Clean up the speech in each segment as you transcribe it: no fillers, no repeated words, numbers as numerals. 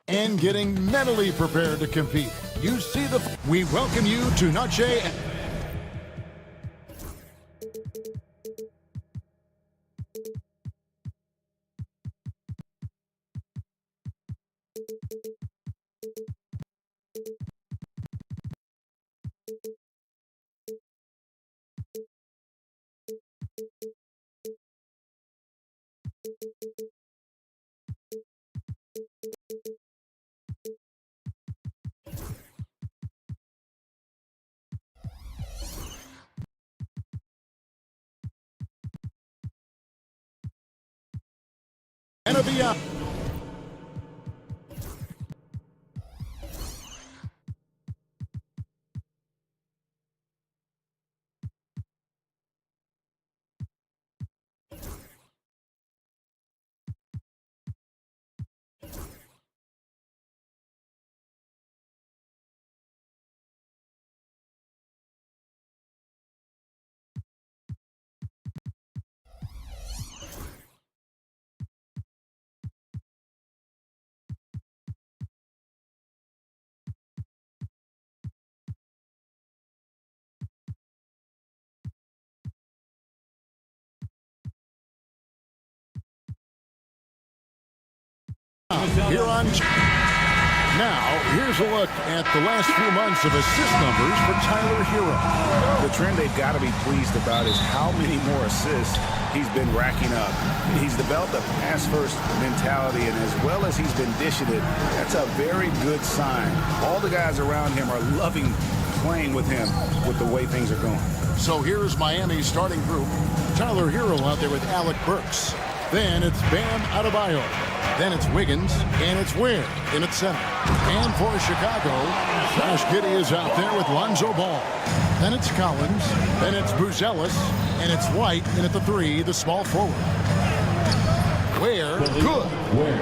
and getting mentally prepared to compete. You see we welcome you to Noche. Anabia. Here on. Now, here's a look at the last few months of assist numbers for Tyler Hero. The trend they've got to be pleased about is how many more assists he's been racking up. He's developed a pass-first mentality, and as well as he's been dishing it, that's a very good sign. All the guys around him are loving playing with him with the way things are going. So here's Miami's starting group. Tyler Hero out there with Alec Burks. Then it's Bam Adebayo. Then it's Wiggins, and it's Ware in at center. And for Chicago, Josh Giddey is out there with Lonzo Ball. Then it's Collins, then it's Buzelis, and it's White in at the 3, the small forward. Ware, good.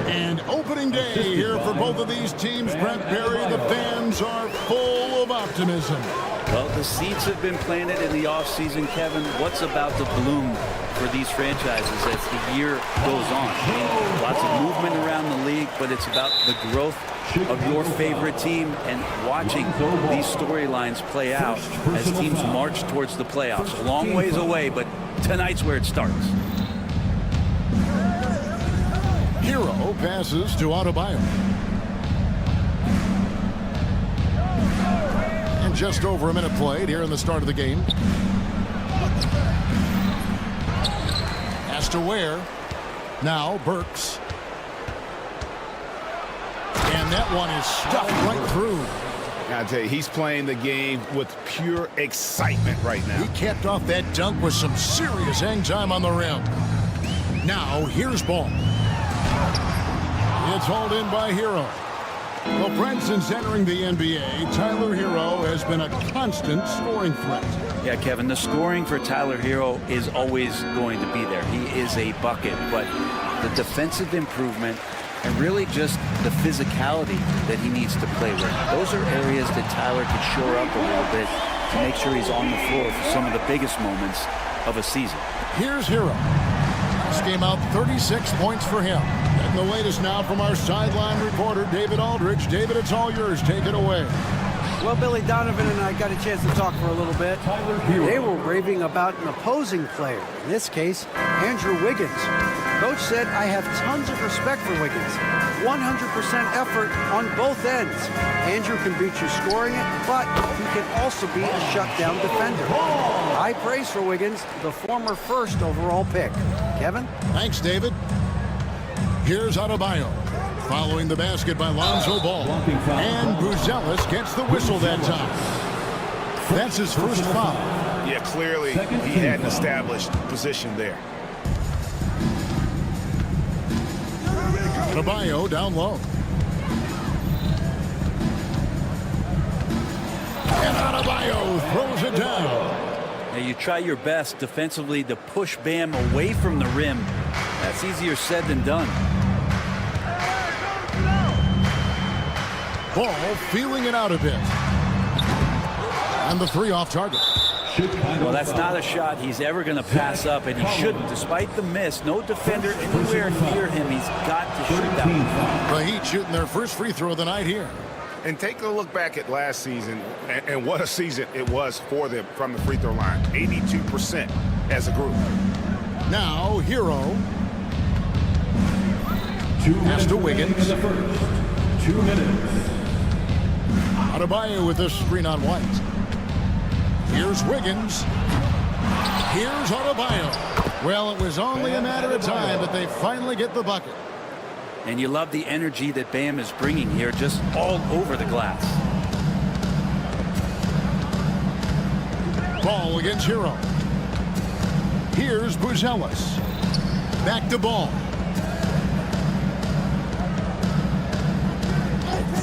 And opening day here for both of these teams, Brent Berry. The fans are full of optimism. Well, the seeds have been planted in the offseason, Kevin. What's about to bloom for these franchises as the year goes on? Lots of movement around the league, but it's about the growth of your favorite team and watching these storylines play out as teams march towards the playoffs. A long ways away, but tonight's where it starts. Hero passes to Adebayo. And just over a minute played here in the start of the game. Has to Ware. Now Burks. And that one is stuffed right through. I tell you, he's playing the game with pure excitement right now. He capped off that dunk with some serious hang time on the rim. Now here's Ball. It's hauled in by Hero. Well, Brent, since entering the NBA, Tyler Hero has been a constant scoring threat. Yeah, Kevin, the scoring for Tyler Hero is always going to be there. He is a bucket, but the defensive improvement and really just the physicality that he needs to play with. Those are areas that Tyler could shore up a little bit to make sure he's on the floor for some of the biggest moments of a season. Here's Hero. This game out 36 points for him. And the latest now from our sideline reporter, David Aldridge. David, it's all yours. Take it away. Well, Billy Donovan and I got a chance to talk for a little bit. They were raving about an opposing player, in this case, Andrew Wiggins. Coach said, I have tons of respect for Wiggins. 100% effort on both ends. Andrew can beat you scoring it, but he can also be a shutdown defender. High praise for Wiggins, the former first overall pick. Kevin? Thanks, David. Here's Adebayo. Following the basket by Lonzo Ball. And Buzelis gets the whistle that time. That's his first foul. Yeah, clearly he had an established position there. Adebayo down low. And Adebayo throws it down. Now you try your best defensively to push Bam away from the rim. That's easier said than done. Ball feeling it out a bit. And the 3 off target. Well, that's not a shot he's ever going to pass up, and he shouldn't. Despite the miss, no defender anywhere near him. He's got to shoot that one. The Heat shooting their first free throw of the night here. And take a look back at last season, and what a season it was for them from the free throw line. 82% as a group. Now, Hero. Pass to Wiggins. 2 minutes. Adebayo with this screen on White. Here's Wiggins. Here's Adebayo. Well, it was only a matter of time, but they finally get the bucket. And you love the energy that Bam is bringing here, just all over the glass. Ball against Hero. Here's Buzelis. Back to Ball.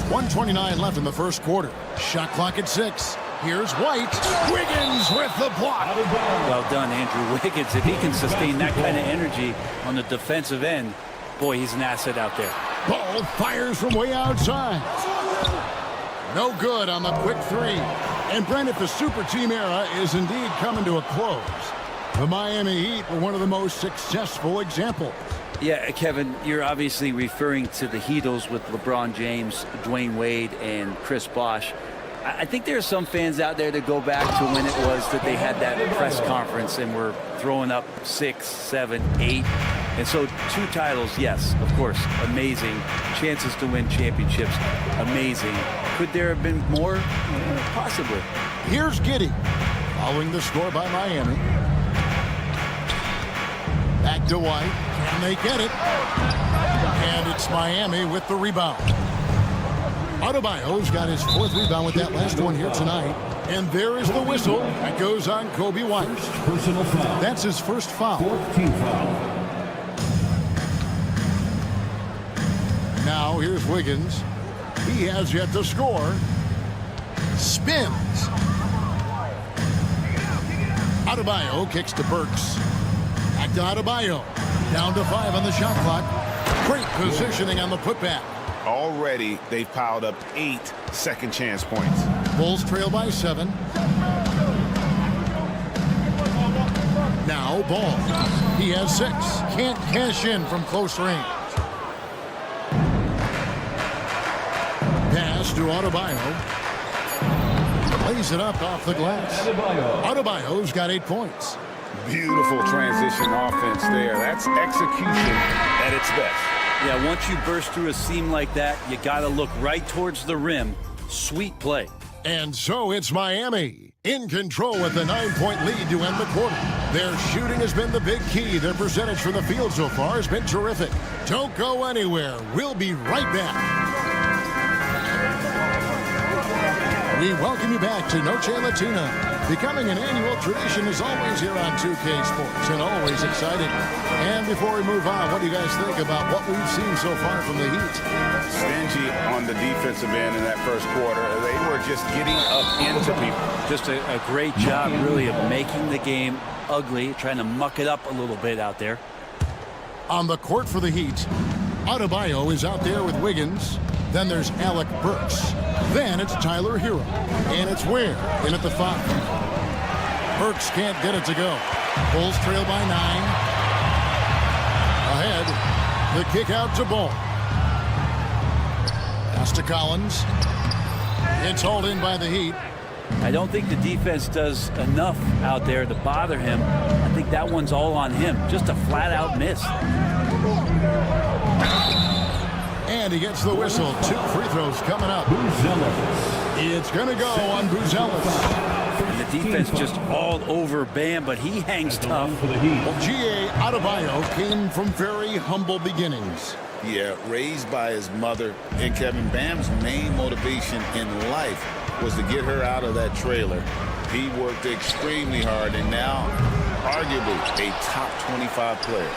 1:29 left in the first quarter. Shot clock at 6. Here's White. Wiggins with the block. Well done, Andrew Wiggins. If he can sustain that kind of energy on the defensive end, boy, he's an asset out there. Ball fires from way outside. No good on the quick three. And Brent, if the super team era is indeed coming to a close, the Miami Heat were one of the most successful examples. Yeah, Kevin, you're obviously referring to the Heatles with LeBron James, Dwayne Wade, and Chris Bosh. I think there are some fans out there that go back to when it was that they had that press conference and were throwing up 6, 7, 8. And so 2 titles, yes, of course, amazing. Chances to win championships, amazing. Could there have been more? Possibly. Here's Giddey, following the score by Miami. Back to White. Can they get it? And it's Miami with the rebound. Adebayo's got his 4th rebound with that last one here tonight. And there is the whistle that goes on Kobe White. Personal foul. That's his first foul. 14th foul. Now here's Wiggins. He has yet to score. Spins. Adebayo kicks to Burks. Back to Adebayo. Down to 5 on the shot clock. Great positioning on the putback. Already, they've piled up 8 second chance points. Bulls trail by 7. Now Ball. He has 6. Can't cash in from close range. Pass to Adebayo. Lays it up off the glass. Adebayo's got 8 points. Beautiful transition offense there. That's execution at its best. Yeah, once you burst through a seam like that, you got to look right towards the rim. Sweet play. And so it's Miami in control with a 9-point lead to end the quarter. Their shooting has been the big key. Their percentage from the field so far has been terrific. Don't go anywhere. We'll be right back. We welcome you back to Noche Latina. Becoming an annual tradition is always here on 2K Sports and always exciting. And before we move on, what do you guys think about what we've seen so far from the Heat? Stingy on the defensive end in that first quarter. They were just getting up into people. Just a great job, really, of making the game ugly, trying to muck it up a little bit out there. On the court for the Heat, Adebayo is out there with Wiggins. Then there's Alec Burks. Then it's Tyler Hero. And it's Ware in at the 5. Burks can't get it to go. Bulls trail by 9. Ahead. The kick out to Ball. Pass to Collins. It's hauled in by the Heat. I don't think the defense does enough out there to bother him. I think that one's all on him. Just a flat-out miss. And he gets the whistle. 2 free throws coming up. It's going to go on Buzelis. And the defense just all over Bam, but he hangs tough. Well, G.A. Adebayo came from very humble beginnings. Yeah, raised by his mother. And Kevin, Bam's main motivation in life was to get her out of that trailer. He worked extremely hard and now arguably a top 25 player.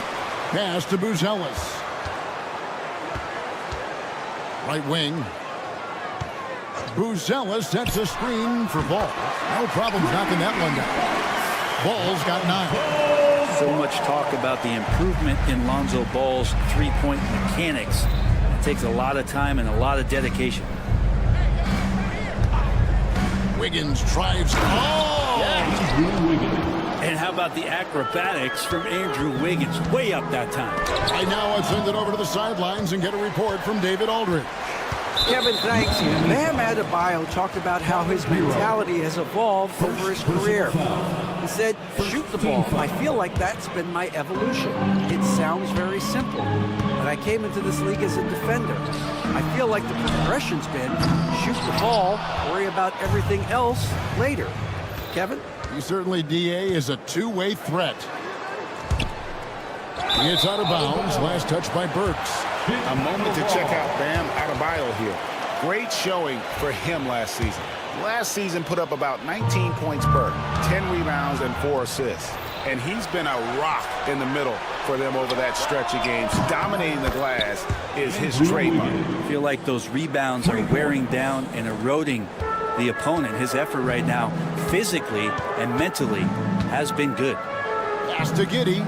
Pass to Buzelis. Right wing. Buzelis sets a screen for Ball. No problem knocking that one down. Ball's got 9. So much talk about the improvement in Lonzo Ball's three-point mechanics. It takes a lot of time and a lot of dedication. Wiggins drives. Oh! Andrew Wiggins. And how about the acrobatics from Andrew Wiggins? Way up that time. Right now, I'll send it over to the sidelines and get a report from David Aldridge. Kevin, thanks. Bam Adebayo talked about how his mentality has evolved over his career. He said, shoot the ball. I feel like that's been my evolution. It sounds very simple, but I came into this league as a defender. I feel like the progression's been shoot the ball, worry about everything else later. Kevin? He certainly, DA, is a two-way threat. It's out of bounds. Last touch by Burks. A moment to check out Bam Adebayo here. Great showing for him last season. Last season put up about 19 points per, 10 rebounds, and 4 assists. And he's been a rock in the middle for them over that stretch of games. Dominating the glass is his trademark. I feel like those rebounds are wearing down and eroding the opponent. His effort right now, physically and mentally, has been good. Pass to Giddey.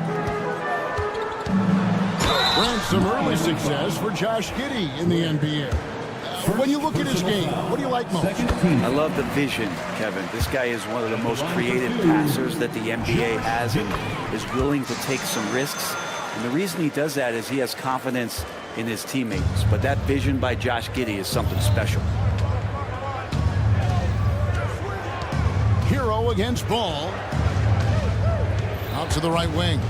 Brand some early success for Josh Giddey in the NBA. When you look at his game, what do you like most? I love the vision, Kevin. This guy is one of the most creative passers that the NBA has and is willing to take some risks. And the reason he does that is he has confidence in his teammates. But that vision by Josh Giddey is something special. Hero against Ball. Out to the right wing.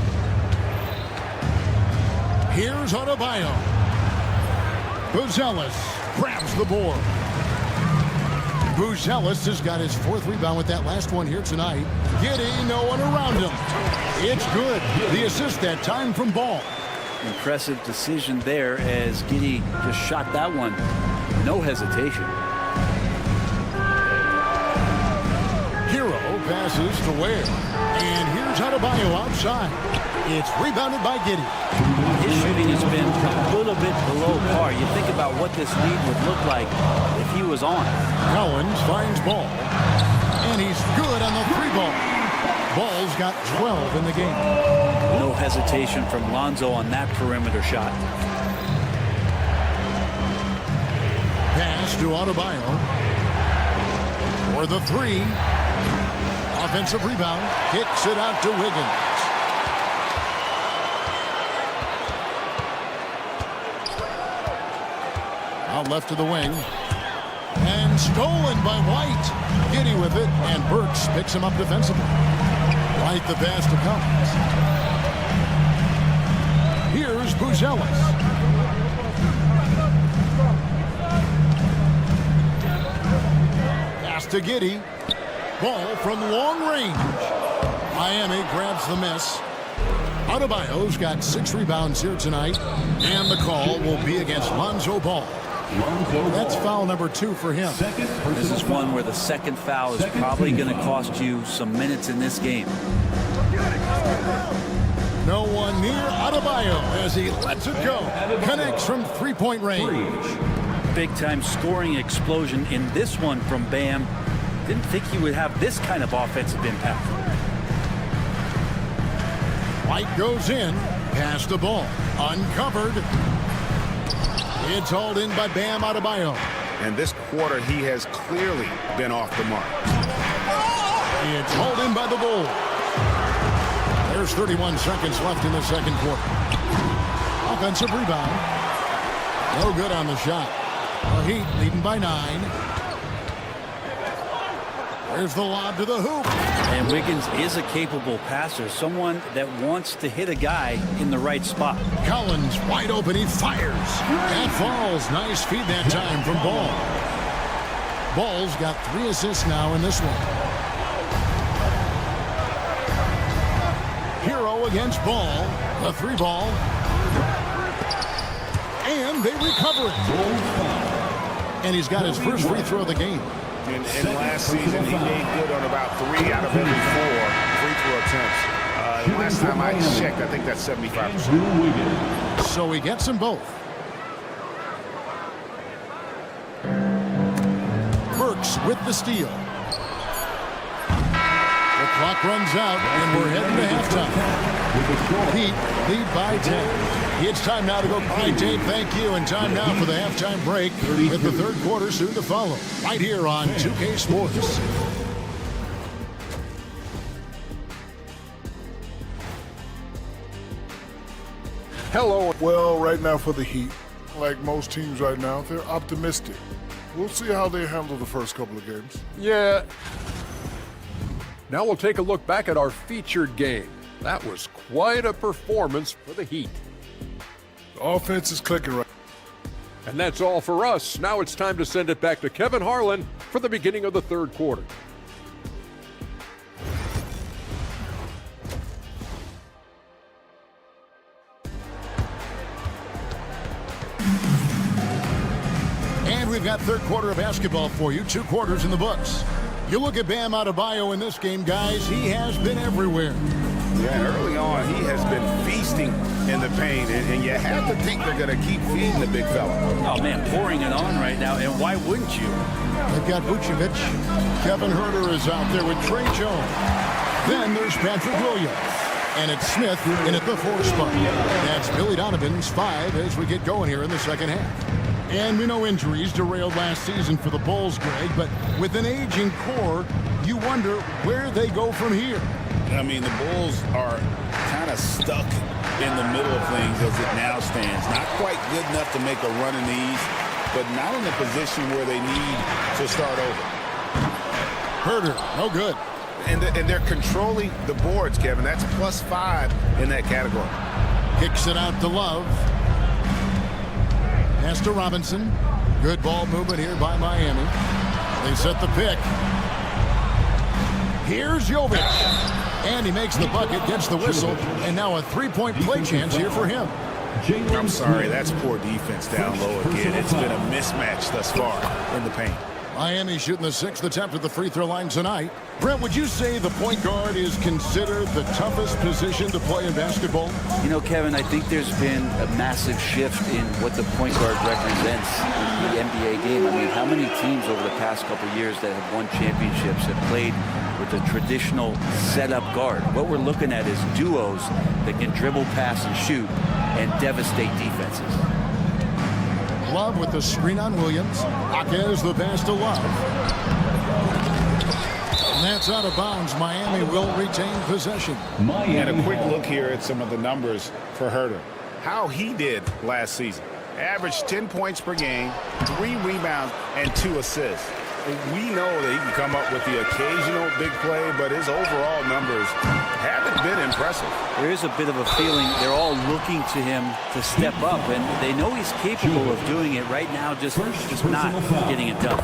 Here's Adebayo. Buzelis grabs the board. Buzelis has got his 4th rebound with that last one here tonight. Giddey, no one around him. It's good. The assist that time from Ball. Impressive decision there as Giddey just shot that one. No hesitation. Hero passes to Ware. And here's Adebayo outside. It's rebounded by Giddey. His shooting has been a little bit below par. You think about what this lead would look like if he was on. Collins finds Ball. And he's good on the 3-ball. Ball's got 12 in the game. No hesitation from Lonzo on that perimeter shot. Pass to Adebayo. For the 3. Offensive rebound. Kicks it out to Wiggins. Out left to the wing. And stolen by White. Giddey with it. And Burks picks him up defensively. White the pass to Collins. Here's Buzelis. Pass to Giddey. Ball from long range. Miami grabs the miss. Adebayo's got 6 rebounds here tonight. And the call will be against Lonzo Ball. That's foul number 2 for him. This is one where the second foul is probably going to cost you some minutes in this game. No one near Adebayo as he lets it go. Connects from 3-point range. Big-time scoring explosion in this one from Bam. Didn't think he would have this kind of offensive impact. White goes in. Pass the ball. Uncovered. It's hauled in by Bam Adebayo. And this quarter, he has clearly been off the mark. It's hauled in by the Bulls. There's 31 seconds left in the second quarter. Offensive rebound. No good on the shot. The Heat leading by 9. There's the lob to the hoop. And Wiggins is a capable passer, someone that wants to hit a guy in the right spot. Collins wide open. He fires. That falls. Nice feed that time from Ball. Ball's got 3 assists now in this one. Hero against Ball. The 3-ball. And they recover it. And he's got his first free throw of the game. And last season, he made good on about 3 out of every 4 free throw attempts. Last time I checked, I think that's 75%. So he gets them both. Burks with the steal. The clock runs out, and we're heading to halftime. Heat lead by 10. It's time now to go. All right, Dave, thank you. And time now for the halftime break with the third quarter soon to follow. Right here on 2K Sports. Hello. Well, right now for the Heat, like most teams right now, they're optimistic. We'll see how they handle the first couple of games. Yeah. Now we'll take a look back at our featured game. That was quite a performance for the Heat. The offense is clicking right. And that's all for us. Now it's time to send it back to Kevin Harlan for the beginning of the third quarter. And we've got third quarter of basketball for you. 2 quarters in the books. You look at Bam Adebayo in this game, guys. He has been everywhere. Yeah, and early on, he has been feasting in the paint, and you have to think they're going to keep feeding the big fella. Oh, man, pouring it on right now, and why wouldn't you? They've got Vucevic. Kevin Huerter is out there with Trey Jones. Then there's Patrick Williams. And it's Smith in at the 4 spot. That's Billy Donovan's 5 as we get going here in the second half. And we know injuries derailed last season for the Bulls, Greg, but with an aging core, you wonder where they go from here. I mean, the Bulls are kind of stuck in the middle of things as it now stands. Not quite good enough to make a run in the East, but not in a position where they need to start over. Huerter, no good. And they're controlling the boards, Kevin. That's +5 in that category. Kicks it out to Love. Pass to Robinson. Good ball movement here by Miami. They set the pick. Here's Jovic. And he makes the bucket, gets the whistle, and now a 3-point play chance here for him. I'm sorry, that's poor defense down low again. It's been a mismatch thus far in the paint. Miami shooting the 6th attempt at the free throw line tonight. Brent, would you say the point guard is considered the toughest position to play in basketball? You know, Kevin, I think there's been a massive shift in what the point guard represents in the NBA game. I mean, how many teams over the past couple of years that have won championships have played with a traditional setup guard? What we're looking at is duos that can dribble, pass, and shoot and devastate defenses. Love with the screen on Williams. Jaquez the pass to Love. And that's out of bounds. Miami will retain possession. And a quick look here at some of the numbers for Huerter. How he did last season. Averaged 10 points per game, 3 rebounds, and 2 assists. We know that he can come up with the occasional big play, but his overall numbers haven't been impressive. There is a bit of a feeling they're all looking to him to step up, and they know he's capable of doing it right now, just not getting it done.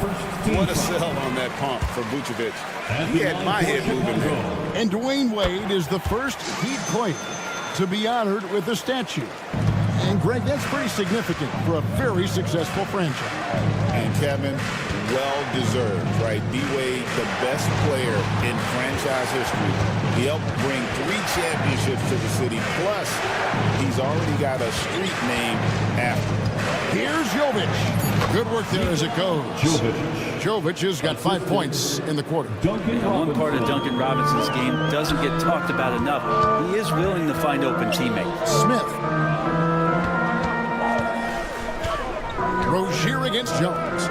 What a sell on that pump for Vucevic. He had my head moving there. And Dwayne Wade is the first Heat player to be honored with a statue. And Greg, that's pretty significant for a very successful franchise. And Kevin, well-deserved, right? D-Wade, the best player in franchise history. He helped bring 3 championships to the city. Plus, he's already got a street named after him. Here's Jovic. Good work there as it goes. Jovic has got 5 points in the quarter. One part of Duncan Robinson's game doesn't get talked about enough. He is willing to find open teammates. Smith. Rozier against Jones.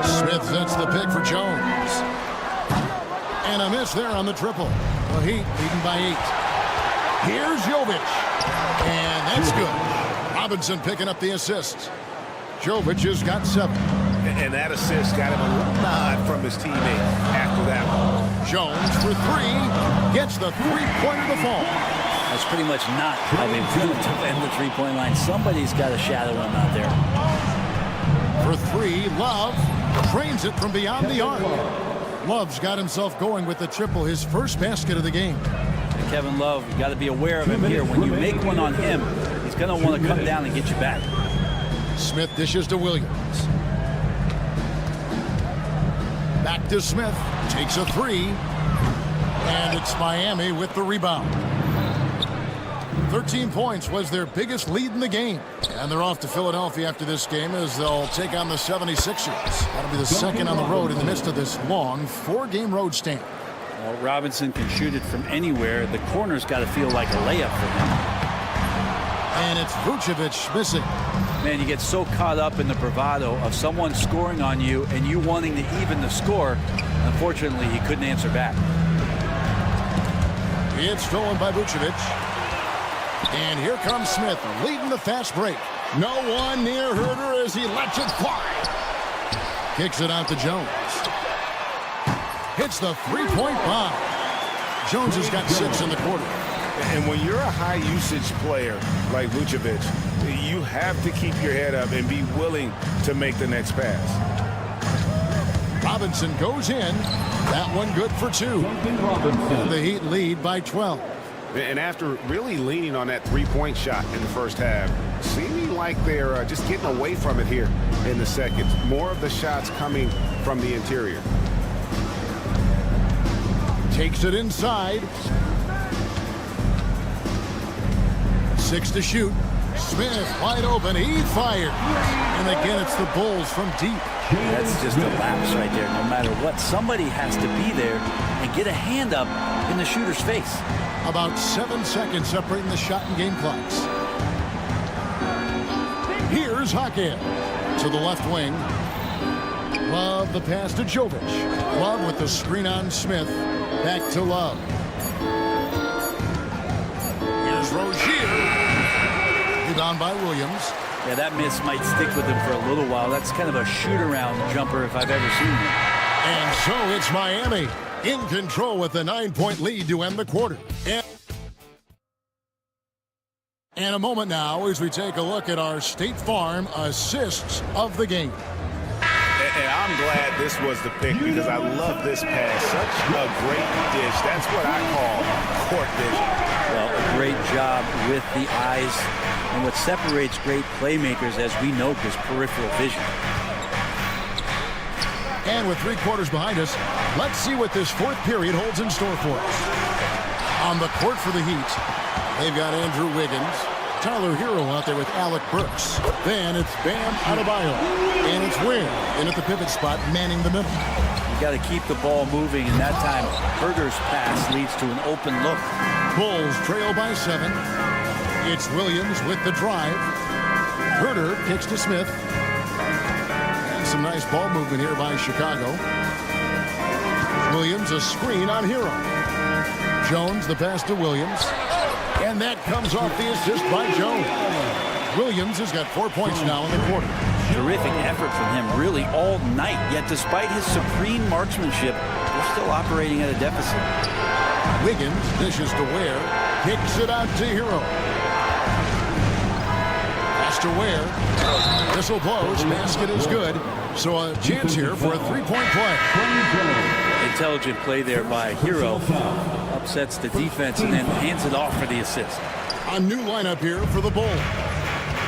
Smith sets the pick for Jones. And a miss there on the triple. The Heat leading by 8. Here's Jovic. And that's good. Robinson picking up the assist. Jovic has got 7. And that assist got him a little nod from his teammate after that one. Jones for 3. Gets the 3-pointer to fall. That's pretty much not how they want to defend the three-point line. Somebody's got to shadow him out there. For 3, Love trains it from beyond the arc. Love's got himself going with the triple, his first basket of the game. And Kevin Love, you got to be aware of him here. When you make one on him, he's going to want to come down and get you back. Smith dishes to Williams. Back to Smith. Takes a 3. And it's Miami with the rebound. 13 points was their biggest lead in the game. And they're off to Philadelphia after this game as they'll take on the 76ers. That'll be the second on the road in the midst of this long 4-game road stand. Well, Robinson can shoot it from anywhere. The corner's got to feel like a layup for him. And it's Vucevic missing. Man, you get so caught up in the bravado of someone scoring on you and you wanting to even the score. Unfortunately, he couldn't answer back. It's stolen by Vucevic. And here comes Smith leading the fast break. No one near Herder as he lets it fly. Kicks it out to Jones. Hits the three-point bomb. Jones has got 6 in the quarter. And when you're a high-usage player like Vucevic, you have to keep your head up and be willing to make the next pass. Robinson goes in. That one good for 2. The Heat lead by 12. And after really leaning on that three-point shot in the first half, seeming like they're just getting away from it here in the second. More of the shots coming from the interior. Takes it inside. 6 to shoot. Smith wide open. He fired. And again, it's the Bulls from deep. That's just a lapse right there. No matter what, somebody has to be there and get a hand up in the shooter's face. About 7 seconds separating the shot and game clocks. Here's Hackett to the left wing. Love the pass to Jovic. Love with the screen on Smith. Back to Love. Here's Rozier. Rebound by Williams. Yeah, that miss might stick with him for a little while. That's kind of a shoot-around jumper if I've ever seen one. And so it's Miami in control with a 9-point lead to end the quarter. And a moment now as we take a look at our State Farm assists of the game. And I'm glad this was the pick because I love this pass. Such a great dish. That's what I call court vision. Well, a great job with the eyes. And what separates great playmakers, as we know, is peripheral vision. And with 3 quarters behind us, let's see what this 4th period holds in store for us. On the court for the Heat, they've got Andrew Wiggins, Tyler Hero out there with Alec Burks. Then it's Bam Adebayo, and it's Ware in at the pivot spot, manning the middle. You got to keep the ball moving, and that time Herder's pass leads to an open look. Bulls trail by 7. It's Williams with the drive. Herder kicks to Smith. And some nice ball movement here by Chicago. Williams a screen on Hero. Jones the pass to Williams. And that comes off the assist by Jones. Williams has got 4 points now in the quarter. Terrific effort from him really all night. Yet despite his supreme marksmanship, they're still operating at a deficit. Wiggins dishes to Ware. Kicks it out to Hero. Pass to Ware. This'll close. Basket is good. So a chance here for a 3-point play. Intelligent play there by Hero. Upsets the defense and then hands it off for the assist. A new lineup here for the Bulls.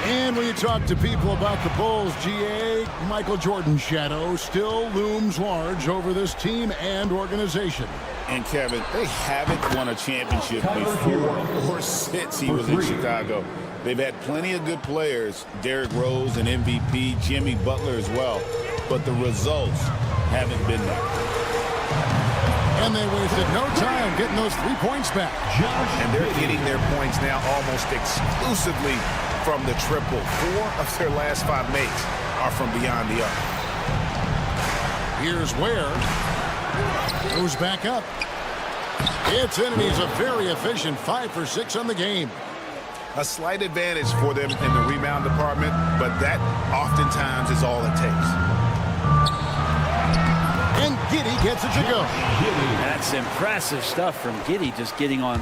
And when you talk to people about the Bulls, GA, Michael Jordan's shadow still looms large over this team and organization. And Kevin, they haven't won a championship before or since he was in Chicago. They've had plenty of good players, Derrick Rose and MVP, Jimmy Butler as well, but the results haven't been there. And they wasted no time getting those 3 points back. And they're getting their points now almost exclusively from the triple. 4 of their last 5 makes are from beyond the arc. Here's Ware. Goes back up. It's in, and he's a very efficient 5 for 6 on the game. A slight advantage for them in the rebound department, but that oftentimes is all it takes. And Giddey gets it to go. That's impressive stuff from Giddey, just getting on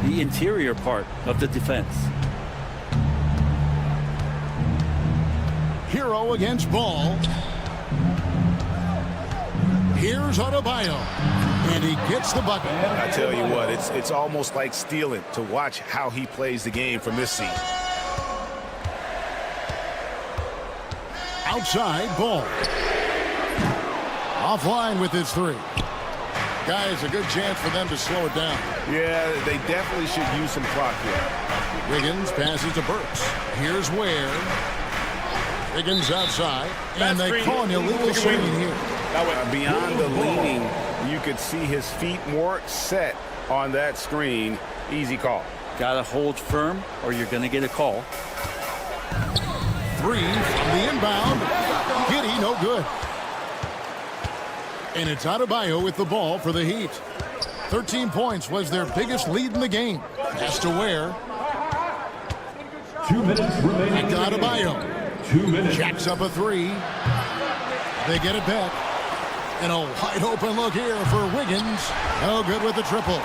the interior part of the defense. Hero against Ball. Here's Adebayo. And he gets the bucket. I tell you what, it's almost like stealing to watch how he plays the game from this seat. Outside, Ball. Offline with his 3. Guys, a good chance for them to slow it down. Yeah, they definitely should use some clock here. Wiggins passes to Burks. Here's Ware. Wiggins outside. And they call an illegal screen here. Beyond the leaning, you could see his feet more set on that screen. Easy call. Got to hold firm or you're going to get a call. 3 from the inbound. Giddey, no good. And it's Adebayo with the ball for the Heat. 13 points was their biggest lead in the game. Pass to Ware. 2 minutes remaining. Back to Adebayo. 2 minutes. Jacks up a three. They get it back. And a wide open look here for Wiggins. No good with the triple.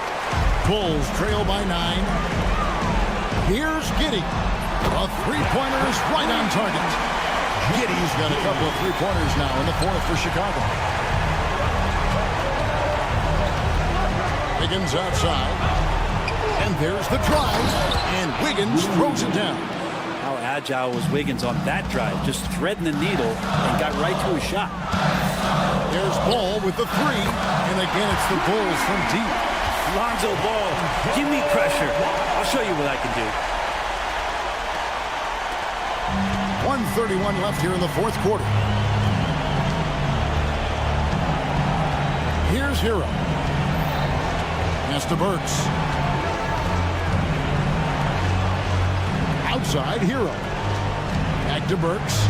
Bulls trail by 9. Here's Giddey. A three-pointer is right on target. Giddey's got a couple of three-pointers now in the fourth for Chicago. Wiggins outside. And there's the drive. And Wiggins throws it down. How agile was Wiggins on that drive? Just threading the needle and got right to his shot. There's Ball with the three. And again, it's the Bulls from deep. Lonzo Ball, give me pressure. I'll show you what I can do. 1:31 left here in the fourth quarter. Here's Hero. Pass to Burks. Outside, Hero. Back to Burks.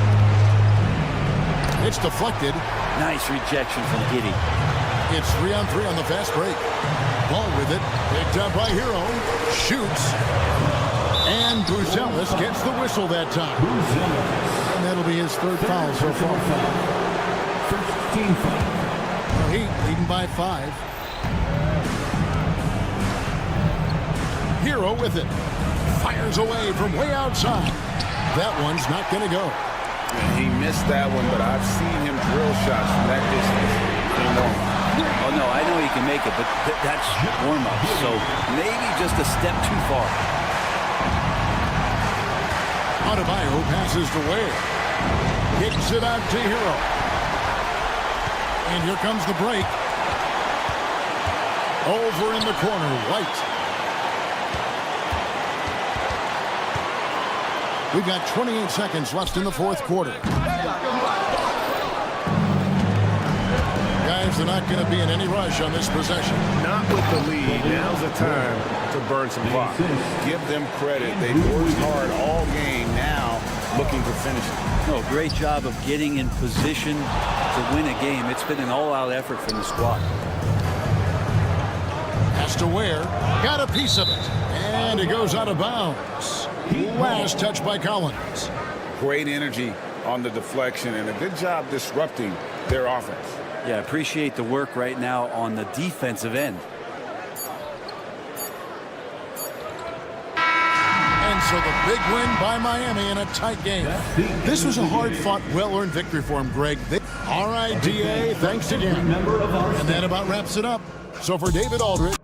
It's deflected. Nice rejection from Giddey. It's 3-on-3 on the fast break. Ball with it. Picked up by Hero. Shoots. And Buzelis gets the whistle that time. And that'll be his third foul so far. 13 foul. Heat leading by 5. Hero with it. Fires away from way outside. That one's not going to go. He missed that one, but I've seen him drill shots from that distance. Oh, no, I know he can make it, but that's warm-up, so maybe just a step too far. Adebayo passes to Ware. Kicks it out to Hero. And here comes the break. Over in the corner, White. We've got 28 seconds left in the fourth quarter. Guys, they're not going to be in any rush on this possession. Not with the lead. Now's the time to burn some clock. Give them credit. They've worked hard all game. Now looking to finish it. No, great job of getting in position to win a game. It's been an all-out effort from the squad. Has to Ware. Got a piece of it. And it goes out of bounds. Last touch by Collins. Great energy on the deflection and a good job disrupting their offense. Yeah, appreciate the work right now on the defensive end. And so the big win by Miami in a tight game. This was a hard-fought, well-earned victory for him, Greg. All right, DA, thanks again. And that about wraps it up. So for David Aldridge.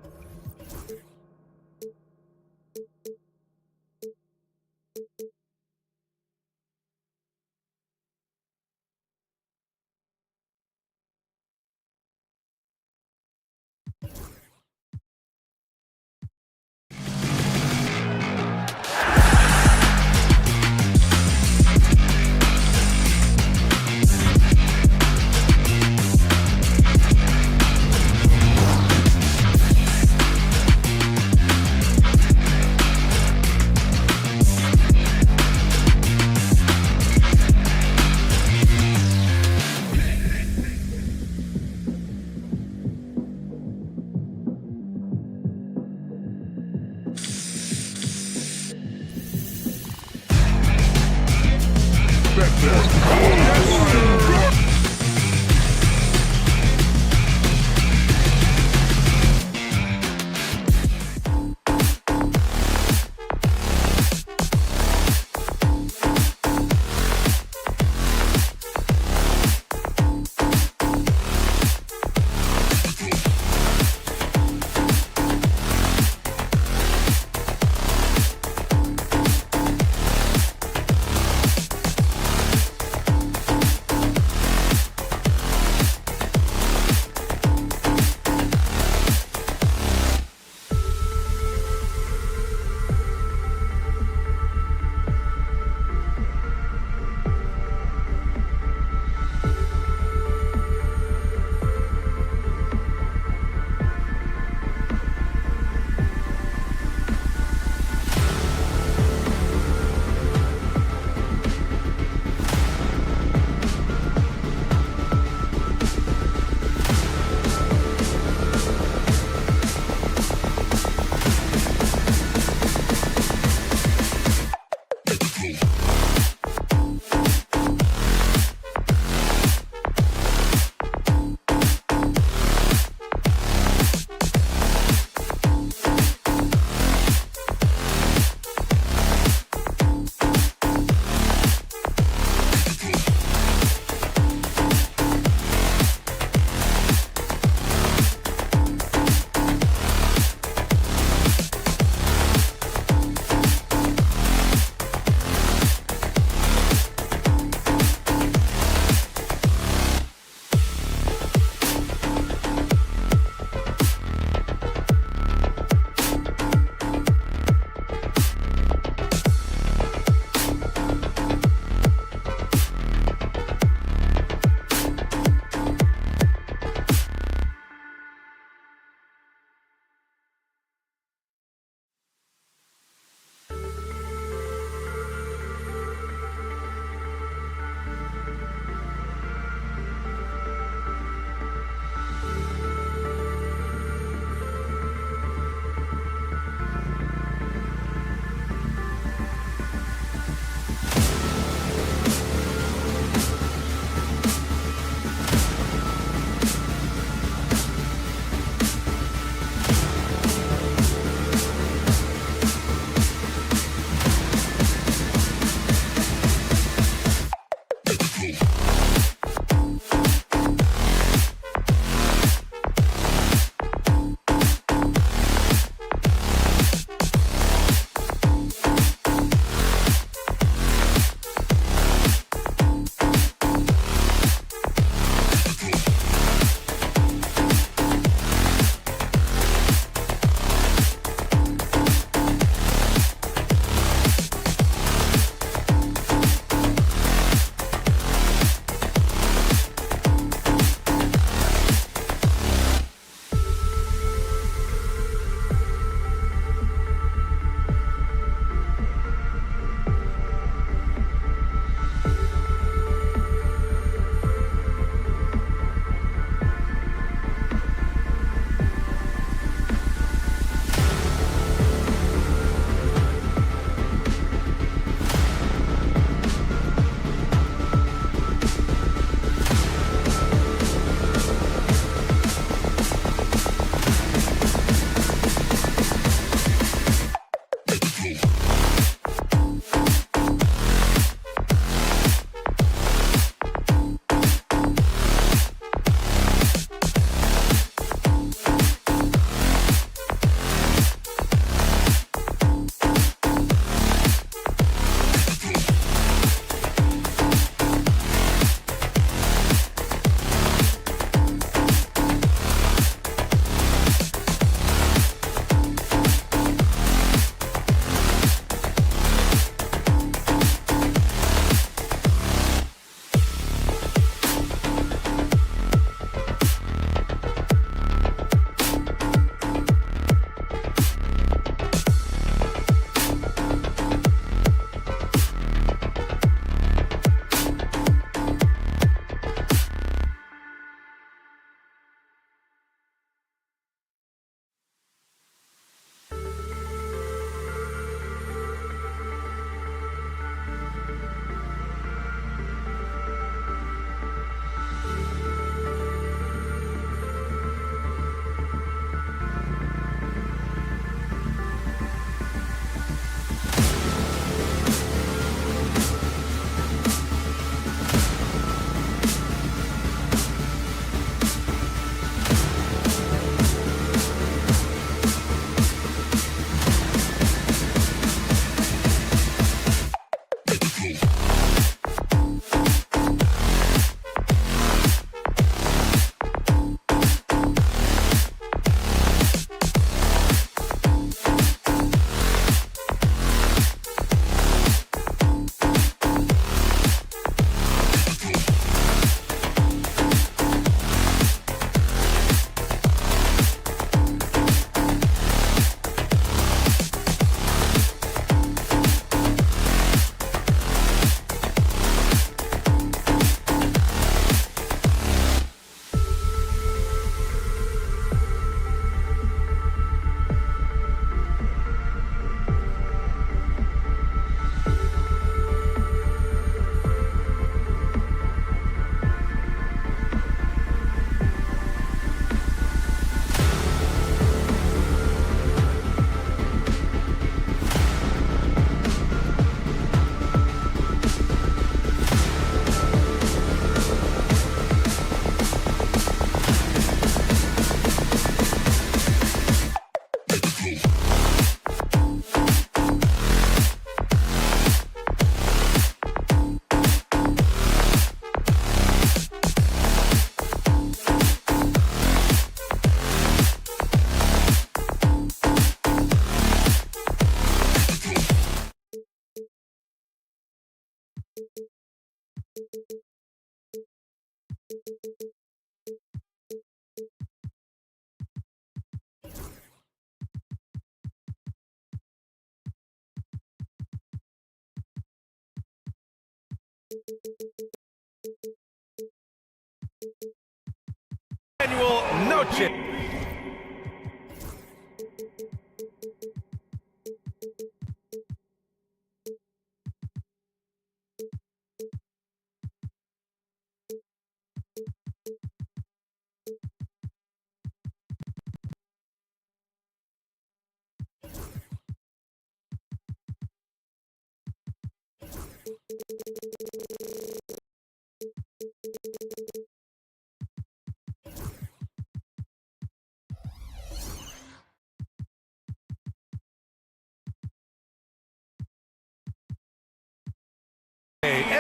Manuel Noche.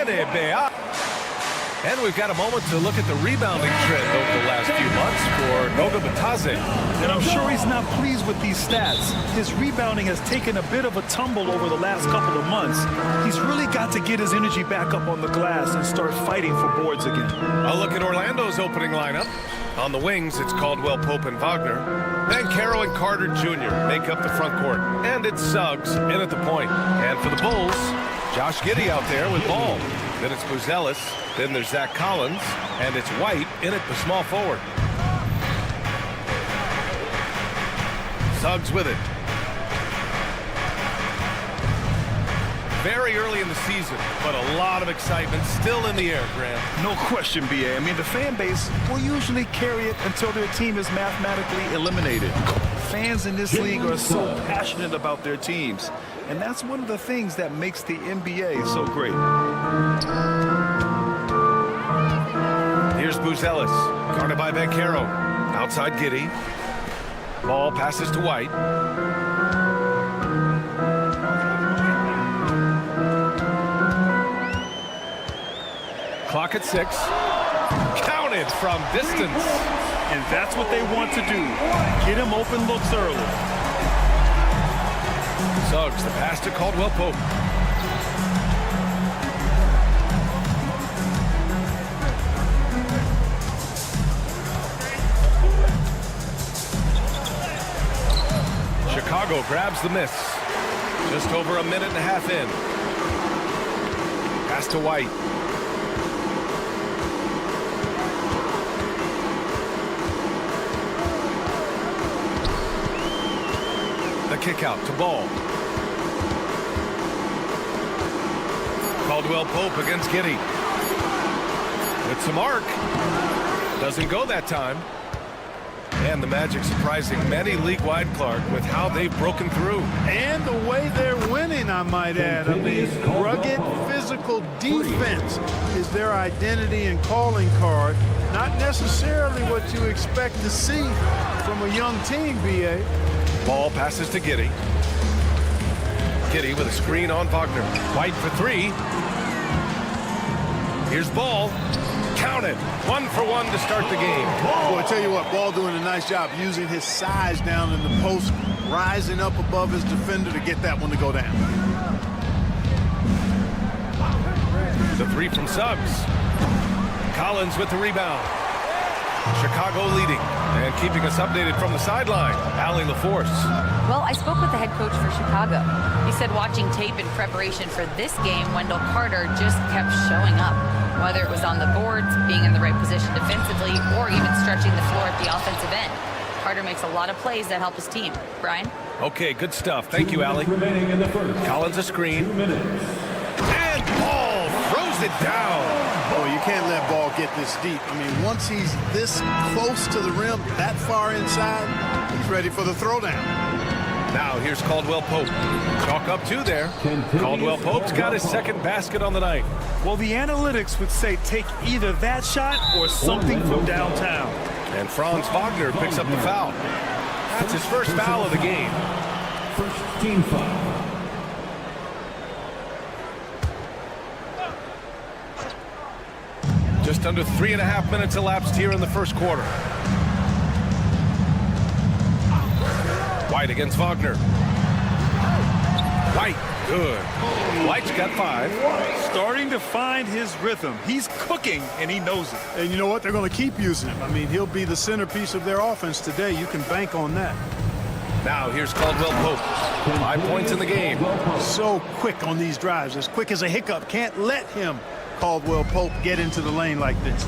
NBA. And we've got a moment to look at the rebounding trend over the last few months for Noga Bataze. And I'm sure he's not pleased with these stats. His rebounding has taken a bit of a tumble over the last couple of months. He's really got to get his energy back up on the glass and start fighting for boards again. A look at Orlando's opening lineup. On the wings, it's Caldwell Pope and Wagner. Banchero and Carter Jr. make up the front court. And it's Suggs in at the point. And for the Bulls, Josh Giddey out there with ball. Then it's Buzelis. Then there's Zach Collins. And it's White in at the small forward. Suggs with it. Very early in the season, but a lot of excitement still in the air, Grant. No question, B.A. I mean, the fan base will usually carry it until their team is mathematically eliminated. Fans in this league are so passionate about their teams, and that's one of the things that makes the NBA so great. Here's Buzelis, guarded by Banchero. Outside Giddey. Ball passes to White. Clock at 6. Counted from distance. And that's what they want to do. Get him open looks early. Suggs, the pass to Caldwell Pope. Chicago grabs the miss. Just over a minute and a half in. Pass to White. The kick out to Ball. Caldwell Pope against Giddey. With some arc. Doesn't go that time. And the Magic surprising many league-wide, Clark, with how they've broken through. And the way they're winning, I might add. I mean, rugged physical defense is their identity and calling card. Not necessarily what you expect to see from a young team, B.A. Ball passes to Giddey. Giddey with a screen on Wagner. White for 3. Here's Ball. Counted. 1 for 1 to start the game. Boy, I tell you what, Ball doing a nice job using his size down in the post, rising up above his defender to get that one to go down. The 3 from Suggs. Collins with the rebound. Chicago leading and keeping us updated from the sideline. Allie LaForce. Well, I spoke with the head coach for Chicago. He said watching tape in preparation for this game, Wendell Carter just kept showing up. Whether it was on the boards, being in the right position defensively, or even stretching the floor at the offensive end. Carter makes a lot of plays that help his team. Brian? Okay, good stuff. Thank you, Allie. Collins a screen. And Ball throws it down. Oh, you can't let Ball get this deep. I mean, once he's this close to the rim, that far inside, he's ready for the throwdown. Now here's Caldwell Pope. Chalk up 2 there. Caldwell Pope's got his second basket on the night. Well, the analytics would say take either that shot or something from downtown. And Franz Wagner picks up the foul. That's his first foul of the game. First team foul. Just under 3.5 minutes elapsed here in the first quarter. White against Wagner. White, good. White's got 5. Starting to find his rhythm. He's cooking, and he knows it. And you know what? They're going to keep using him. I mean, he'll be the centerpiece of their offense today. You can bank on that. Now here's Caldwell Pope. 5 points in the game. So quick on these drives. As quick as a hiccup. Can't let him, Caldwell Pope, get into the lane like this.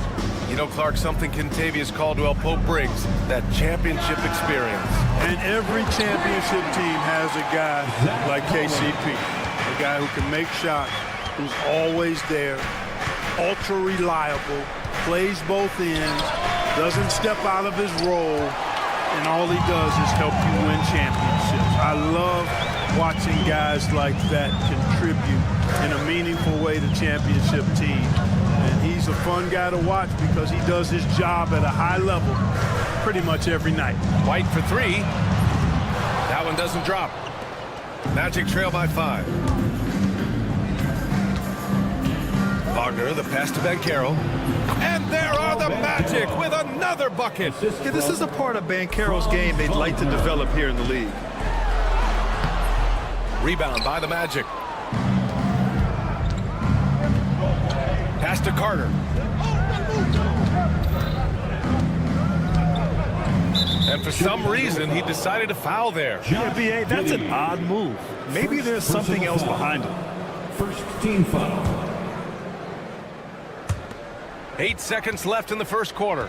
You know, Clark, something Kentavious Caldwell-Pope brings, that championship experience. And every championship team has a guy like KCP, a guy who can make shots, who's always there, ultra reliable, plays both ends, doesn't step out of his role, and all he does is help you win championships. I love watching guys like that contribute in a meaningful way to championship teams. And he's a fun guy to watch because he does his job at a high level pretty much every night. White for three. That one doesn't drop. Magic trail by 5. Wagner, the pass to Banchero. And there are the Magic with another bucket. Yeah, this is a part of Banchero's game they'd like to develop here in the league. Rebound by the Magic. Pass to Carter. And for some reason, he decided to foul there. Yeah, B.A., that's an odd move. Maybe there's something else behind it. First team foul. 8 seconds left in the first quarter.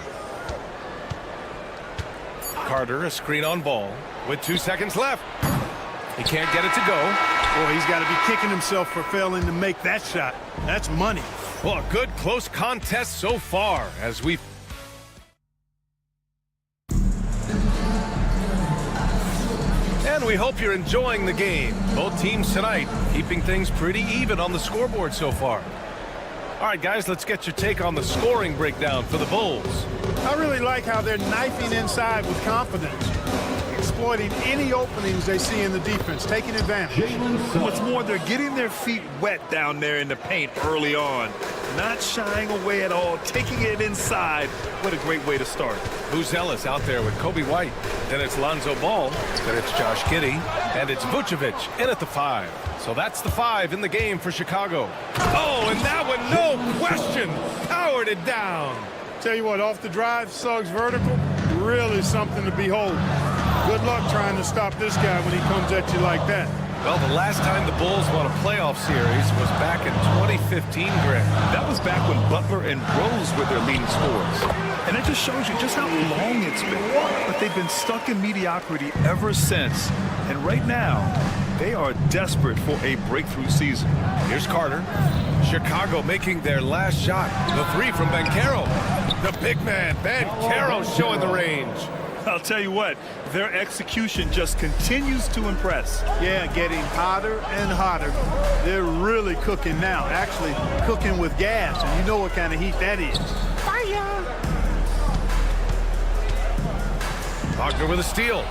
Carter, a screen on ball with 2 seconds left. He can't get it to go. Boy, he's got to be kicking himself for failing to make that shot. That's money. Well, a good close contest so far as we... And we hope you're enjoying the game. Both teams tonight keeping things pretty even on the scoreboard so far. All right, guys, let's get your take on the scoring breakdown for the Bulls. I really like how they're knifing inside with confidence, exploiting any openings they see in the defense, taking advantage. What's more, they're getting their feet wet down there in the paint early on. Not shying away at all, taking it inside. What a great way to start. Buzelis out there with Kobe White. Then it's Lonzo Ball. Then it's Josh Giddey. And it's Vucevic in at the 5. So that's the 5 in the game for Chicago. Oh, and that one, no question, powered it down. Tell you what, off the drive, Suggs vertical, really something to behold. Good luck trying to stop this guy when he comes at you like that. Well, the last time the Bulls won a playoff series was back in 2015, Greg. That was back when Butler and Rose were their leading scorers. And it just shows you just how long it's been. But they've been stuck in mediocrity ever since. And right now, they are desperate for a breakthrough season. Here's Carter. Chicago making their last shot. The 3 from Banchero. The big man, Banchero, showing the range. I'll tell you what, their execution just continues to impress. Yeah, getting hotter and hotter. They're really cooking now, actually cooking with gas, and you know what kind of heat that is. Fire! Wagner with a steal.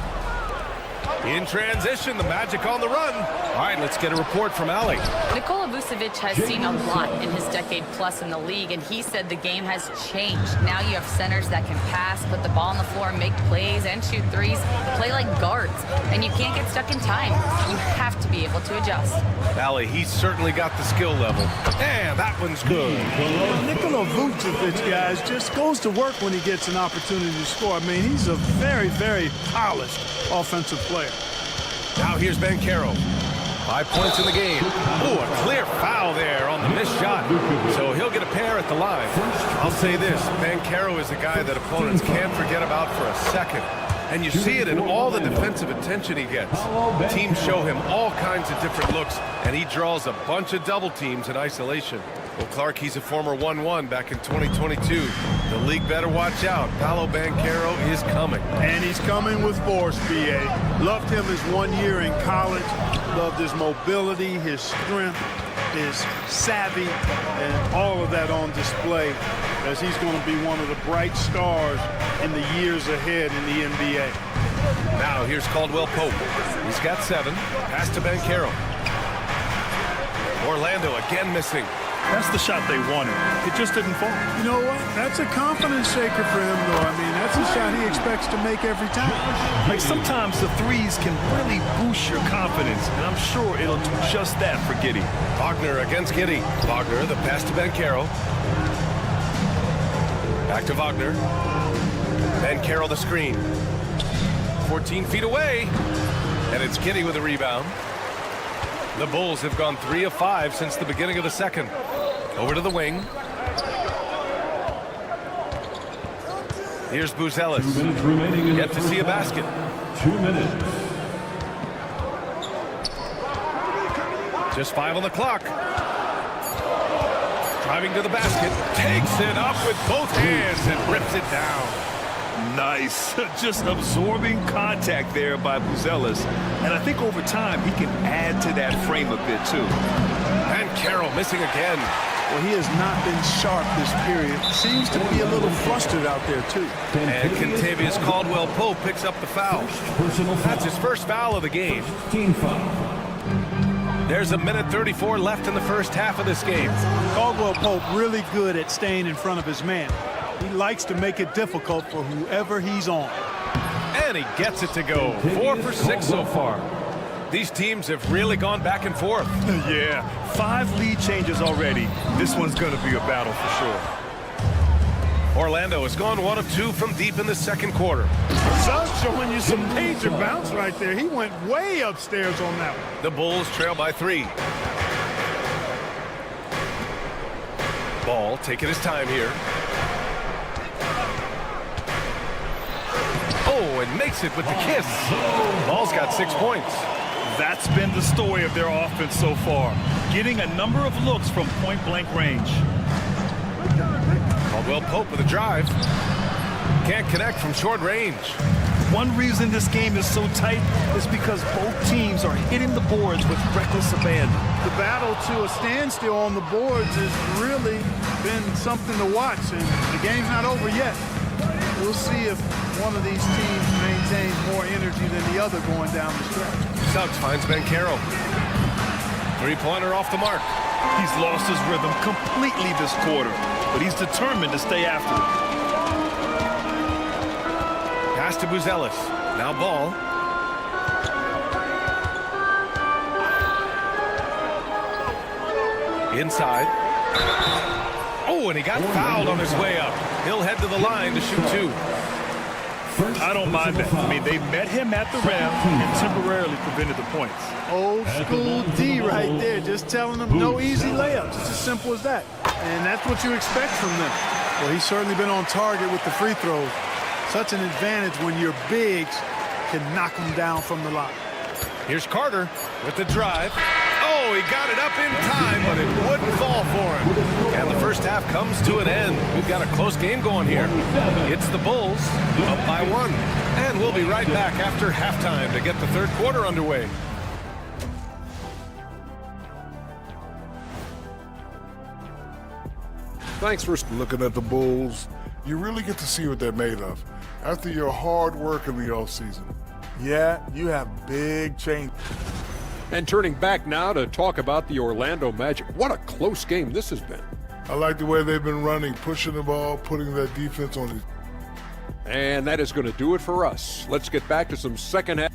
In transition, the Magic on the run. All right, let's get a report from Allie. Nikola Vucevic has seen a lot in his decade plus in the league, and he said the game has changed. Now you have centers that can pass, put the ball on the floor, make plays, and shoot threes, play like guards, and you can't get stuck in time. You have to be able to adjust. Allie, he's certainly got the skill level. And that one's good. Well, Nikola Vucevic, guys, just goes to work when he gets an opportunity to score. I mean, he's a very, very polished offensive player. Now here's Banchero. 5 points in the game. Ooh, a clear foul there on the missed shot. So he'll get a pair at the line. I'll say this, Banchero is a guy that opponents can't forget about for a second. And you see it in all the defensive attention he gets. Teams show him all kinds of different looks, and he draws a bunch of double teams in isolation. Well, Clark, he's a former 1-1 back in 2022. The league better watch out. Paolo Banchero is coming. And he's coming with force, B.A. Loved him his 1 year in college. Loved his mobility, his strength, his savvy, and all of that on display as he's going to be one of the bright stars in the years ahead in the NBA. Now here's Caldwell-Pope. He's got 7. Pass to Banchero. Orlando again missing. That's the shot they wanted. It just didn't fall. You know what? That's a confidence shaker for him, though. I mean, that's a shot he expects to make every time. Like, sometimes the threes can really boost your confidence, and I'm sure it'll do just that for Giddey. Wagner against Giddey. Wagner, the pass to Banchero. Back to Wagner. Banchero the screen. 14 feet away. And it's Giddey with a rebound. The Bulls have gone 3 of 5 since the beginning of the second. Over to the wing. Here's Buzelis. 2 minutes remaining. Yet to see a basket. 2 minutes. Just 5 on the clock. Driving to the basket. Takes it up with both hands and rips it down. Nice. Just absorbing contact there by Buzelis. And I think over time he can add to that frame a bit too. And Carroll missing again. Well, he has not been sharp this period. Seems to be a little flustered out there, too. And Kentavious Caldwell-Pope picks up the foul. That's his first foul of the game. Team foul. There's a minute 34 left in the first half of this game. Caldwell-Pope really good at staying in front of his man. He likes to make it difficult for whoever he's on. And he gets it to go. 4 for 6 so far. These teams have really gone back and forth. Yeah, 5 lead changes already. This one's going to be a battle for sure. Orlando has gone 1 of 2 from deep in the second quarter. Suggs showing you some major bounce right there. He went way upstairs on that one. The Bulls trail by 3. Ball taking his time here. Oh, and makes it with the kiss. Ball's got 6 points. That's been the story of their offense so far. Getting a number of looks from point-blank range. Caldwell-Pope with a drive. Can't connect from short range. One reason this game is so tight is because both teams are hitting the boards with reckless abandon. The battle to a standstill on the boards has really been something to watch, and the game's not over yet. We'll see if one of these teams maintains more energy than the other going down the stretch. Suggs finds Ben Carroll. 3-pointer off the mark. He's lost his rhythm completely this quarter, but he's determined to stay after it. Pass to Buzelis. Now ball. Inside. Oh, and he got fouled on his way up. He'll head to the line to shoot 2. I don't mind that. I mean, they met him at the rim and temporarily prevented the points. Old school D right there, just telling them no easy layups. It's as simple as that. And that's what you expect from them. Well, he's certainly been on target with the free throws. Such an advantage when your bigs can knock them down from the line. Here's Carter with the drive. Oh, he got it up in time, but it wouldn't fall for him. And the first half comes to an end. We've got a close game going here. It's the Bulls up by 1. And we'll be right back after halftime to get the third quarter underway. Thanks for looking at the Bulls. You really get to see what they're made of after your hard work in the offseason. Yeah, you have big change. And turning back now to talk about the Orlando Magic. What a close game this has been. I like the way they've been running, pushing the ball, putting that defense on it. And that is going to do it for us. Let's get back to some second half.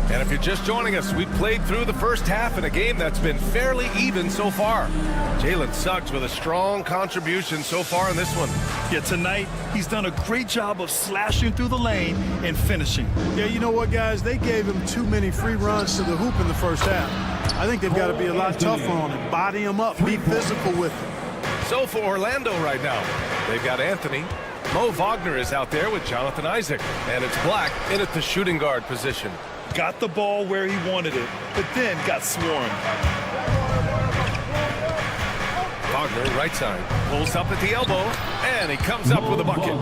And if you're just joining us, we played through the first half in a game that's been fairly even so far. Jalen Suggs with a strong contribution so far in this one. Yeah, tonight, he's done a great job of slashing through the lane and finishing. Yeah, you know what, guys? They gave him too many free runs to the hoop in the first half. I think they've got to be a lot tougher on him. Body him up, be physical with him. So for Orlando right now, they've got Anthony. Mo Wagner is out there with Jonathan Isaac. And it's Black in at the shooting guard position. Got the ball where he wanted it, but then got swarmed. Wagner, right side, pulls up at the elbow, and he comes up with a bucket.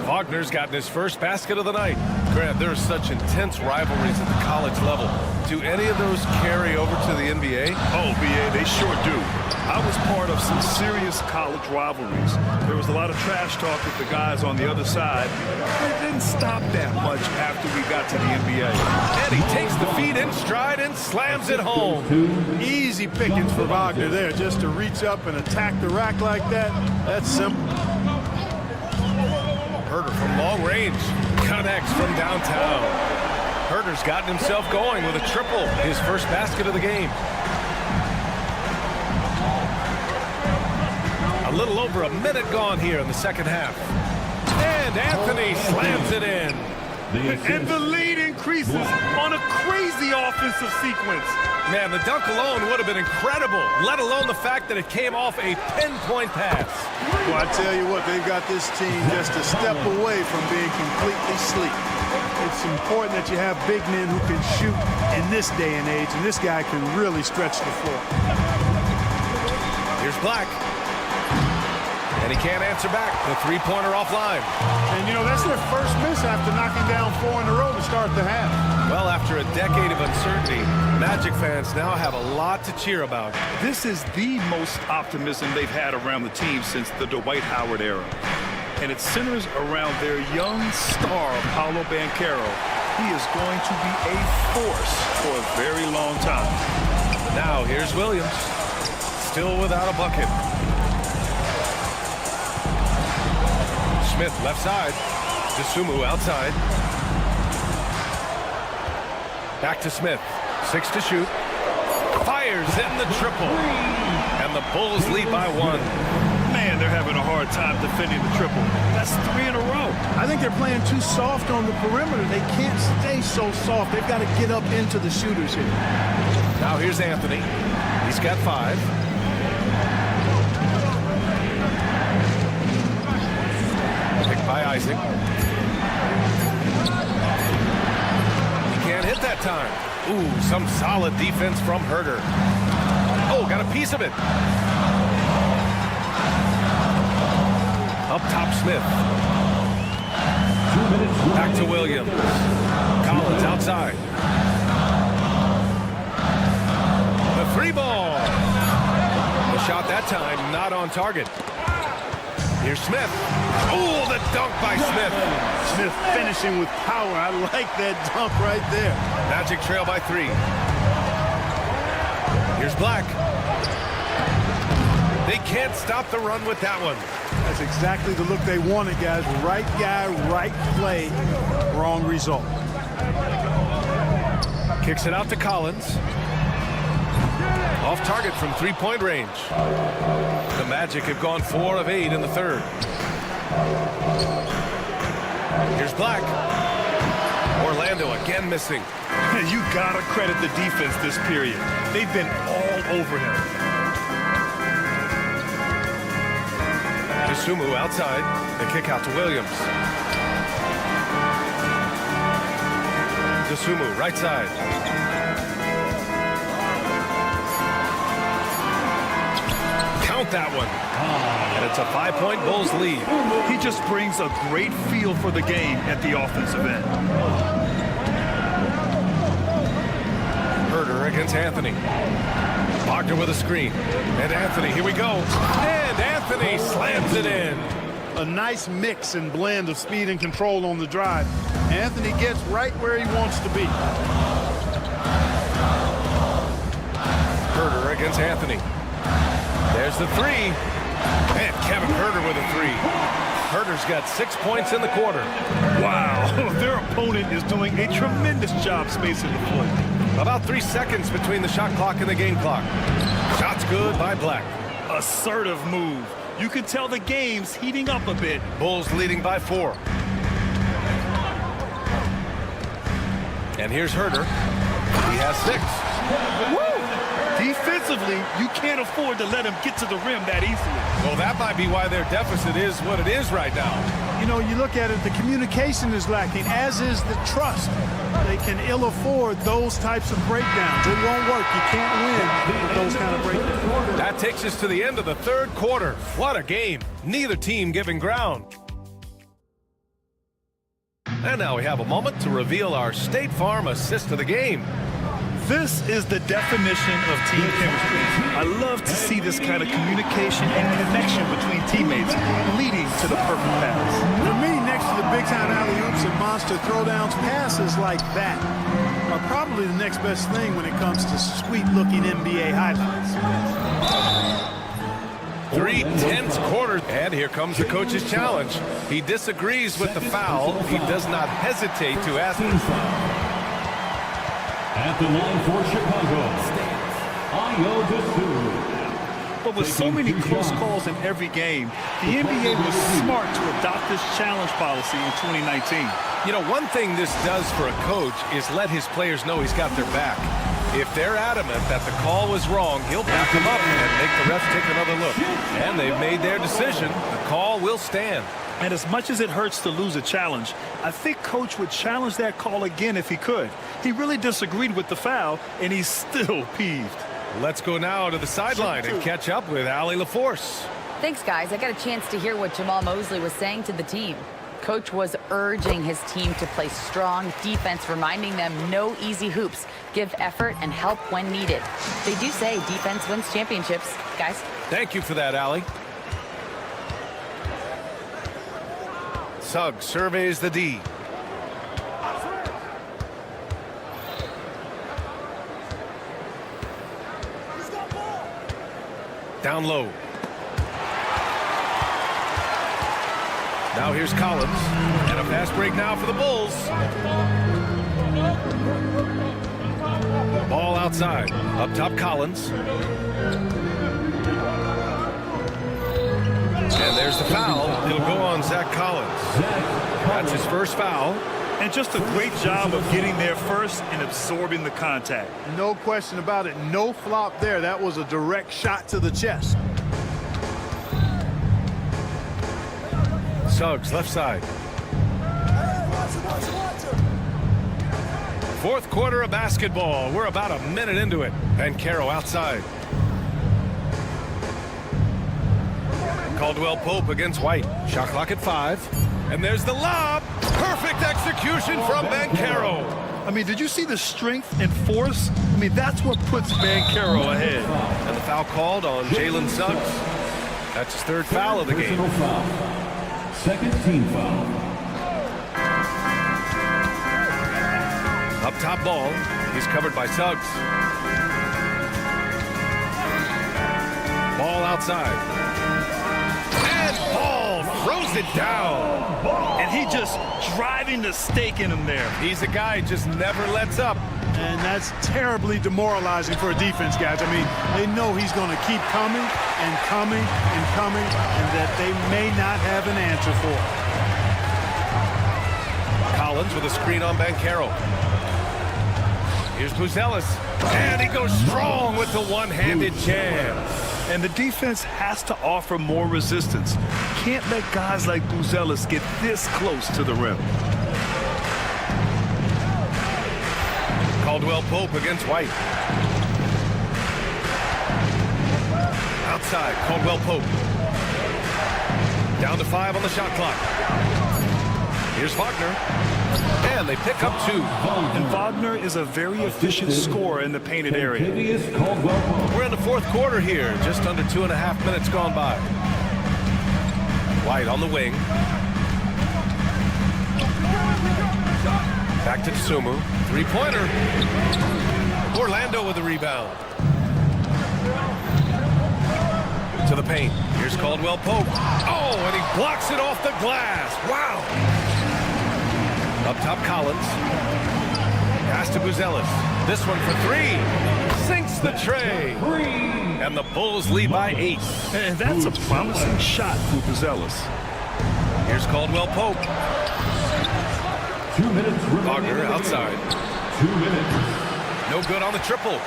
Wagner's gotten his first basket of the night. Grant, there are such intense rivalries at the college level. Do any of those carry over to the NBA? Oh, BA, they sure do. I was part of some serious college rivalries. There was a lot of trash talk with the guys on the other side. It didn't stop that much after we got to the NBA. And he takes the feed in stride and slams it home. Easy pickings for Wagner there, just to reach up and attack the rack like that. That's simple. Herter from long range connects from downtown. Herter's gotten himself going with a triple, his first basket of the game. A little over a minute gone here in the second half. And Anthony slams it in. assist. the lead increases on a crazy offensive sequence. Man, the dunk alone would have been incredible, let alone the fact that it came off a pinpoint pass. Well, I tell you what, they've got this team just a step away from being completely sleek. It's important that you have big men who can shoot in this day and age, and this guy can really stretch the floor. Here's Black. And he can't answer back. The three-pointer offline. And, you know, that's their first miss after knocking down 4 in a row to start the half. Well, after a decade of uncertainty, Magic fans now have a lot to cheer about. This is the most optimism they've had around the team since the Dwight Howard era. And it centers around their young star, Paolo Banchero. He is going to be a force for a very long time. Now, here's Williams. Still without a bucket. Smith left side. DeSumo outside. Back to Smith. 6 to shoot. Fires in the triple. And the Bulls lead by 1. Man, they're having a hard time defending the triple. That's 3 in a row. I think they're playing too soft on the perimeter. They can't stay so soft. They've got to get up into the shooters here. Now here's Anthony. He's got 5. Picked by Isaac. He can't hit that time. Ooh, some solid defense from Herter. Oh, got a piece of it. Up top, Smith. 2 minutes. Back to Williams. Collins outside. The 3-ball. The shot that time not on target. Here's Smith. Oh, the dunk by Smith. Smith finishing with power. I like that dunk right there. Magic trail by 3. Here's Black. They can't stop the run with that one. That's exactly the look they wanted, guys. Right guy, right play, wrong result. Kicks it out to Collins. Off target from 3-point range. The Magic have gone 4 of 8 in the third. Here's Black. Orlando again missing. You gotta credit the defense this period. They've been all over him. DeSumo outside. The kick out to Williams. DeSumo right side. Count that one. And it's a 5-point Bulls lead. He just brings a great feel for the game at the offensive end. Herter against Anthony. Wagner with a screen. And Anthony, here we go. And Anthony slams it in. A nice mix and blend of speed and control on the drive. Anthony gets right where he wants to be. Herter against Anthony. There's the 3. And Kevin Herter with a 3. Herter's got 6 points in the quarter. Wow, their opponent is doing a tremendous job spacing the floor. About 3 seconds between the shot clock and the game clock. Shots good by Black. Assertive move. You can tell the game's heating up a bit. Bulls leading by 4. And here's Herter. He has 6. Woo! Defensively, you can't afford to let him get to the rim that easily. Well, that might be why their deficit is what it is right now. You know, you look at it, the communication is lacking, as is the trust. They can ill afford those types of breakdowns. It won't work. You can't win with those kind of breakdowns. That takes us to the end of the third quarter. What a game. Neither team giving ground. And now we have a moment to reveal our State Farm assist of the game. This is the definition of team chemistry. I love to see this kind of communication and connection between teammates leading to the perfect pass. For me, next to the big-time alley-oops and monster throwdowns, passes like that are probably the next best thing when it comes to sweet-looking NBA highlights. 3 tense quarters. And here comes the coach's challenge. He disagrees with the foul. He does not hesitate to ask for foul. At the line for Chicago, Ayo DeSumo. But with so many close calls in every game, the NBA was smart to adopt this challenge policy in 2019. You know, one thing this does for a coach is let his players know he's got their back. If they're adamant that the call was wrong, he'll back them up and make the refs take another look. And they've made their decision. The call will stand. And as much as it hurts to lose a challenge, I think Coach would challenge that call again if he could. He really disagreed with the foul, and he's still peeved. Let's go now to the sideline and catch up with Allie LaForce. Thanks, guys. I got a chance to hear what Jamal Mosley was saying to the team. Coach was urging his team to play strong defense, reminding them no easy hoops, give effort and help when needed. They do say defense wins championships, guys. Thank you for that, Allie. Suggs surveys the D. Down low. Now here's Collins. And a fast break now for the Bulls. Ball outside. Up top, Collins. And there's the foul. It'll go on Zach Collins. That's his first foul. And just a great job of getting there first and absorbing the contact. No question about it. No flop there. That was a direct shot to the chest. Suggs, left side. Fourth quarter of basketball. We're about a minute into it. Banchero outside. Caldwell Pope against White. Shot clock at 5. And there's the lob. Perfect execution from Banchero. I mean, did you see the strength and force? I mean, that's what puts Banchero ahead. And the foul called on Jalen Suggs. That's his third foul of the game. Second team foul. Up top ball. He's covered by Suggs. Ball outside. And Paul throws it down. And he just driving the stake in him there. He's a guy who just never lets up. And that's terribly demoralizing for a defense, guys. I mean, they know he's going to keep coming and coming and coming, and that they may not have an answer for. Collins with a screen on Banchero. Here's Buzelis. And he goes strong with the one-handed jam. And the defense has to offer more resistance. Can't let guys like Buzelis get this close to the rim. Caldwell Pope against White. Outside, Caldwell Pope. Down to 5 on the shot clock. Here's Wagner. And they pick up 2. And Wagner is a very efficient scorer in the painted area. We're in the fourth quarter here. Just under 2.5 minutes gone by. White on the wing. Back to Tsumu. Three-pointer. Orlando with the rebound. To the paint. Here's Caldwell Pope. Oh, and he blocks it off the glass. Wow. Up top, Collins. Pass to Buzelis. This one for 3. Sinks the tray. And the Bulls lead by 8. And that's a promising shot for Buzelis. Here's Caldwell Pope. 2 minutes. Wagner outside. 2 minutes. No good on the triple.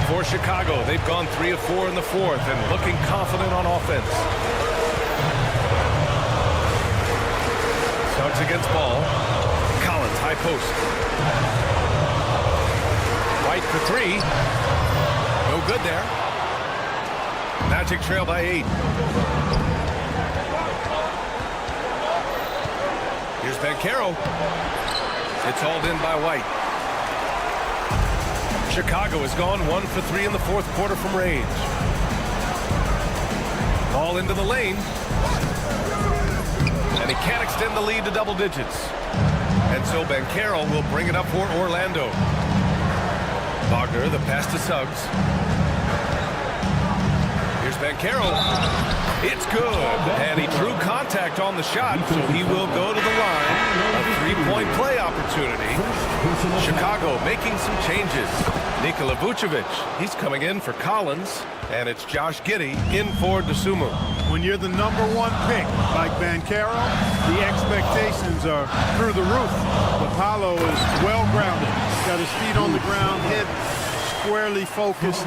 For Chicago, they've gone 3 of 4 in the fourth and looking confident on offense. Suggs against ball. Collins, high post. White for 3. No good there. Magic trail by 8. Here's Banchero. It's hauled in by White. Chicago has gone 1 for 3 in the fourth quarter from range. Ball into the lane. And he can't extend the lead to double digits. And so Banchero will bring it up for Orlando. Wagner, the pass to Suggs. Here's Banchero. It's good. And he drew contact on the shot, so he will go to the line. A 3-point play opportunity. Chicago making some changes. Nikola Vucevic, he's coming in for Collins, and it's Josh Giddey in for DeSumo. When you're the #1 pick, like Banchero, the expectations are through the roof. But Paolo is well-grounded. Got his feet on the ground, head squarely focused.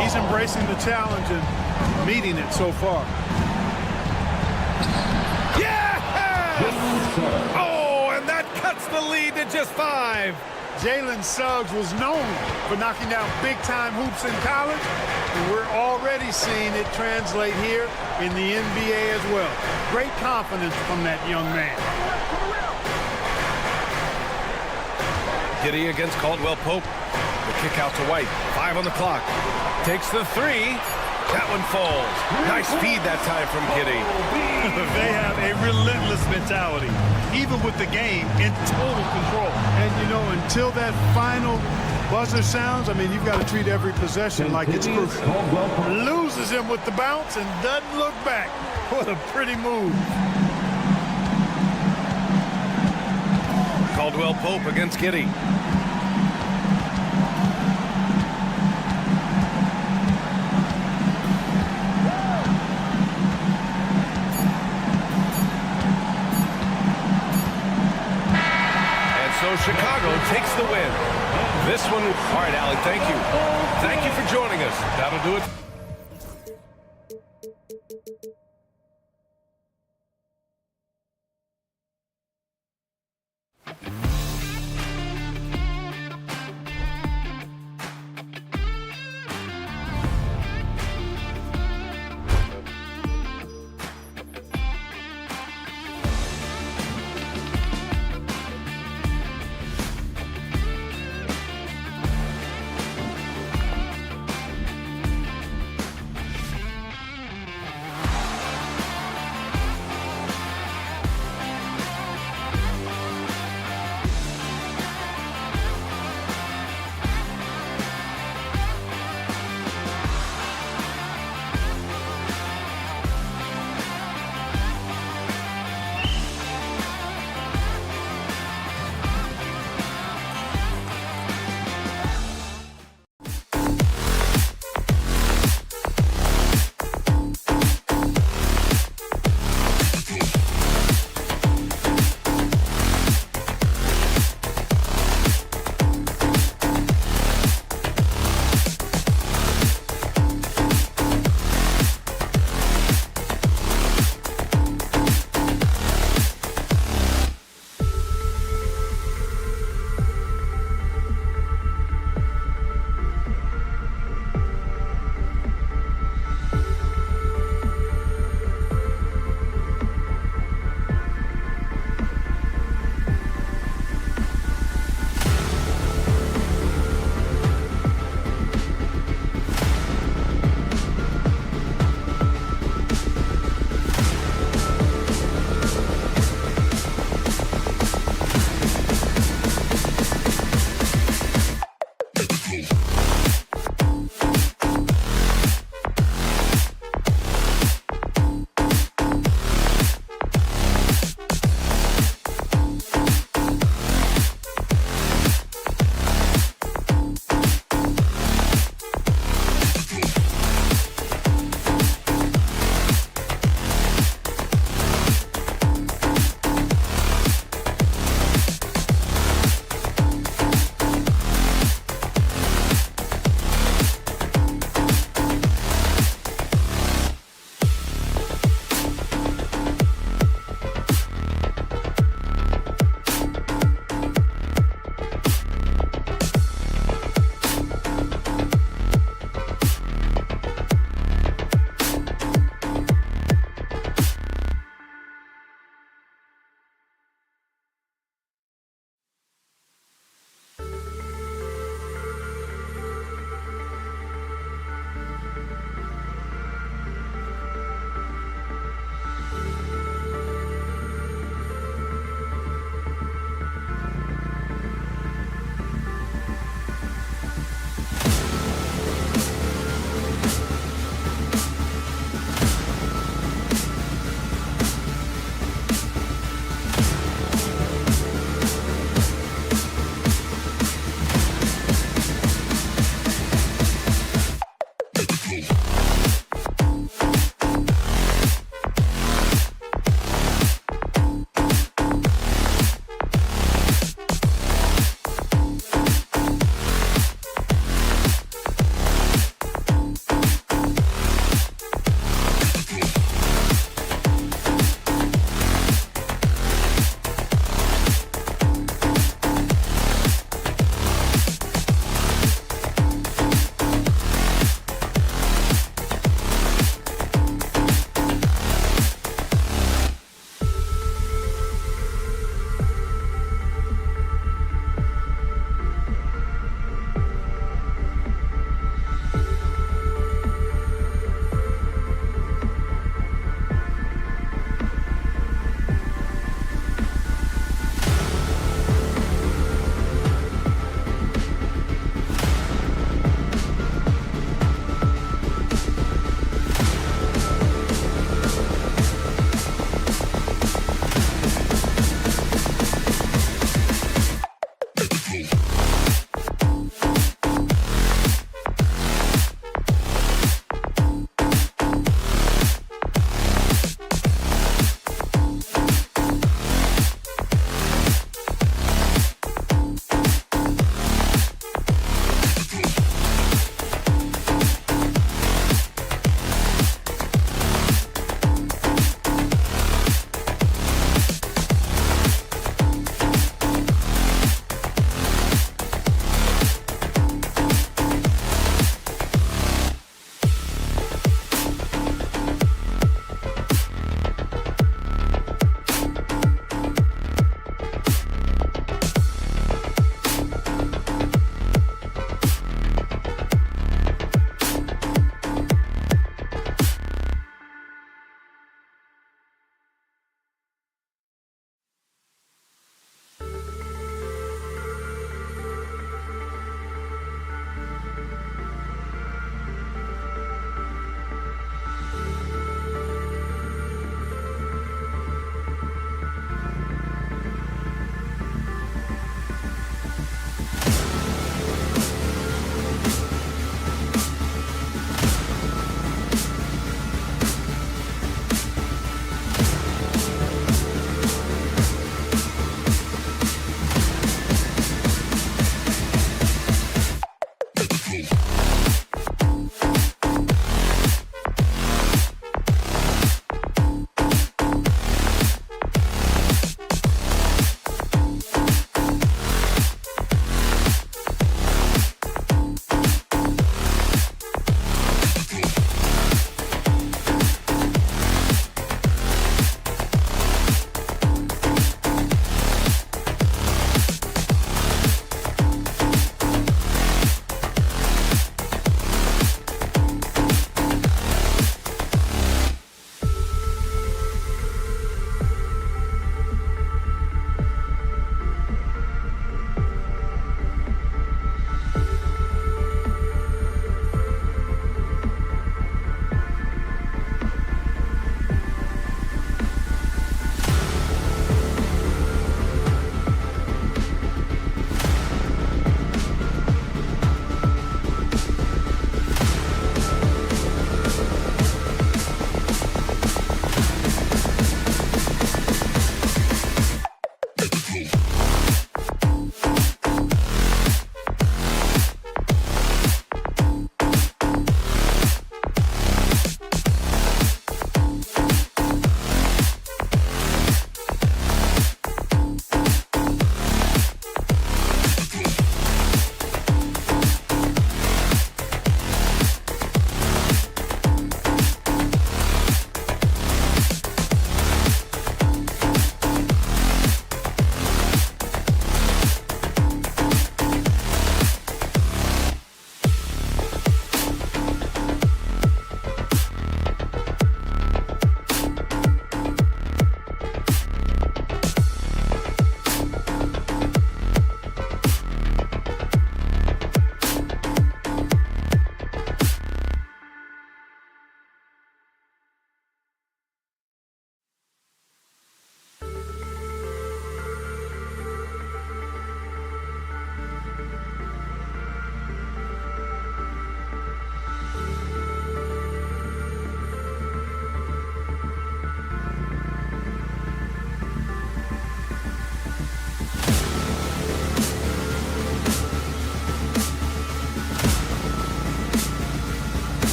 He's embracing the challenge and meeting it so far. Yeah! Oh, and that cuts the lead to just 5. Jalen Suggs was known for knocking down big-time hoops in college, and we're already seeing it translate here in the NBA as well. Great confidence from that young man. Giddey against Caldwell Pope. The kick out to White. 5 on the clock. Takes the 3. That one falls. Nice feed that time from Giddey. They have a relentless mentality, even with the game in total control. And, you know, until that final buzzer sounds, I mean, you've got to treat every possession like it's crucial. Loses him with the bounce and doesn't look back. What a pretty move. Caldwell Pope against Giddey. So Chicago takes the win. This one, all right, Allie, thank you. Thank you for joining us. That'll do it.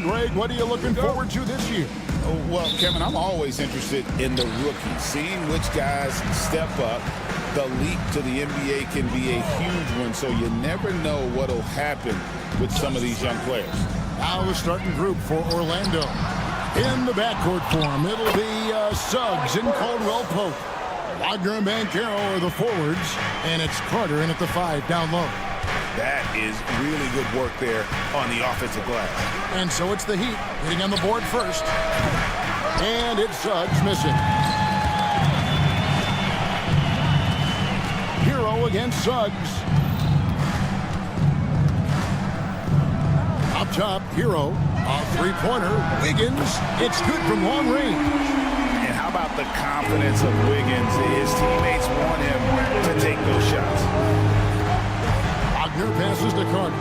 Greg, what are you looking forward to this year? Well, Kevin, I'm always interested in the rookies, seeing which guys step up. The leap to the NBA can be a huge one, so you never know what will happen with some of these young players. Now the starting group for Orlando. In the backcourt for him, it'll be Suggs and Caldwell Pope. Wagner and Banchero are the forwards, and it's Carter in at the 5 down low. That is really good work there on the offensive glass. And so it's the Heat hitting on the board first. And it's Suggs missing. Hero against Suggs. Up top, Hero. A three-pointer. Wiggins. It's good from long range. And how about the confidence of Wiggins? His teammates want him to take those shots. Wagner passes to Carter.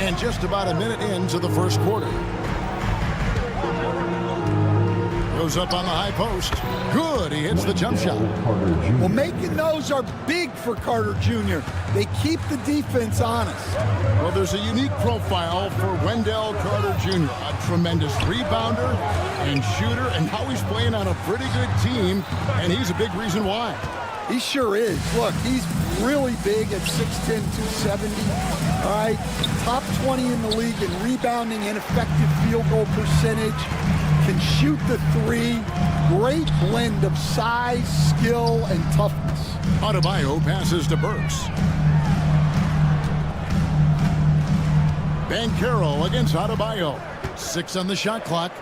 And just about a minute into the first quarter. Goes up on the high post. Good. He hits the jump shot. Well, making those are big for Carter Jr. They keep the defense honest. Well, there's a unique profile for Wendell Carter Jr. A tremendous rebounder and shooter, and now he's playing on a pretty good team, and he's a big reason why. He sure is. Look, he's really big at 6'10", 270. All right, top 20 in the league in rebounding and effective field goal percentage. Can shoot the three. Great blend of size, skill, and toughness. Adebayo passes to Burks. Banchero against Adebayo. 6 on the shot clock.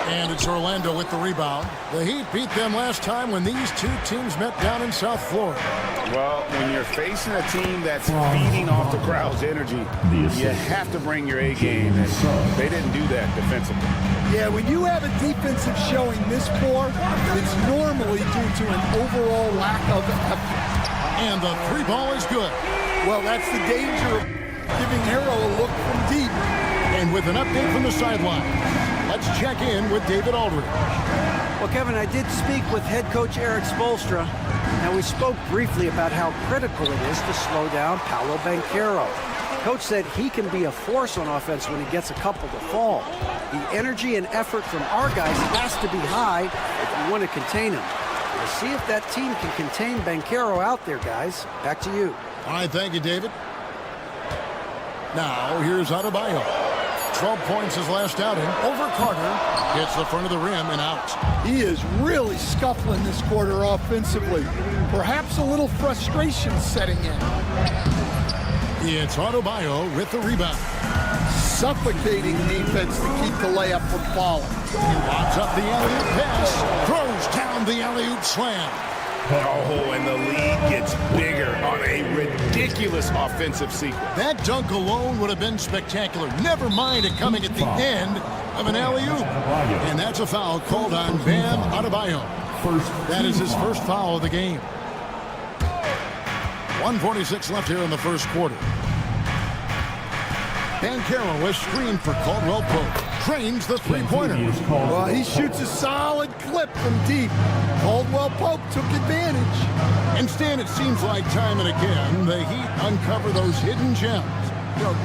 And it's Orlando with the rebound. The Heat beat them last time when these two teams met down in South Florida. Well, when you're facing a team that's feeding off the crowd's energy, you have to bring your A game, and they didn't do that defensively. Yeah, when you have a defensive showing this poor, it's normally due to an overall lack of effort. And the three ball is good. Well, that's the danger of giving Hero a look from deep. And with an update from the sideline, let's check in with David Aldridge. Well, Kevin, I did speak with head coach Eric Spoelstra, and we spoke briefly about how critical it is to slow down Paolo Banchero. Coach said he can be a force on offense when he gets a couple to fall. The energy and effort from our guys has to be high if you want to contain him. We'll see if that team can contain Banchero out there, guys. Back to you. All right, thank you, David. Now, here's Adebayo. 12 points his last outing. Over Carter. Hits the front of the rim and out. He is really scuffling this quarter offensively. Perhaps a little frustration setting in. It's Adebayo with the rebound. Suffocating defense to keep the layup from falling. He lobs up the alley-oop pass. Throws down the alley-oop slam. Oh, and the lead gets bigger on a ridiculous offensive sequence. That dunk alone would have been spectacular. Never mind it coming at the end of an alley-oop. And that's a foul called on Bam Adebayo. That is his first foul of the game. 1:46 left here in the first quarter. Banchero was screened for Caldwell Pope. Trains the three-pointer. Well, he shoots a solid clip from deep. Caldwell Pope took advantage. Instead, it seems like time and again, the Heat uncover those hidden gems,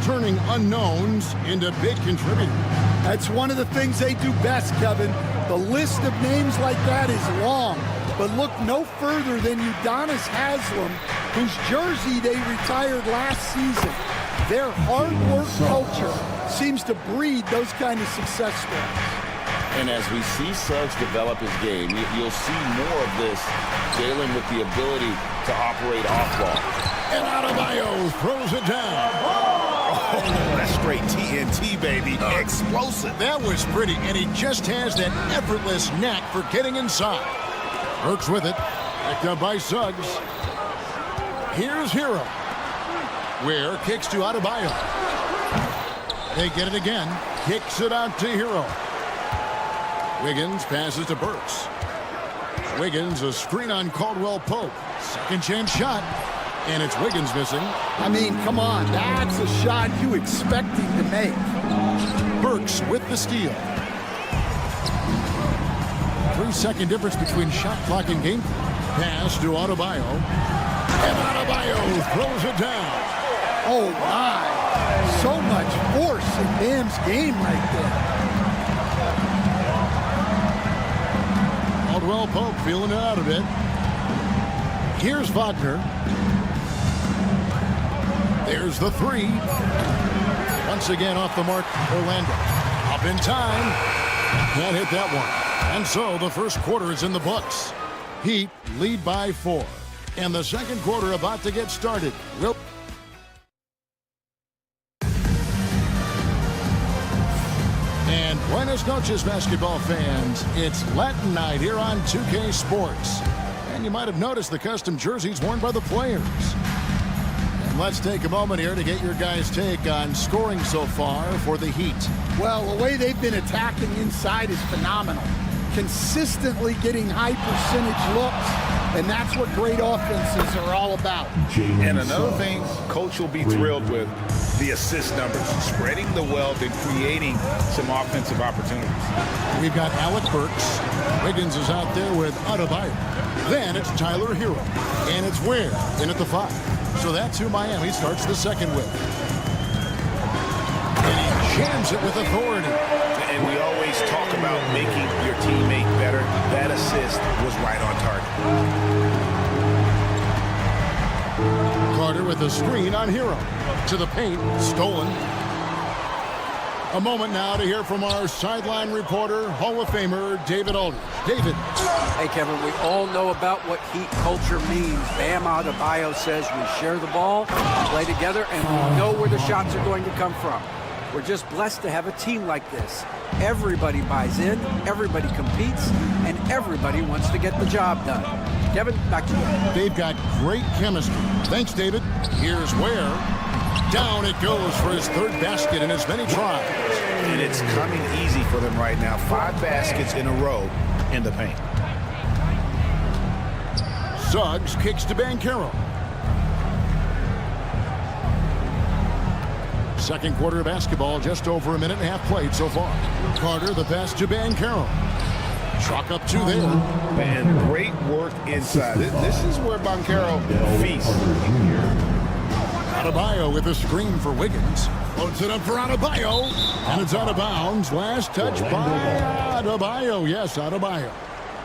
turning unknowns into big contributors. That's one of the things they do best, Kevin. The list of names like that is long, but look no further than Udonis Haslem, whose jersey they retired last season. Their hard work culture seems to breed those kind of success stories. And as we see Suggs develop his game, you'll see more of this. Jalen with the ability to operate off ball. And Adebayo throws it down. Oh, that's straight TNT, baby. Explosive. That was pretty, and he just has that effortless knack for getting inside. Burks with it. Picked up by Suggs. Here's Hero. Ware kicks to Adebayo. They get it again. Kicks it out to Hero. Wiggins passes to Burks. Wiggins, a screen on Caldwell Pope. Second chance shot. And it's Wiggins missing. I mean, come on. That's a shot you expect him to make. Burks with the steal. 3-second difference between shot clock and game. Pass to Adebayo. And Adebayo throws it down. Oh, my. So much force in Bam's game right there. Caldwell Pope feeling it out a bit. Here's Wagner. There's the three. Once again off the mark, Orlando. Up in time. Can't hit that one. And so the first quarter is in the books. Heat lead by 4. And the second quarter about to get started. And buenas noches, basketball fans. It's Latin night here on 2K Sports. And you might have noticed the custom jerseys worn by the players. And let's take a moment here to get your guys' take on scoring so far for the Heat. Well, the way they've been attacking inside is phenomenal. Consistently getting high percentage looks, and that's what great offenses are all about. And another thing Coach will be thrilled with, the assist numbers, spreading the wealth and creating some offensive opportunities. We've got Alec Burks. Wiggins is out there with Adebayo. Then it's Tyler Hero. And it's Ware in at the 5. So that's who Miami starts the second with. And he jams it with authority. And we always talk about making your teammate better. That assist was right on target. Carter with a screen on Hero. To the paint, stolen. A moment now to hear from our sideline reporter, Hall of Famer David Aldridge. David. Hey, Kevin, we all know about what Heat culture means. Bam Adebayo says we share the ball, play together, and we know where the shots are going to come from. We're just blessed to have a team like this. Everybody buys in, everybody competes, and everybody wants to get the job done. Kevin, back to you. They've got great chemistry. Thanks, David. Here's Ware. Down it goes for his third basket in as many tries. And it's coming easy for them right now. 5 baskets in a row in the paint. Suggs kicks to Banchero. Second quarter of basketball, just over a minute and a half played so far. Carter, the pass to Banchero. Chalk up 2 there. And great work inside. This is where Banchero feasts. Adebayo with a screen for Wiggins. Loads it up for Adebayo. And it's out of bounds. Last touch by Adebayo. Yes, Adebayo.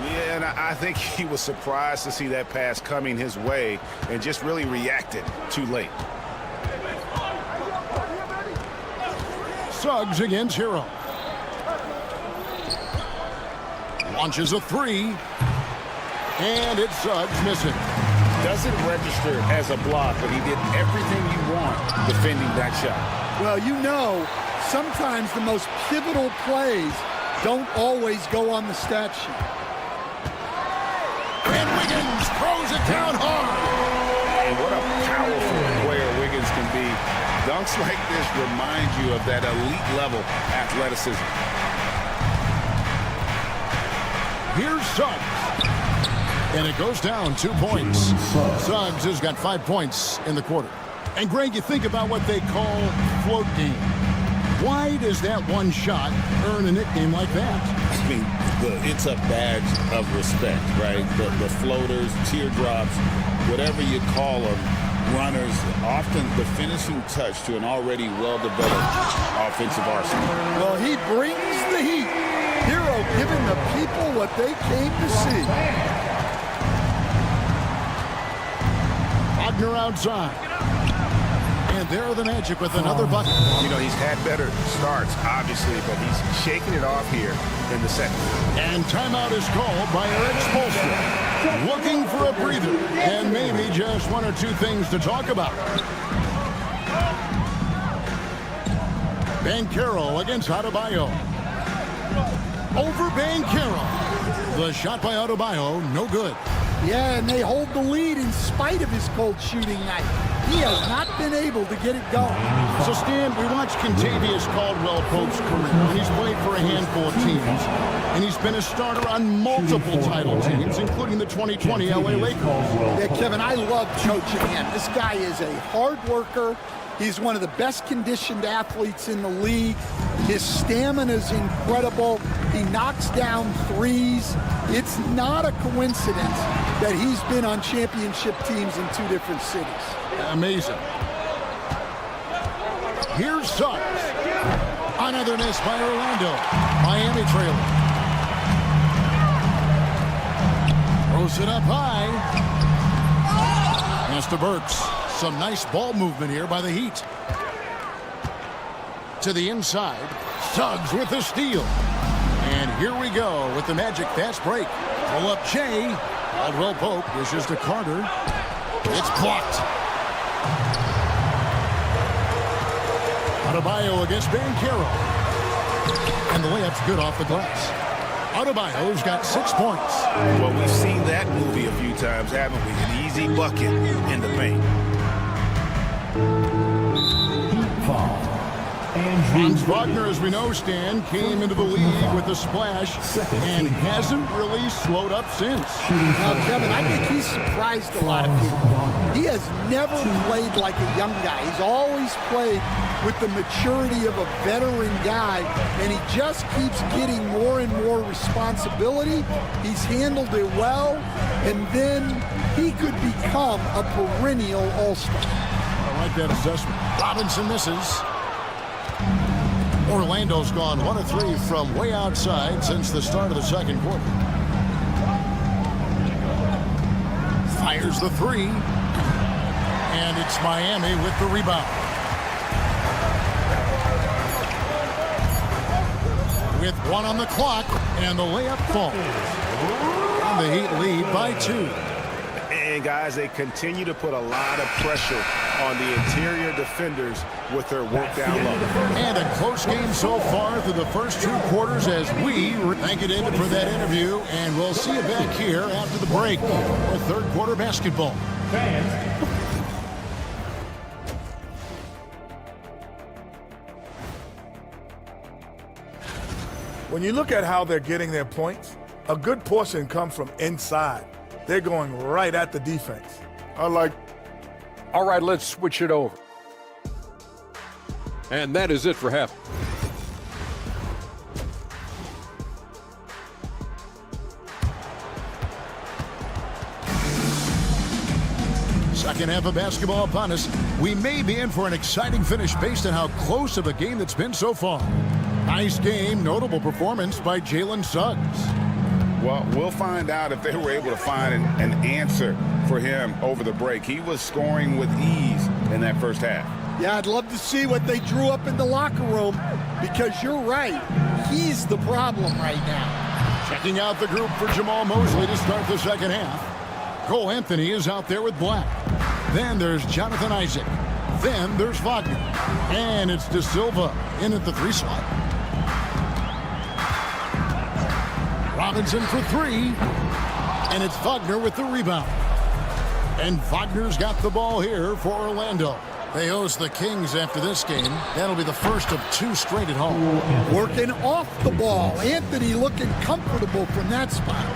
Yeah, and I think he was surprised to see that pass coming his way and just really reacted too late. Suggs against Hero. Launches a 3. And it's Suggs missing. Doesn't register as a block, but he did everything you want defending that shot. Well, you know, sometimes the most pivotal plays don't always go on the stat sheet. And Wiggins throws it down hard. And what a powerful player Wiggins can be. Dunks like this remind you of that elite level athleticism. Here's Suggs. And it goes down 2 points. Suggs has got 5 points in the quarter. And Greg, you think about what they call float game. Why does that one shot earn a nickname like that? I mean, it's a badge of respect, right? The floaters, teardrops, whatever you call them, runners, often the finishing touch to an already well-developed offensive arsenal. Well, he brings the heat. Hero giving the people what they came to see. Wagner outside. And there are the Magic with another bucket. You know, he's had better starts, obviously, but he's shaking it off here in the second. And timeout is called by Eric Spoelstra. Looking for a breather and maybe just 1 or 2 things to talk about. Banchero against Adebayo. Over Banchero. The shot by Adebayo, no good. Yeah, and they hold the lead in spite of his cold shooting night. He has not been able to get it going. So, Stan, we watched Kentavious Caldwell Pope's career, and he's played for a handful of teams. And he's been a starter on multiple title teams, including the 2020 LA Lakers. Yeah, Kevin, I love coaching him. This guy is a hard worker. He's one of the best conditioned athletes in the league. His stamina is incredible. He knocks down threes. It's not a coincidence that he's been on championship teams in 2 different cities. Amazing. Here's Suggs. Another miss by Orlando. Miami trailing. Throws it up high. Pass to Burks. Some nice ball movement here by the Heat. To the inside. Suggs with the steal. And here we go with the Magic fast break. Pull up Jay. Caldwell Pope dishes to Carter. It's blocked. Adebayo against Banchero. And the layup's good off the glass. Adebayo's got 6 points. Well, we've seen that movie a few times, haven't we? An easy bucket in the paint. Franz Wagner, as we know, Stan, came into the league with a splash and hasn't really slowed up since. Now, Kevin, I think he's surprised a lot of people. He has never played like a young guy. He's always played with the maturity of a veteran guy, and he just keeps getting more and more responsibility. He's handled it well, and then he could become a perennial all-star. I like that assessment. Robinson misses. Orlando's gone 1 of 3 from way outside since the start of the second quarter. Fires the 3. And it's Miami with the rebound. With 1 on the clock, and the layup falls. And the Heat lead by 2. And guys, they continue to put a lot of pressure on the interior defenders with their work down low. And a close game so far through the first 2 quarters as we thank you, David, for that interview. And we'll see you back here after the break with third quarter basketball. When you look at how they're getting their points, a good portion comes from inside. They're going right at the defense. I like. All right, let's switch it over. And that is it for half. Second half of basketball upon us. We may be in for an exciting finish based on how close of a game that's been so far. Nice game, notable performance by Jalen Suggs. Well, we'll find out if they were able to find an answer for him over the break. He was scoring with ease in that first half. Yeah, I'd love to see what they drew up in the locker room, because you're right. He's the problem right now. Checking out the group for Jamal Mosley to start the second half. Cole Anthony is out there with Black. Then there's Jonathan Isaac. Then there's Wagner. And it's De Silva in at the 3 slot. Robinson for 3. And it's Wagner with the rebound. And Wagner's got the ball here for Orlando. They host the Kings after this game. That'll be the first of 2 straight at home. Working off the ball. Anthony looking comfortable from that spot.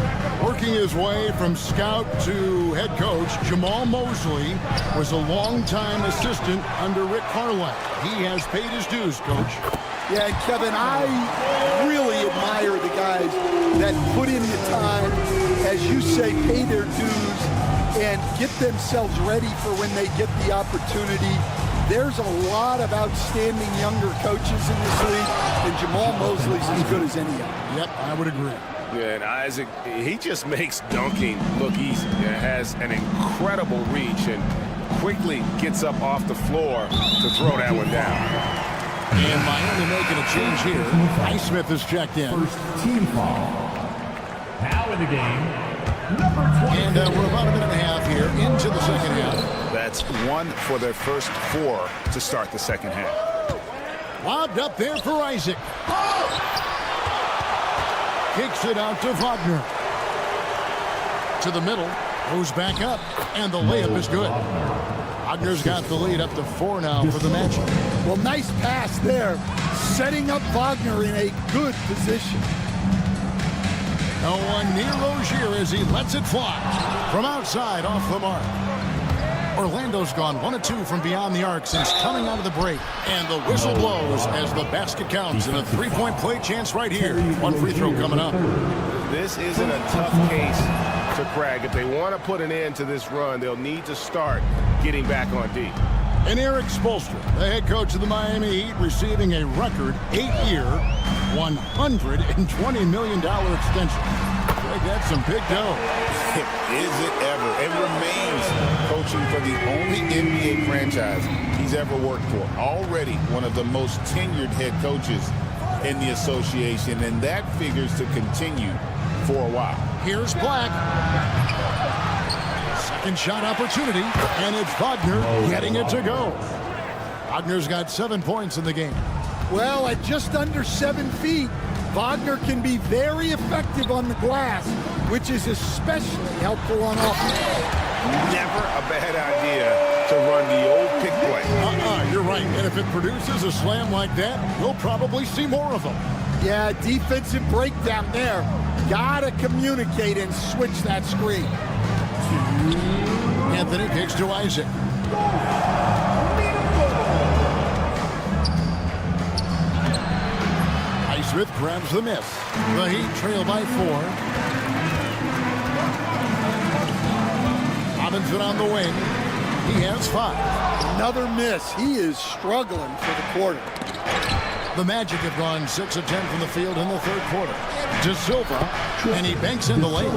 Working his way from scout to head coach, Jamal Mosley was a longtime assistant under Rick Carlisle. He has paid his dues, Coach. Yeah, and Kevin, I really admire the guys that put in the time, as you say, pay their dues, and get themselves ready for when they get the opportunity. There's a lot of outstanding younger coaches in this league, and Jamal Mosley's as good as any of them. Yep, I would agree. Yeah, and Isaac, he just makes dunking look easy. It has an incredible reach and quickly gets up off the floor to throw that one down. And Miami making a change here. Highsmith has checked in. First team foul. Now in the game, number 20. And we're about a minute and a half here into the second half. That's 1 for their first 4 to start the second half. Lobbed up there for Isaac. Kicks it out to Wagner. To the middle. Goes back up. And the layup is good. Wagner's got the lead up to 4 now for the match. Well, nice pass there. Setting up Wagner in a good position. No one near Rozier as he lets it fly. From outside, off the mark. Orlando's gone 1 of 2 from beyond the arc since coming out of the break. And the whistle blows as the basket counts and a three-point play chance right here. One free throw coming up. This isn't a tough case to crack. If they want to put an end to this run, they'll need to start getting back on D. And Eric Spoelstra, the head coach of the Miami Heat, receiving a record 8-year, $120 million extension. Greg, that's some big dough. Is it ever? It remains coaching for the only NBA franchise he's ever worked for. Already one of the most tenured head coaches in the association, and that figures to continue for a while. Here's Black. Second shot opportunity, and it's Wagner getting it to go. Wagner's got 7 points in the game. Well, at just under 7 feet, Wagner can be very effective on the glass, which is especially helpful on offense. Never a bad idea to run the old pick play. You're right. And if it produces a slam like that, we'll probably see more of them. Yeah, defensive breakdown there. Gotta communicate and switch that screen. Anthony kicks to Isaac. Highsmith grabs the miss. The Heat trail by 4. Robinson on the wing. He has 5. Another miss. He is struggling for the quarter. The Magic have gone 6 of 10 from the field in the third quarter. De Silva, and he banks in the lane.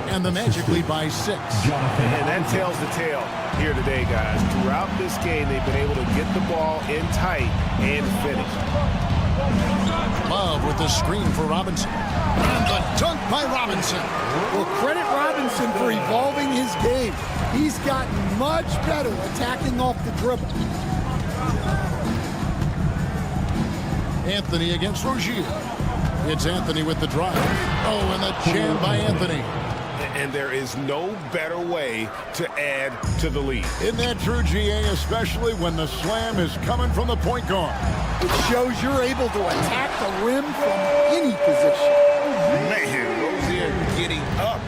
And the Magic lead by 6. And that tells the tale here today, guys. Throughout this game, they've been able to get the ball in tight and finish. Love with the screen for Robinson. And the dunk by Robinson. Well, credit Robinson for evolving his game. He's gotten much better attacking off the dribble. Anthony against Rozier. It's Anthony with the drive. Oh, and the jam by Anthony. And there is no better way to add to the lead. Isn't that true, GA, especially when the slam is coming from the point guard? It shows you're able to attack the rim from any position. Man, Rozier getting up.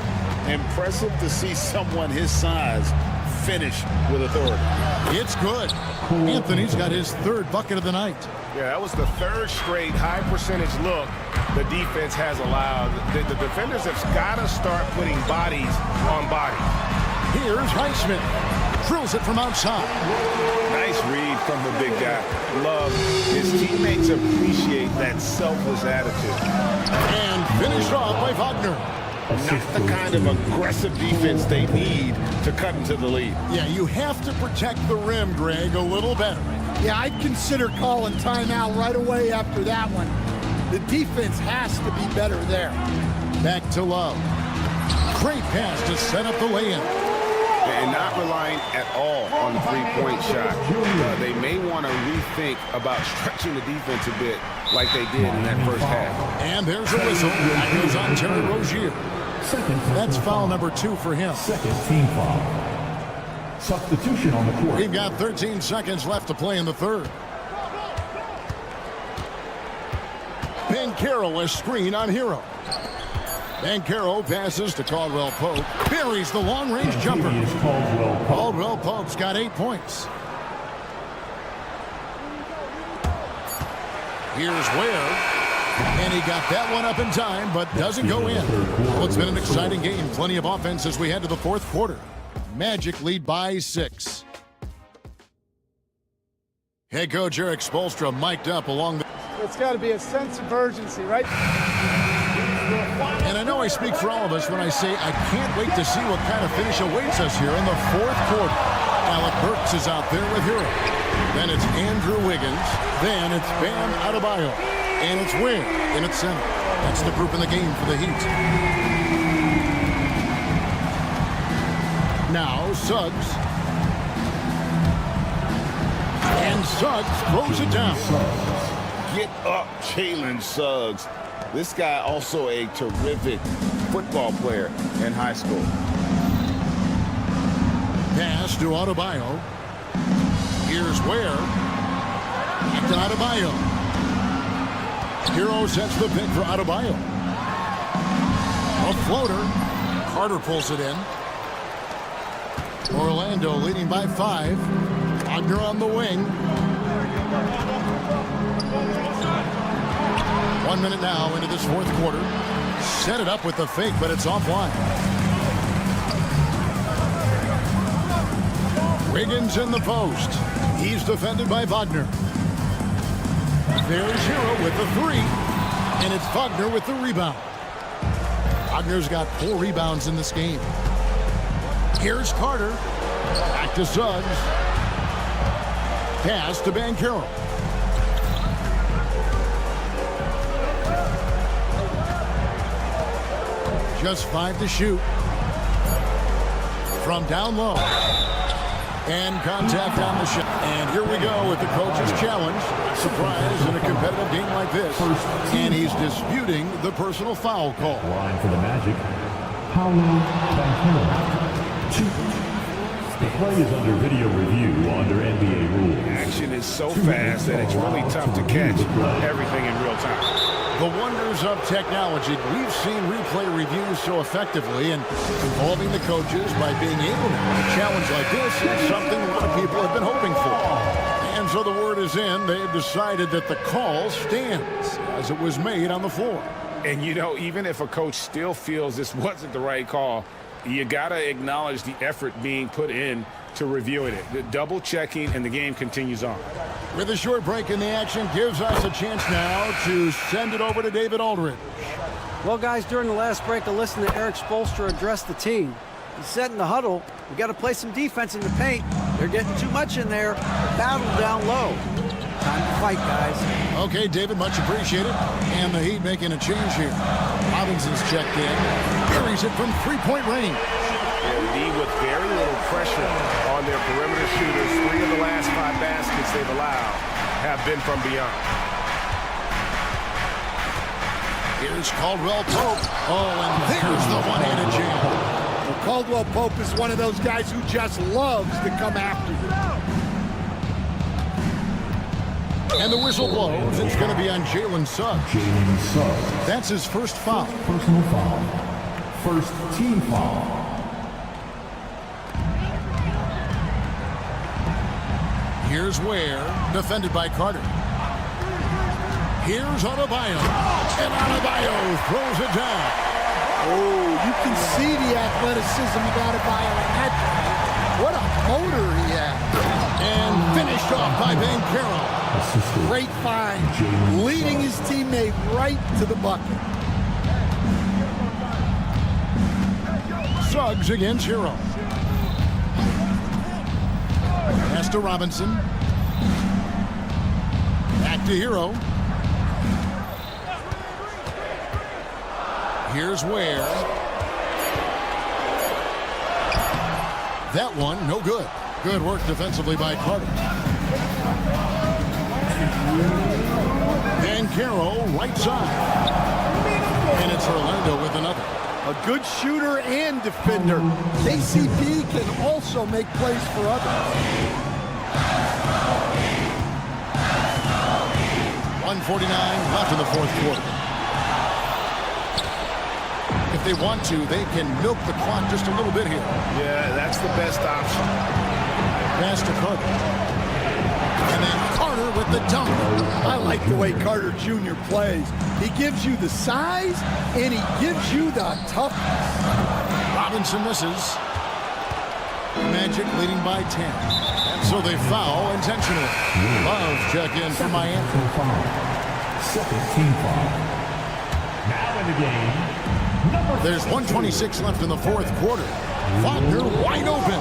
Impressive to see someone his size finish with authority. It's good. Anthony's got his 3rd bucket of the night. Yeah, that was the 3rd straight high percentage look the defense has allowed. The defenders have got to start putting bodies on bodies. Here's Highsmith. Drills it from outside. Nice read from the big guy. Love. His teammates appreciate that selfless attitude. And finished off by Wagner. Not the kind of aggressive defense they need to cut into the lead. Yeah, you have to protect the rim, Greg, a little better. Yeah, I'd consider calling timeout right away after that one. The defense has to be better there. Back to Love. Great pass to set up the lay-in. And not relying at all on the three-point shot. They may want to rethink about stretching the defense a bit like they did in that first half. And there's a whistle. That goes on Terry Rozier. That's foul number 2 for him. Second team foul. Substitution on the court. We've got 13 seconds left to play in the third. Banchero a screen on Hero. Banchero passes to Caldwell Pope. Buries the long-range jumper. Caldwell Pope's got 8 points. Here's Ware. And he got that one up in time, but doesn't go in. Well, it's been an exciting game. Plenty of offense as we head to the fourth quarter. Magic lead by 6. Head coach Eric Spoelstra mic'd up along the... It's got to be a sense of urgency, right? And I know I speak for all of us when I say I can't wait to see what kind of finish awaits us here in the fourth quarter. Alec Burks is out there with Hero. Then it's Andrew Wiggins. Then it's Bam Adebayo. And it's Ware in its center. That's the group in the game for the Heat. Now Suggs. And Suggs throws it down. Get up, Jalen Suggs. This guy also a terrific football player in high school. Pass to Adebayo. Here's Ware. Back to Adebayo. Hero sets the pick for Adebayo. A floater. Carter pulls it in. Orlando leading by 5. Wagner on the wing. 1 minute now into this fourth quarter. Set it up with the fake, but it's offline. Wiggins in the post. He's defended by Wagner. There's Hero with the 3. And it's Wagner with the rebound. Wagner's got 4 rebounds in this game. Here's Carter. Back to Suggs. Pass to Banchero. Just 5 to shoot. From down low. And contact on the shot. And here we go with the coach's challenge. Surprise in a competitive game like this. And he's disputing the personal foul call. Line for the Magic. Banchero. 2. The play is under video review under NBA rules. Action is so fast that it's really tough to catch everything in real time. The wonders of technology. We've seen replay reviews so effectively, and involving the coaches by being able to have a challenge like this is something a lot of people have been hoping for. And so the word is in. They've decided that the call stands as it was made on the floor. And, you know, even if a coach still feels this wasn't the right call, you got to acknowledge the effort being put in to reviewing it. The double checking, and the game continues on. With a short break in the action, gives us a chance now to send it over to David Aldridge. Well, guys, during the last break, I listened to Eric Spoelstra address the team. He said in the huddle, we got to play some defense in the paint. They're getting too much in there. Battle down low. Time to fight, guys. Okay, David, much appreciated. And the Heat making a change here. Robinson's checked in. Buries it from three-point range. Indeed, with very little pressure on their perimeter shooters, 3 of the last 5 baskets they've allowed have been from beyond. Here's Caldwell Pope. Oh, and there's the one-handed jam. Well, Caldwell Pope is one of those guys who just loves to come after you. And the whistle blows. It's going to be on Jalen Suggs. That's his first foul. Personal foul. First team foul. Here's Ware, defended by Carter. Here's Adebayo. And Adebayo throws it down. Oh, you can see the athleticism of Adebayo in that. What a motor he has. And finished off by Banchero. Great find. Leading his teammate right to the bucket. Suggs against Hero. Pass to Robinson. Back to Hero. Here's Ware. That one, no good. Good work defensively by Carter. Banchero, right side. And it's Orlando with another. A good shooter and defender. KCP can also make plays for others. 1:49 left in the fourth quarter. If they want to, they can milk the clock just a little bit here. Yeah, that's the best option. Pass to Carter. And then Carter with the dunk. I like the way Carter Jr. plays. He gives you the size, and he gives you the toughness. Robinson misses. Magic leading by 10. And so they foul intentionally. Love check in for Miami. Second team foul. Now in the game. There's 1:26 left in the fourth quarter. Wagner wide open.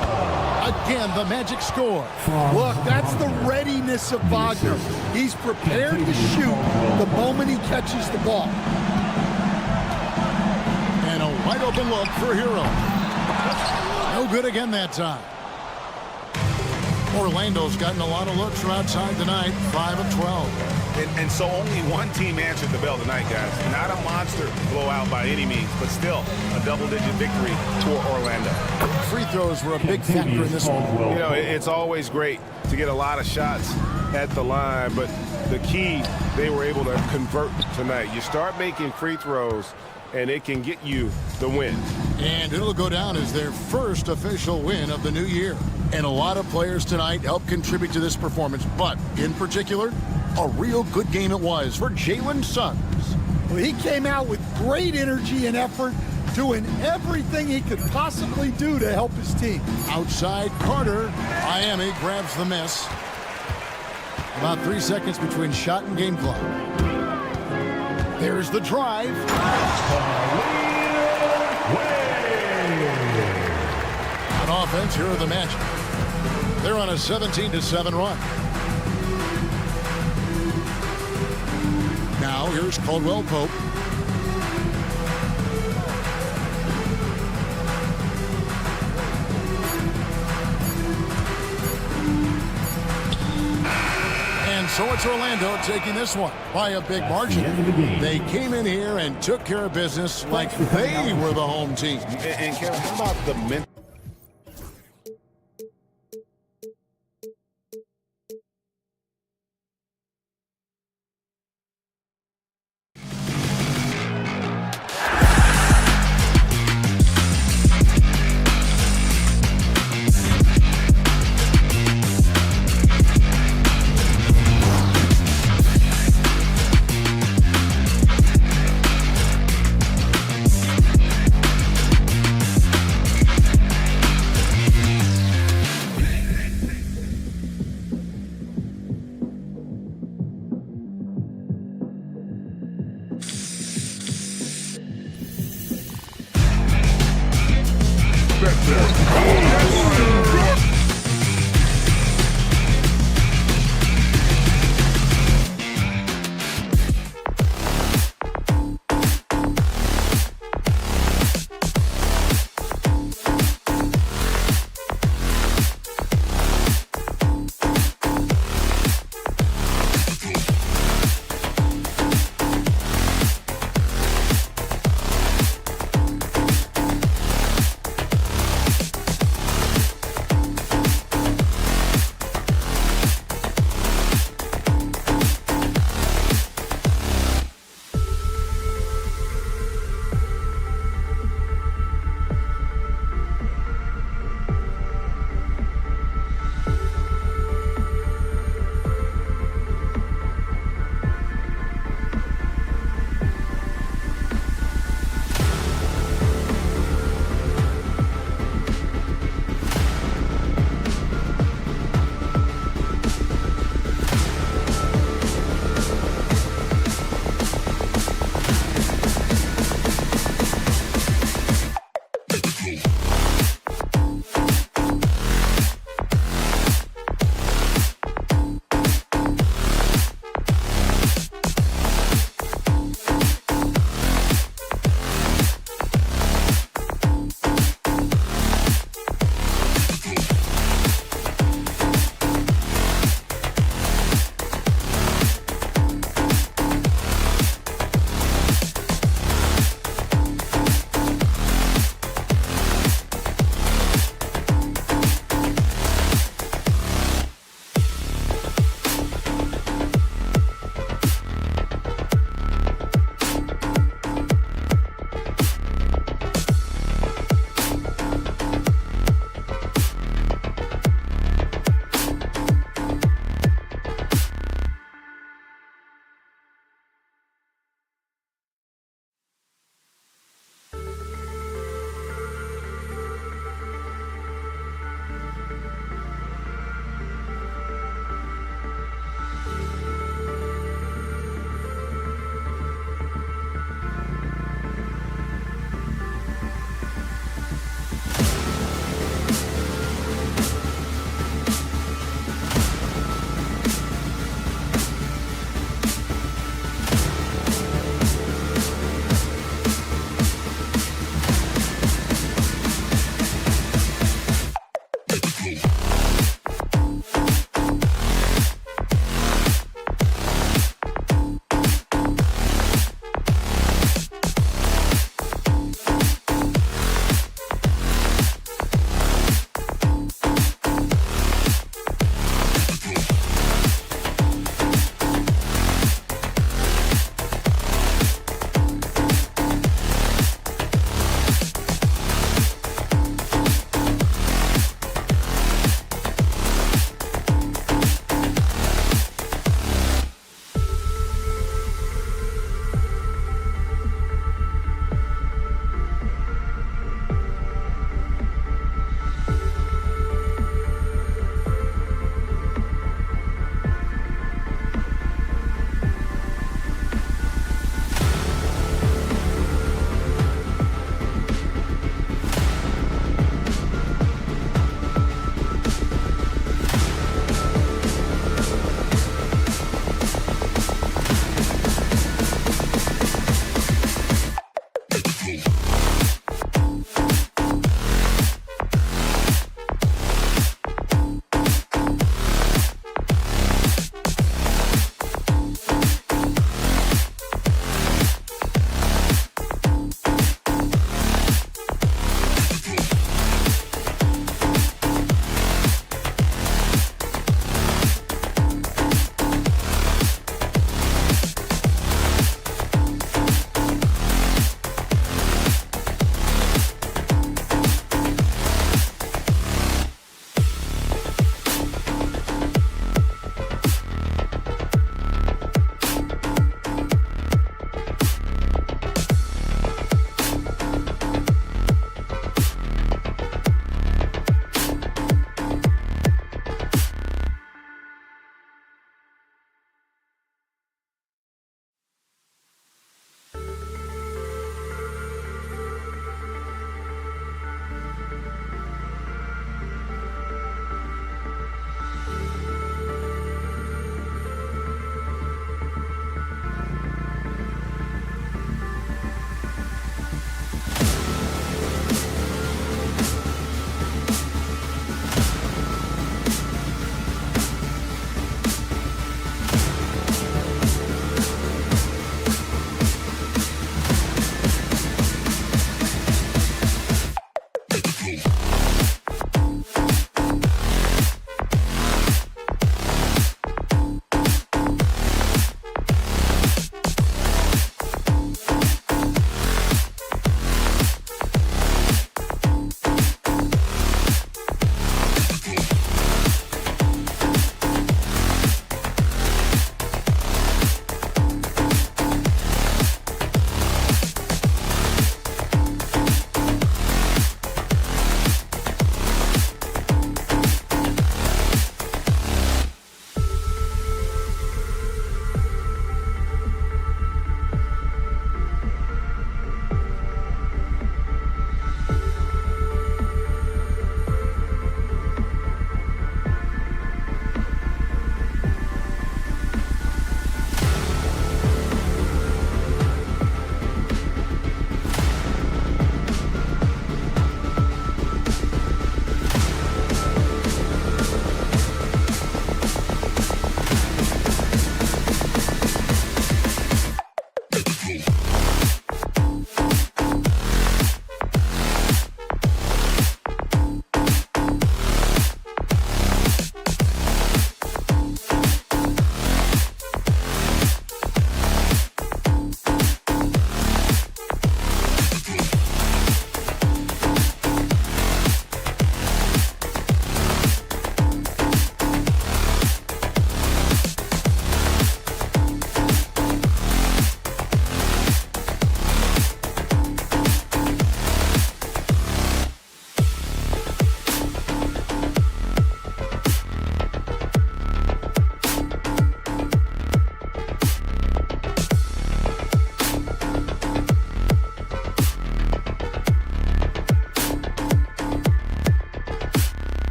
Again, the Magic score. Look, that's the readiness of Wagner. He's prepared to shoot the moment he catches the ball. And a wide open look for Hero. No good again that time. Orlando's gotten a lot of looks from outside tonight, 5 of 12. And so only one team answered the bell tonight, guys. Not a monster blowout by any means, but still a double-digit victory for Orlando. Free throws were a big factor in this one. You know, it's always great to get a lot of shots at the line, but the key they were able to convert tonight. You start making free throws, and it can get you the win. And it'll go down as their first official win of the new year. And a lot of players tonight helped contribute to this performance, but in particular, a real good game it was for Jalen Suggs. Well, he came out with great energy and effort, doing everything he could possibly do to help his team. Outside Carter, Miami grabs the miss. About 3 seconds between shot and game clock. There's the drive. On offense, here are the Magic. They're on a 17-7 run. Now here's Caldwell Pope. And so it's Orlando taking this one by a big margin. They came in here and took care of business like they were the home team. And Kevin, how about the mental?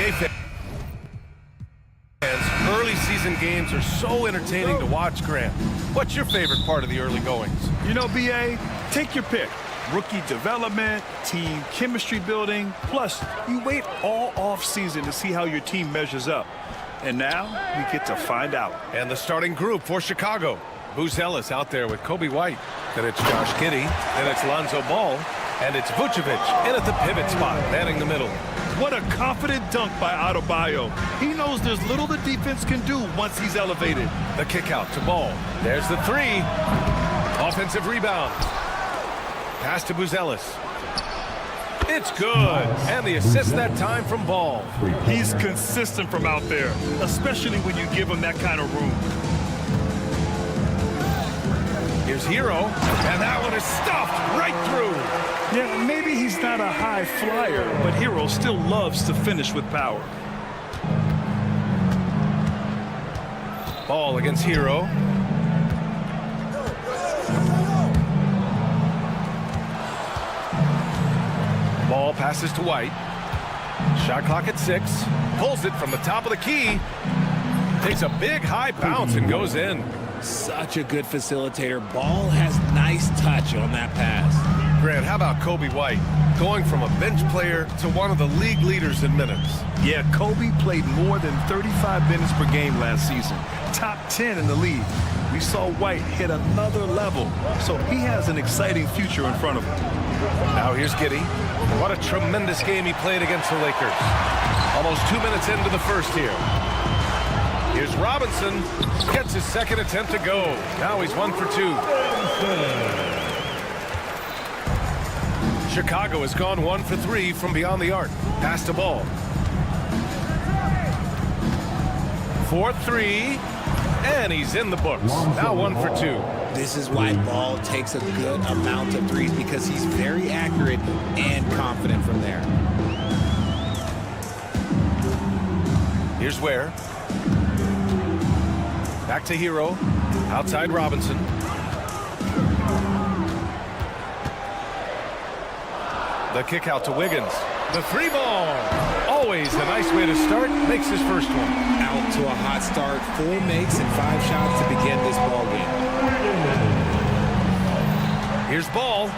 NBA fans, early season games are so entertaining to watch, Grant. What's your favorite part of the early goings? You know, BA, take your pick. Rookie development, team chemistry building, plus you wait all off-season to see how your team measures up. And now we get to find out. And the starting group for Chicago. Buzelis out there with Kobe White. Then it's Josh Giddey. Then it's Lonzo Ball. And it's Vucevic in at the pivot spot, manning the middle. What a confident dunk by Adebayo. He knows there's little the defense can do once he's elevated. The kick out to Ball. There's the three. Offensive rebound. Pass to Buzelis. It's good. And the assist that time from Ball. He's consistent from out there, especially when you give him that kind of room. Here's Hero, and that one is stuffed right through. Yeah, maybe he's not a high flyer, but Hero still loves to finish with power. Ball against Hero. Ball passes to White. Shot clock at 6. Pulls it from the top of the key. Takes a big high bounce and goes in. Such a good facilitator. Ball has nice touch on that pass. Grant, how about Kobe White? Going from a bench player to one of the league leaders in minutes. Yeah, Kobe played more than 35 minutes per game last season. Top 10 in the league. We saw White hit another level, so he has an exciting future in front of him. Now here's Giddey. What a tremendous game he played against the Lakers. Almost 2 minutes into the first here. Here's Robinson. Gets his second attempt to go. Now he's 1 for 2. Chicago has gone 1 for 3 from beyond the arc. Pass to Ball. 4-3. And he's in the books. Now 1 for 2. This is why Ball takes a good amount of threes, because he's very accurate and confident from there. Here's Ware. Back to Hero. Outside Robinson. The kick out to Wiggins. The three ball. Always a nice way to start. Makes his first one. Out to a hot start. 4 makes and 5 shots to begin this ball game. Here's Ball.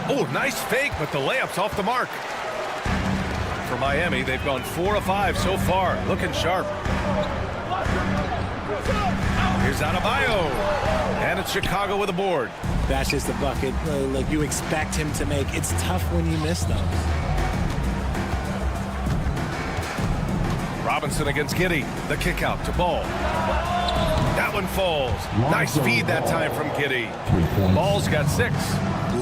Oh, nice fake, but the layup's off the mark. For Miami, they've gone 4 of 5 so far. Looking sharp. Here's Adebayo. And it's Chicago with a board. That's just a bucket like you expect him to make. It's tough when you miss those. Robinson against Giddey. The kick out to Ball. That one falls. Nice feed that time from Giddey. Ball's got 6.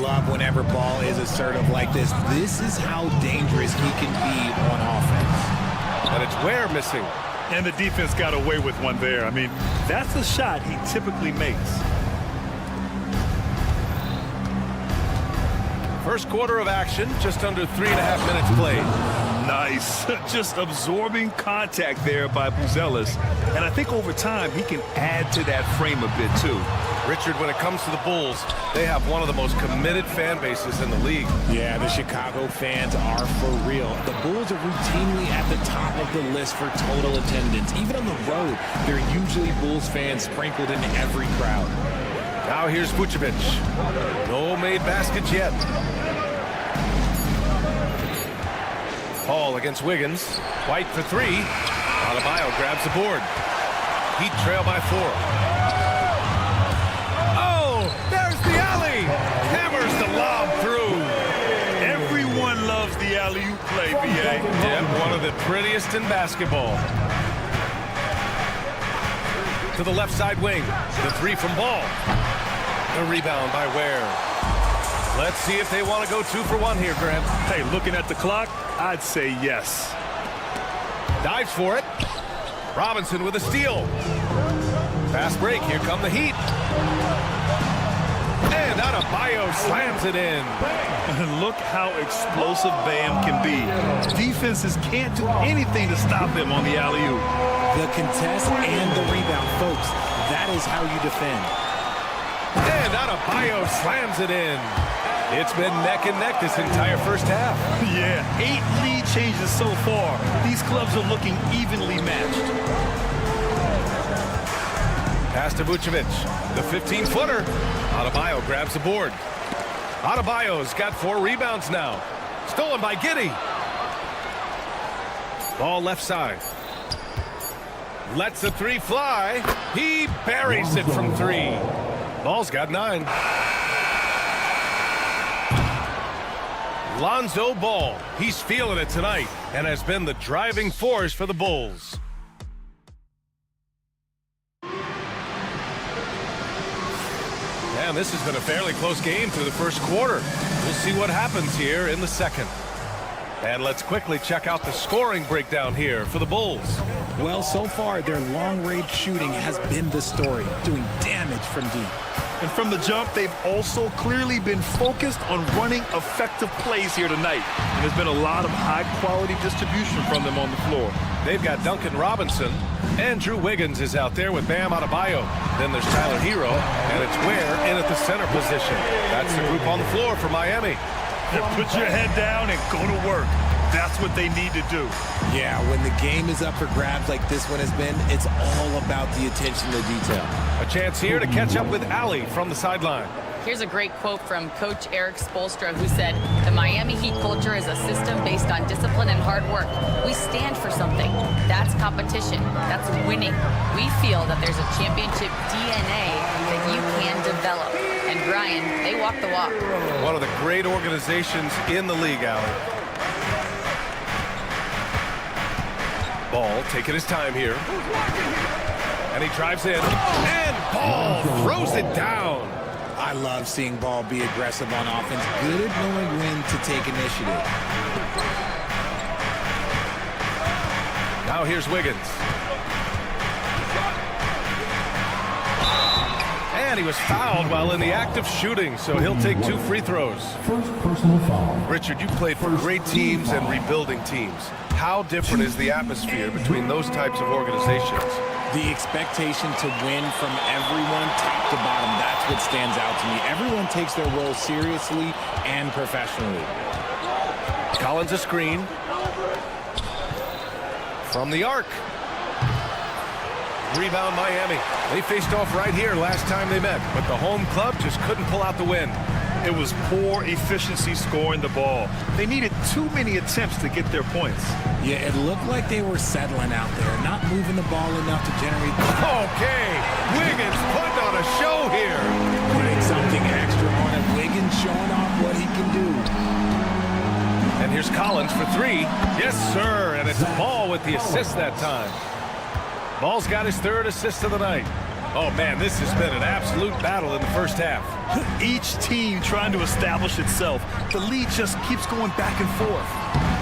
Love whenever Ball is assertive like this. This is how dangerous he can be on offense. And it's Ware missing. And the defense got away with one there. I mean, that's the shot he typically makes. First quarter of action, just under 3.5 minutes played. Nice. Just absorbing contact there by Buzelis. And I think over time, he can add to that frame a bit, too. Richard, when it comes to the Bulls, they have one of the most committed fan bases in the league. Yeah, the Chicago fans are for real. The Bulls are routinely at the top of the list for total attendance. Even on the road, there are usually Bulls fans sprinkled in every crowd. Now here's Vucevic. No made baskets yet. Paul against Wiggins. White for 3. Adebayo grabs the board. Heat trail by 4. Oh, there's the alley. Hammers the lob through. Everyone loves the alley-oop play, B.A. Yep, one of the prettiest in basketball. To the left side wing. The 3 from Ball. The rebound by Ware. Let's see if they want to go 2 for 1 here, Grant. Hey, looking at the clock, I'd say yes. Dives for it. Robinson with a steal. Fast break. Here come the Heat. And Adebayo slams it in. Look how explosive Bam can be. Defenses can't do anything to stop him on the alley-oop. The contest and the rebound, folks. That is how you defend. And Adebayo slams it in. It's been neck and neck this entire first half. Yeah, 8 lead changes so far. These clubs are looking evenly matched. Pass to Vucevic, the 15-footer. Adebayo grabs the board. Adebayo's got 4 rebounds now. Stolen by Giddey. Ball left side. Lets the 3 fly. He buries it from 3. Ball's got 9. Lonzo Ball. He's feeling it tonight and has been the driving force for the Bulls. And this has been a fairly close game through the first quarter. We'll see what happens here in the second. And let's quickly check out the scoring breakdown here for the Bulls. Well, so far, their long-range shooting has been the story, doing damage from deep. And from the jump, they've also clearly been focused on running effective plays here tonight. And there's been a lot of high-quality distribution from them on the floor. They've got Duncan Robinson. Andrew Wiggins is out there with Bam Adebayo. Then there's Tyler Hero, and it's Ware in at the center position. That's the group on the floor for Miami. Put your head down and go to work. That's what they need to do. Yeah, when the game is up for grabs like this one has been, it's all about the attention to detail. A chance here to catch up with Allie from the sideline. Here's a great quote from Coach Eric Spoelstra, who said, "The Miami Heat culture is a system based on discipline and hard work. We stand for something. That's competition. That's winning. We feel that there's a championship DNA that you can develop." And Brian, they walk the walk. One of the great organizations in the league, Allie. Ball taking his time here. And he drives in. And Ball throws it down. I love seeing Ball be aggressive on offense. Good at knowing when to take initiative. Now here's Wiggins. And he was fouled while in the act of shooting, so he'll take 2 free throws. First personal foul. Richard, you played for great teams and rebuilding teams. How different is the atmosphere between those types of organizations? The expectation to win from everyone, top to bottom, that's what stands out to me. Everyone takes their role seriously and professionally. Collins a screen. From the arc. Rebound Miami. They faced off right here last time they met, but the home club just couldn't pull out the win. It was poor efficiency scoring the ball. They needed too many attempts to get their points. Yeah, it looked like they were settling out there, not moving the ball enough to generate. Okay, Wiggins putting on a show here. Putting something extra on it. Wiggins showing off what he can do. And here's Collins for 3. Yes, sir, and it's Ball with the assist that time. Ball's got his 3rd assist of the night. Oh, man, this has been an absolute battle in the first half. Each team trying to establish itself. The lead just keeps going back and forth.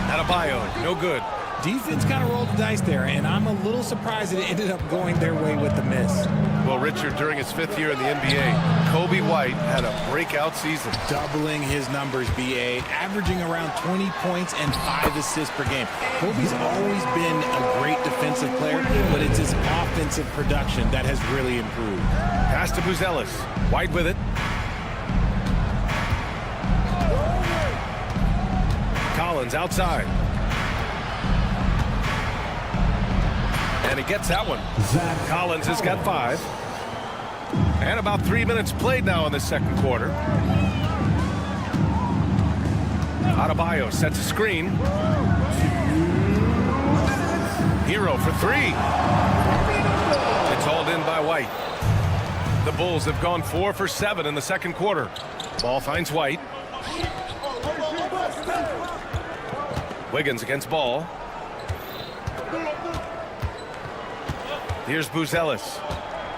Adebayo, no good. Defense kind of rolled the dice there, and I'm a little surprised that it ended up going their way with the miss. Well, Richard, during his 5th year in the NBA, Kobe White had a breakout season. Doubling his numbers, B.A., averaging around 20 points and 5 assists per game. Kobe's always been a great defensive player, but it's his offensive production that has really improved. Pass to Buzelis. White with it. Collins outside. And he gets that one. Collins has got 5. And about 3 minutes played now in the second quarter. Adebayo sets a screen. Hero for 3. It's hauled in by White. The Bulls have gone 4 for 7 in the second quarter. Ball finds White. Wiggins against Ball. Here's Buzelis,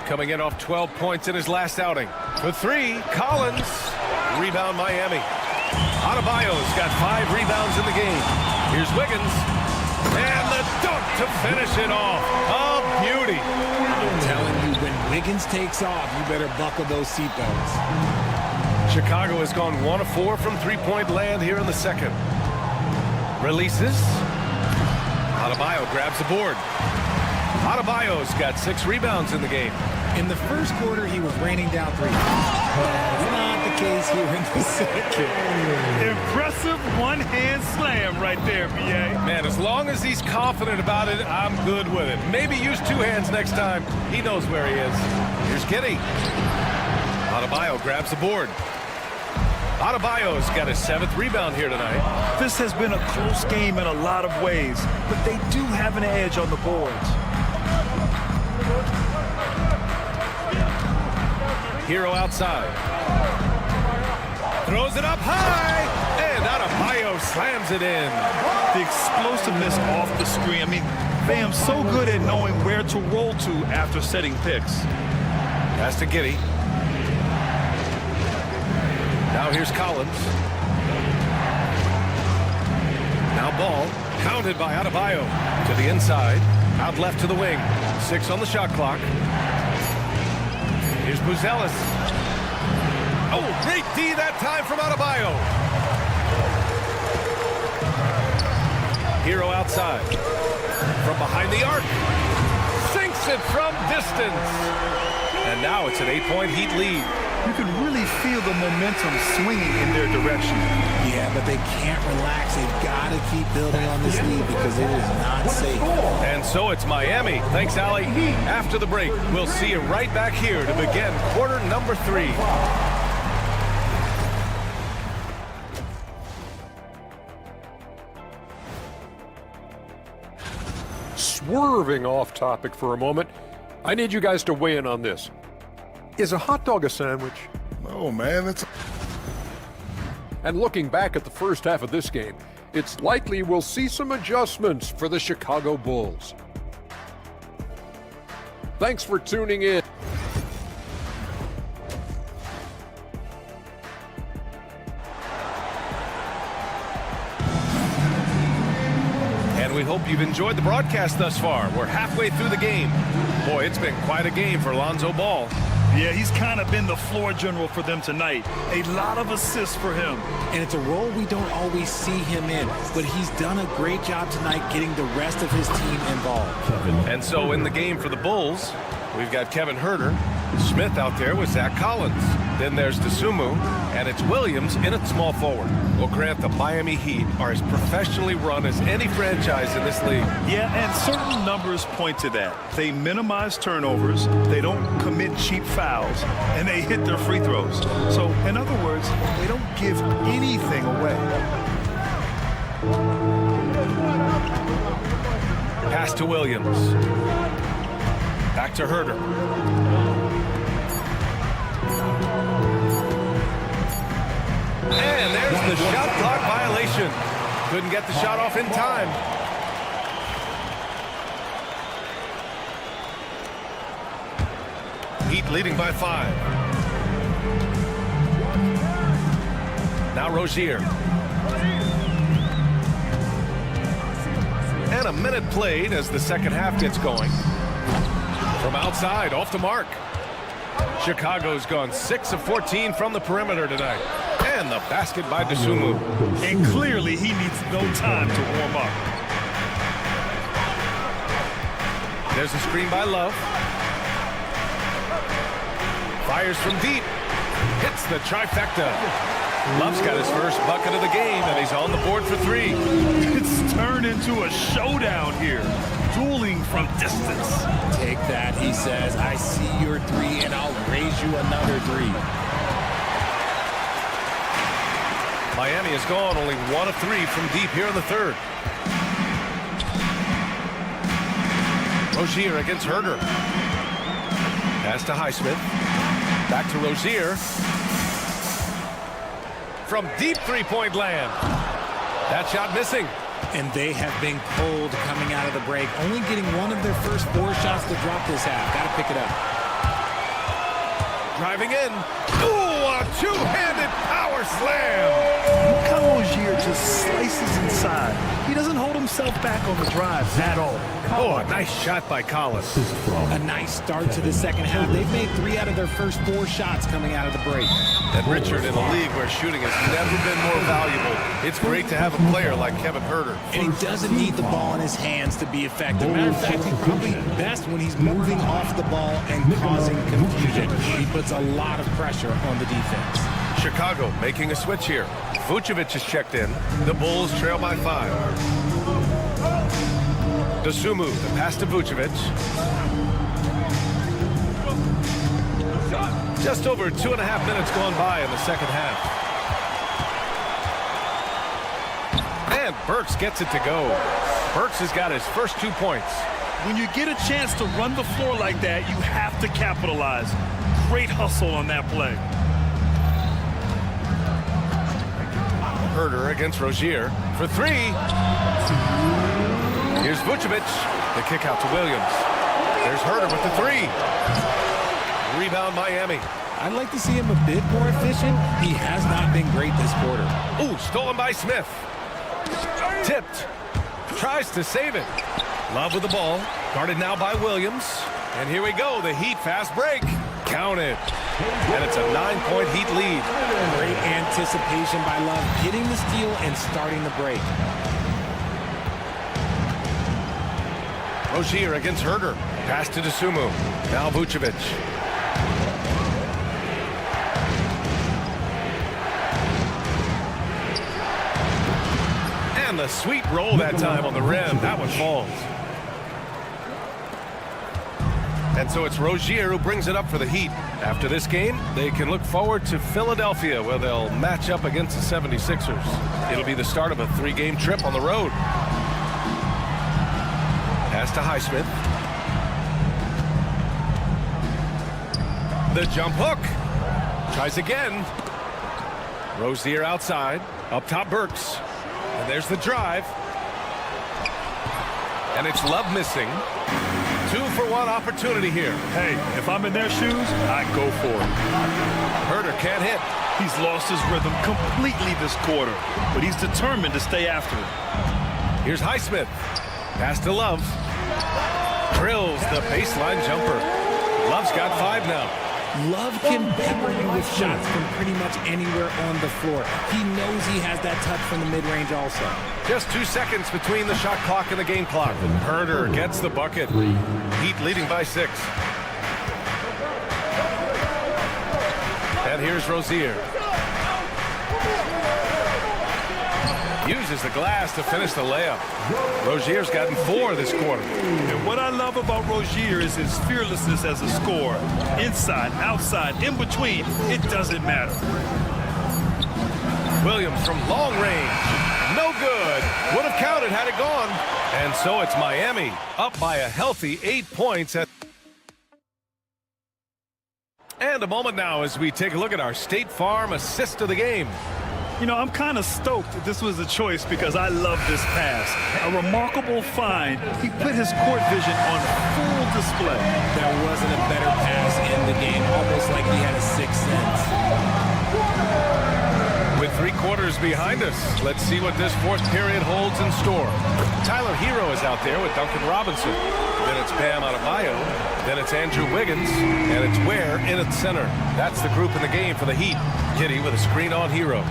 coming in off 12 points in his last outing. For 3, Collins. Rebound Miami. Adebayo's got 5 rebounds in the game. Here's Wiggins. And the dunk to finish it off. A beauty. I'm telling you, when Wiggins takes off, you better buckle those seatbelts. Chicago has gone 1 of 4 from three-point land here in the second. Releases. Adebayo grabs the board. Adebayo's got 6 rebounds in the game. In the first quarter, he was raining down 3. That's not the case here in the second. Impressive one-hand slam right there, B.A. Man, as long as he's confident about it, I'm good with it. Maybe use two hands next time. He knows where he is. Here's Giddy. Adebayo grabs the board. Adebayo's got his 7th rebound here tonight. This has been a close game in a lot of ways, but they do have an edge on the boards. Hero outside. Throws it up high, and Adebayo slams it in. The explosiveness off the screen. I mean, Bam's so good at knowing where to roll to after setting picks. Pass to Giddy. Now here's Collins. Now ball, counted by Adebayo. To the inside, out left to the wing. 6 on the shot clock. Here's Buzelis. Oh, great D that time from Adebayo. Hero outside. From behind the arc. Sinks it from distance. And now it's an 8-point Heat lead. You can really feel the momentum swinging in their direction. Yeah, but they can't relax. They've got to keep building on this lead because it is not safe. And so it's Miami. Thanks, Allie. After the break, we'll see you right back here to begin quarter number 3. Swerving off topic for a moment, I need you guys to weigh in on this. Is a hot dog a sandwich? Oh, man, it's... And looking back at the first half of this game, it's likely we'll see some adjustments for the Chicago Bulls. Thanks for tuning in. And we hope you've enjoyed the broadcast thus far. We're halfway through the game. Boy, it's been quite a game for Lonzo Ball. Yeah, he's kind of been the floor general for them tonight. A lot of assists for him. And it's a role we don't always see him in, but he's done a great job tonight getting the rest of his team involved. And so in the game for the Bulls, we've got Kevin Huerter, Smith out there with Zach Collins. Then there's DeSumo, and it's Williams in at small forward. Well, Grant, the Miami Heat are as professionally run as any franchise in this league. Yeah, and certain numbers point to that. They minimize turnovers, they don't commit cheap fouls, and they hit their free throws. So, in other words, they don't give anything away. Pass to Williams. Back to Huerter. And there's the shot clock violation. Couldn't get the shot off in time. Heat leading by 5. Now Rozier. And a minute played as the second half gets going. From outside, off the mark. Chicago's gone 6 of 14 from the perimeter tonight. And the basket by DeSumo. And clearly he needs no time to warm up. There's a screen by Love. Fires from deep. Hits the trifecta. Love's got his first bucket of the game, and he's on the board for 3. It's turned into a showdown here. Dueling from distance. Take that, he says. I see your 3, and I'll raise you another 3. Miami has gone only 1 of 3 from deep here in the third. Rozier against Huerter. Pass to Highsmith. Back to Rozier. From deep three-point land. That shot missing. And they have been cold coming out of the break. Only getting one of their first 4 shots to drop this half. Got to pick it up. Driving in. Ooh, a two-handed power slam. Look how Rozier just slices inside. He doesn't hold himself back on the drive at all. Oh, a nice shot by Collins. A nice start to the second half. They've made 3 out of their first 4 shots coming out of the break. And Richard, in a league where shooting has never been more valuable, it's great to have a player like Kevin Huerter. And he doesn't need the ball in his hands to be effective. Matter of fact, he's probably best when he's moving off the ball and causing confusion. He puts a lot of pressure on the defense. Chicago making a switch here. Vucevic is checked in. The Bulls trail by 5. Dosunmu, the pass to Vucevic. Just over 2.5 minutes gone by in the second half. And Burks gets it to go. Burks has got his first 2 points. When you get a chance to run the floor like that, you have to capitalize. Great hustle on that play. Herder against Rozier for 3. Here's Vucevic. The kick out to Williams. There's Herder with the 3. Rebound Miami. I'd like to see him a bit more efficient. He has not been great this quarter. Ooh, stolen by Smith. Tipped. Tries to save it. Love with the ball. Guarded now by Williams. And here we go. The Heat fast break. Counted. And it's a 9-point Heat lead. Great anticipation by Love, getting the steal and starting the break. Rozier against Herder. Pass to Dosunmu. Now Vucevic. And the sweet roll that time on the rim. That one falls. And so it's Rozier who brings it up for the Heat. After this game, they can look forward to Philadelphia, where they'll match up against the 76ers. It'll be the start of a 3-game trip on the road. Pass to Highsmith. The jump hook. Tries again. Rozier outside. Up top, Burks. And there's the drive. And it's Love missing. 2-for-1 opportunity here. Hey, if I'm in their shoes, I go for it. Herder can't hit. He's lost his rhythm completely this quarter, but he's determined to stay after it. Here's Highsmith. Pass to Love. Drills the baseline jumper. Love's got 5 now. Love can pepper you with shots from pretty much anywhere on the floor. He knows he has that touch from the mid-range also. Just 2 seconds between the shot clock and the game clock. Herder gets the bucket. Heat leading by 6. And here's Rozier. Uses the glass to finish the layup. Rozier's gotten 4 this quarter. And what I love about Rozier is his fearlessness as a scorer. Inside, outside, in between, it doesn't matter. Williams from long range. No good. Would have counted had it gone. And so it's Miami up by a healthy 8 points. And a moment now as we take a look at our State Farm assist of the game. You know, I'm kind of stoked that this was a choice because I love this pass. A remarkable find. He put his court vision on full display. There wasn't a better pass in the game, almost like he had a 6th sense. With 3 quarters behind us, let's see what this 4th period holds in store. Tyler Hero is out there with Duncan Robinson. Then it's Bam Adebayo. Then it's Andrew Wiggins. And it's Ware in at center. That's the group in the game for the Heat. Kitty with a screen on Hero.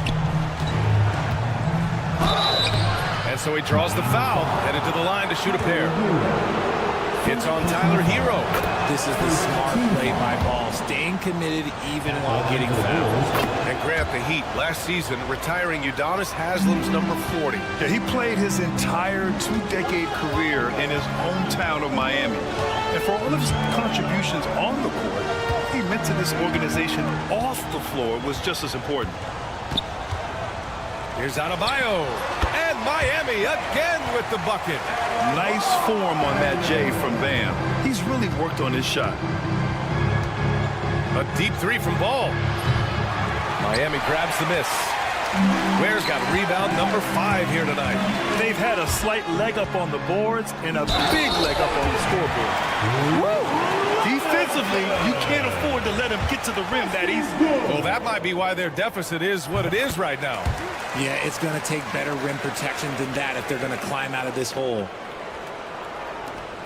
And so he draws the foul, headed to the line to shoot a pair. It's on Tyler Hero. This is the smart play by Ball, staying committed even while getting fouled. And Grant, the Heat last season retiring Udonis Haslam's number 40. Yeah, he played his entire 2-decade career in his hometown of Miami. And for all of his contributions on the court, what he meant to this organization off the floor was just as important. Here's Adebayo. And Miami again with the bucket. Nice form on that J from Bam. He's really worked on his shot. A deep 3 from Ball. Miami grabs the miss. Ware's got rebound number 5 here tonight. They've had a slight leg up on the boards and a big leg up on the scoreboard. Woo! Defensively, you can't afford to let him get to the rim that easy. Well, that might be why their deficit is what it is right now. Yeah, it's going to take better rim protection than that if they're going to climb out of this hole.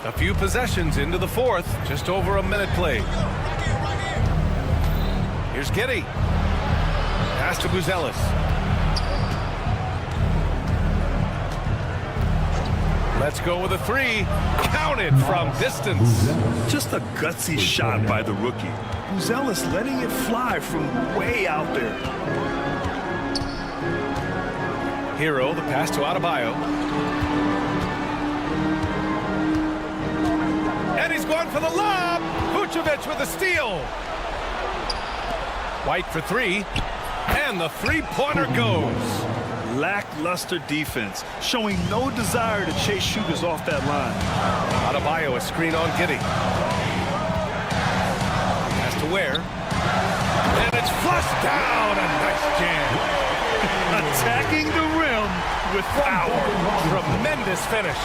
A few possessions into the 4th, just over a minute played. Here's Giddey. Pass to Buzelis. Let's go with a three. Counted from distance. Just a gutsy shot by the rookie. Buzelis letting it fly from way out there. Hero, the pass to Adebayo. And he's going for the lob. Vucevic with a steal. White for three. And the three-pointer goes. Lackluster defense, showing no desire to chase shooters off that line. Adebayo, a screen on Giddey. Pass to Ware. And it's flushed down. A nice jam. Attacking the rim with power. Tremendous finish.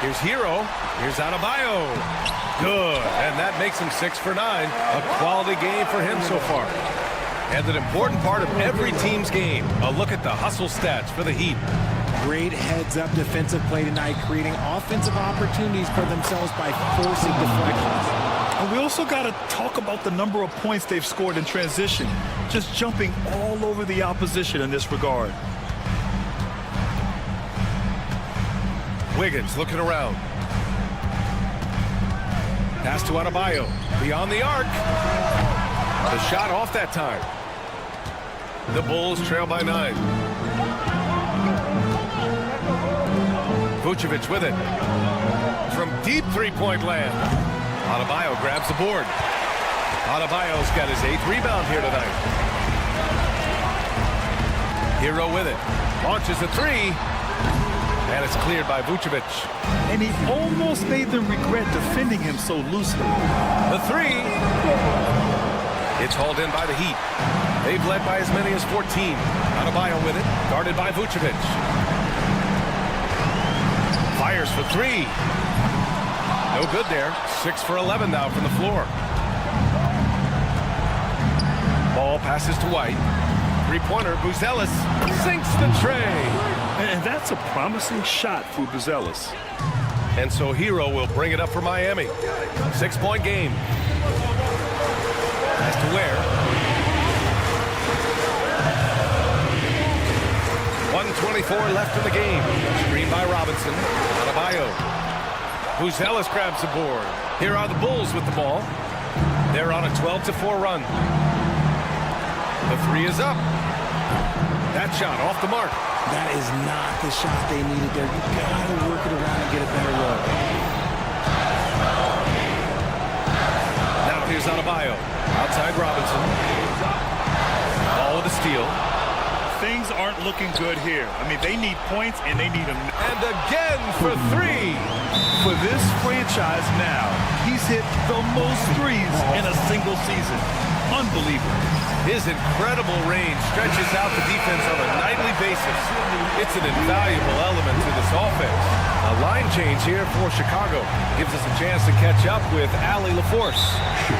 Here's Hero. Here's Adebayo. Good. And that makes him 6 for 9. A quality game for him so far. And an important part of every team's game. A look at the hustle stats for the Heat. Great heads-up defensive play tonight, creating offensive opportunities for themselves by forcing deflections. And we also got to talk about the number of points they've scored in transition. Just jumping all over the opposition in this regard. Wiggins looking around. Pass to Adebayo. Beyond the arc. The shot off that time. The Bulls trail by 9. Vucevic with it. From deep three-point land. Adebayo grabs the board. Adebayo's got his 8th rebound here tonight. Hero with it. Launches a three. And it's cleared by Vucevic. And he almost made them regret defending him so loosely. The three. It's hauled in by the Heat. They've led by as many as 14. Adebayo with it, guarded by Vucevic. Fires for three. No good there. 6 for 11 now from the floor. Ball passes to White. Three-pointer, Buzelis sinks the tray. And that's a promising shot for Buzelis. And so Hero will bring it up for Miami. 6-point game. Pass to Ware. 1:24 left in the game. Screen by Robinson. Adebayo. Buzelis grabs the board. Here are the Bulls with the ball. They're on a 12-4 run. The three is up. That shot off the mark. That is not the shot they needed there. You gotta work it around and get a better look. Now here's Adebayo. Outside Robinson. Ball with a steal. Things aren't looking good here. I mean, they need points and they need them. And again for three. For this franchise now, he's hit the most threes in a single season. Unbelievable. His incredible range stretches out the defense on a nightly basis. It's an invaluable element to this offense. A line change here for Chicago gives us a chance to catch up with Allie LaForce.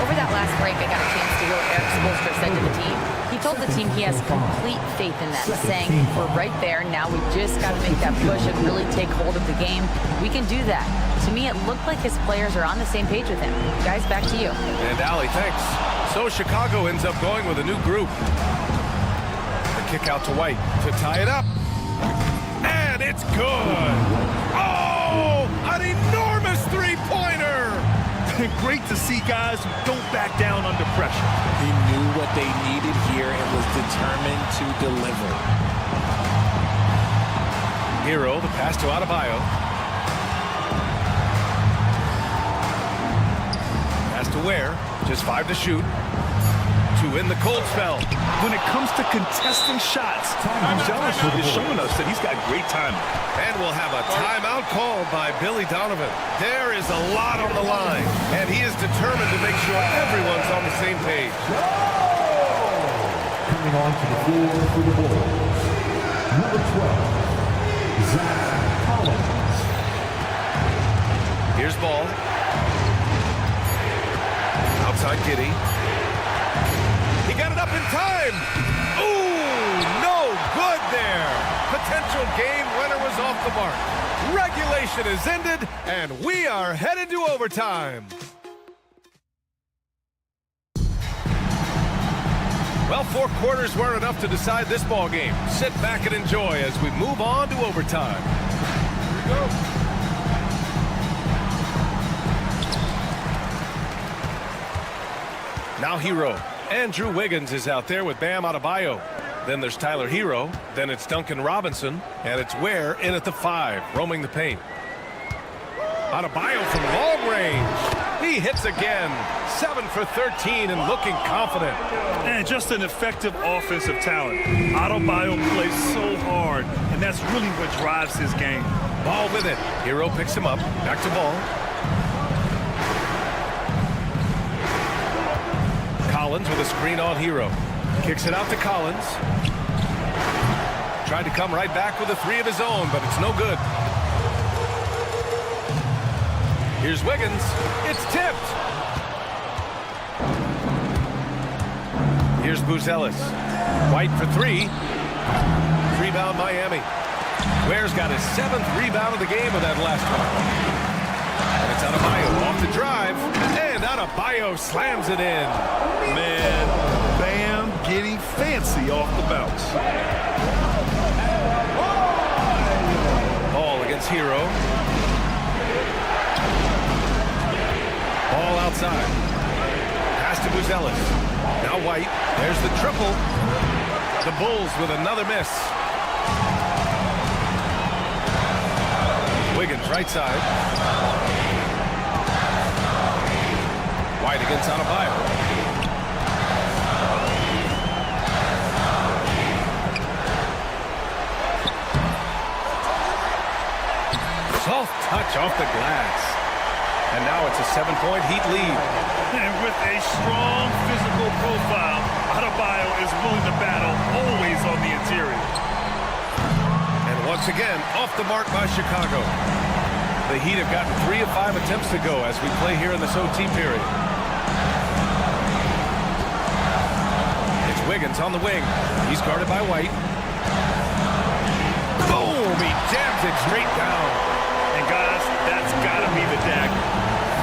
Over that last break, I got a chance to hear what Eric Spoelstra said to the team. He told the team he has complete faith in them, saying, we're right there, now we just got to make that push and really take hold of the game. We can do that. To me, it looked like his players are on the same page with him. Guys, back to you. And Allie, thanks. So Chicago ends up going with a new group. The kick out to White to tie it up. And it's good. Oh, an enormous three-pointer. Great to see guys who don't back down under pressure. He knew what they needed here and was determined to deliver. Hero, the pass to Adebayo. Pass to Ware. Just 5 to shoot. 2 in the cold spell. When it comes to contesting shots, Buzelis is showing us that he's got great timing. And we'll have a timeout called by Billy Donovan. There is a lot on the line, and he is determined to make sure everyone's on the same page. Coming on to the floor for the Bulls, number 12, Zach Collins. Here's ball. Outside Giddey. He got it up in time. Ooh, no good there. Potential game winner was off the mark. Regulation is ended, and we are headed to overtime. Well, 4 quarters weren't enough to decide this ball game. Sit back and enjoy as we move on to overtime. Here we go. Now Hero. Andrew Wiggins is out there with Bam Adebayo. Then there's Tyler Hero. Then it's Duncan Robinson. And it's Ware in at the 5, roaming the paint. Adebayo from long range. He hits again. 7 for 13 and looking confident. And just an effective offensive talent. Adebayo plays so hard, and that's really what drives his game. Ball with it. Hero picks him up. Back to Ball. Collins with a screen on Hero. Kicks it out to Collins. Tried to come right back with a 3 of his own, but it's no good. Here's Wiggins. It's tipped. Here's Buzelis. White for 3. Rebound Miami. Ware's got his 7th rebound of the game with that last one. And it's Adebayo off the drive. And Adebayo slams it in. Man, Bam getting fancy off the bounce. Ball against Hero. Ball outside. Pass to Buzelis. Now White. There's the triple. The Bulls with another miss. Wiggins right side. White against Adebayo. Soft touch off the glass. And now it's a 7-point Heat lead. And with a strong physical profile, Adebayo is willing to battle, always on the interior. And once again, off the mark by Chicago. The Heat have gotten 3 of 5 attempts to go as we play here in this OT period. It's Wiggins on the wing. He's guarded by White. Boom! He jams it straight down. And guys, that's got to be the dagger.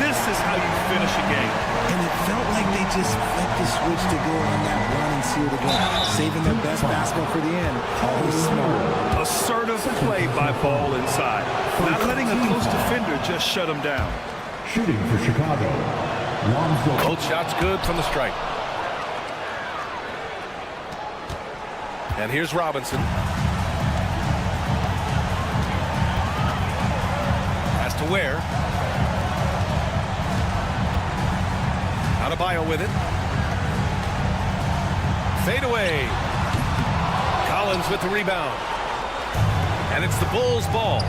This is how you finish a game. And it felt like they just flipped the switch to go on that run and seal the game, saving their best basketball for the end. Always smart. Assertive play by Ball inside. Not letting a close defender just shut him down. Shooting for Chicago, Lonzo. Both shots good from the stripe. And here's Robinson. Pass to Ware. Adebayo with it. Fade away. Collins with the rebound. And it's the Bulls' ball.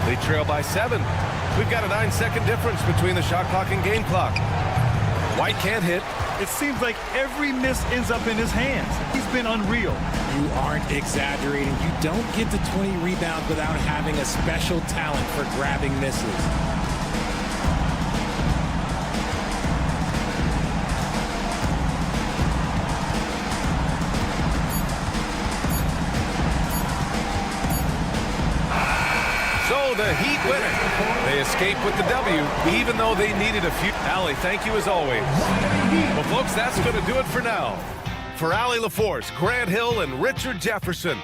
They trail by 7. We've got a 9-second difference between the shot clock and game clock. White can't hit. It seems like every miss ends up in his hands. He's been unreal. You aren't exaggerating. You don't get to 20 rebounds without having a special talent for grabbing misses. So the Heat win it. They escape with the W, even though they needed a few. Allie, thank you as always. Well, folks, that's going to do it for now. For Allie LaForce, Grant Hill, and Richard Jefferson.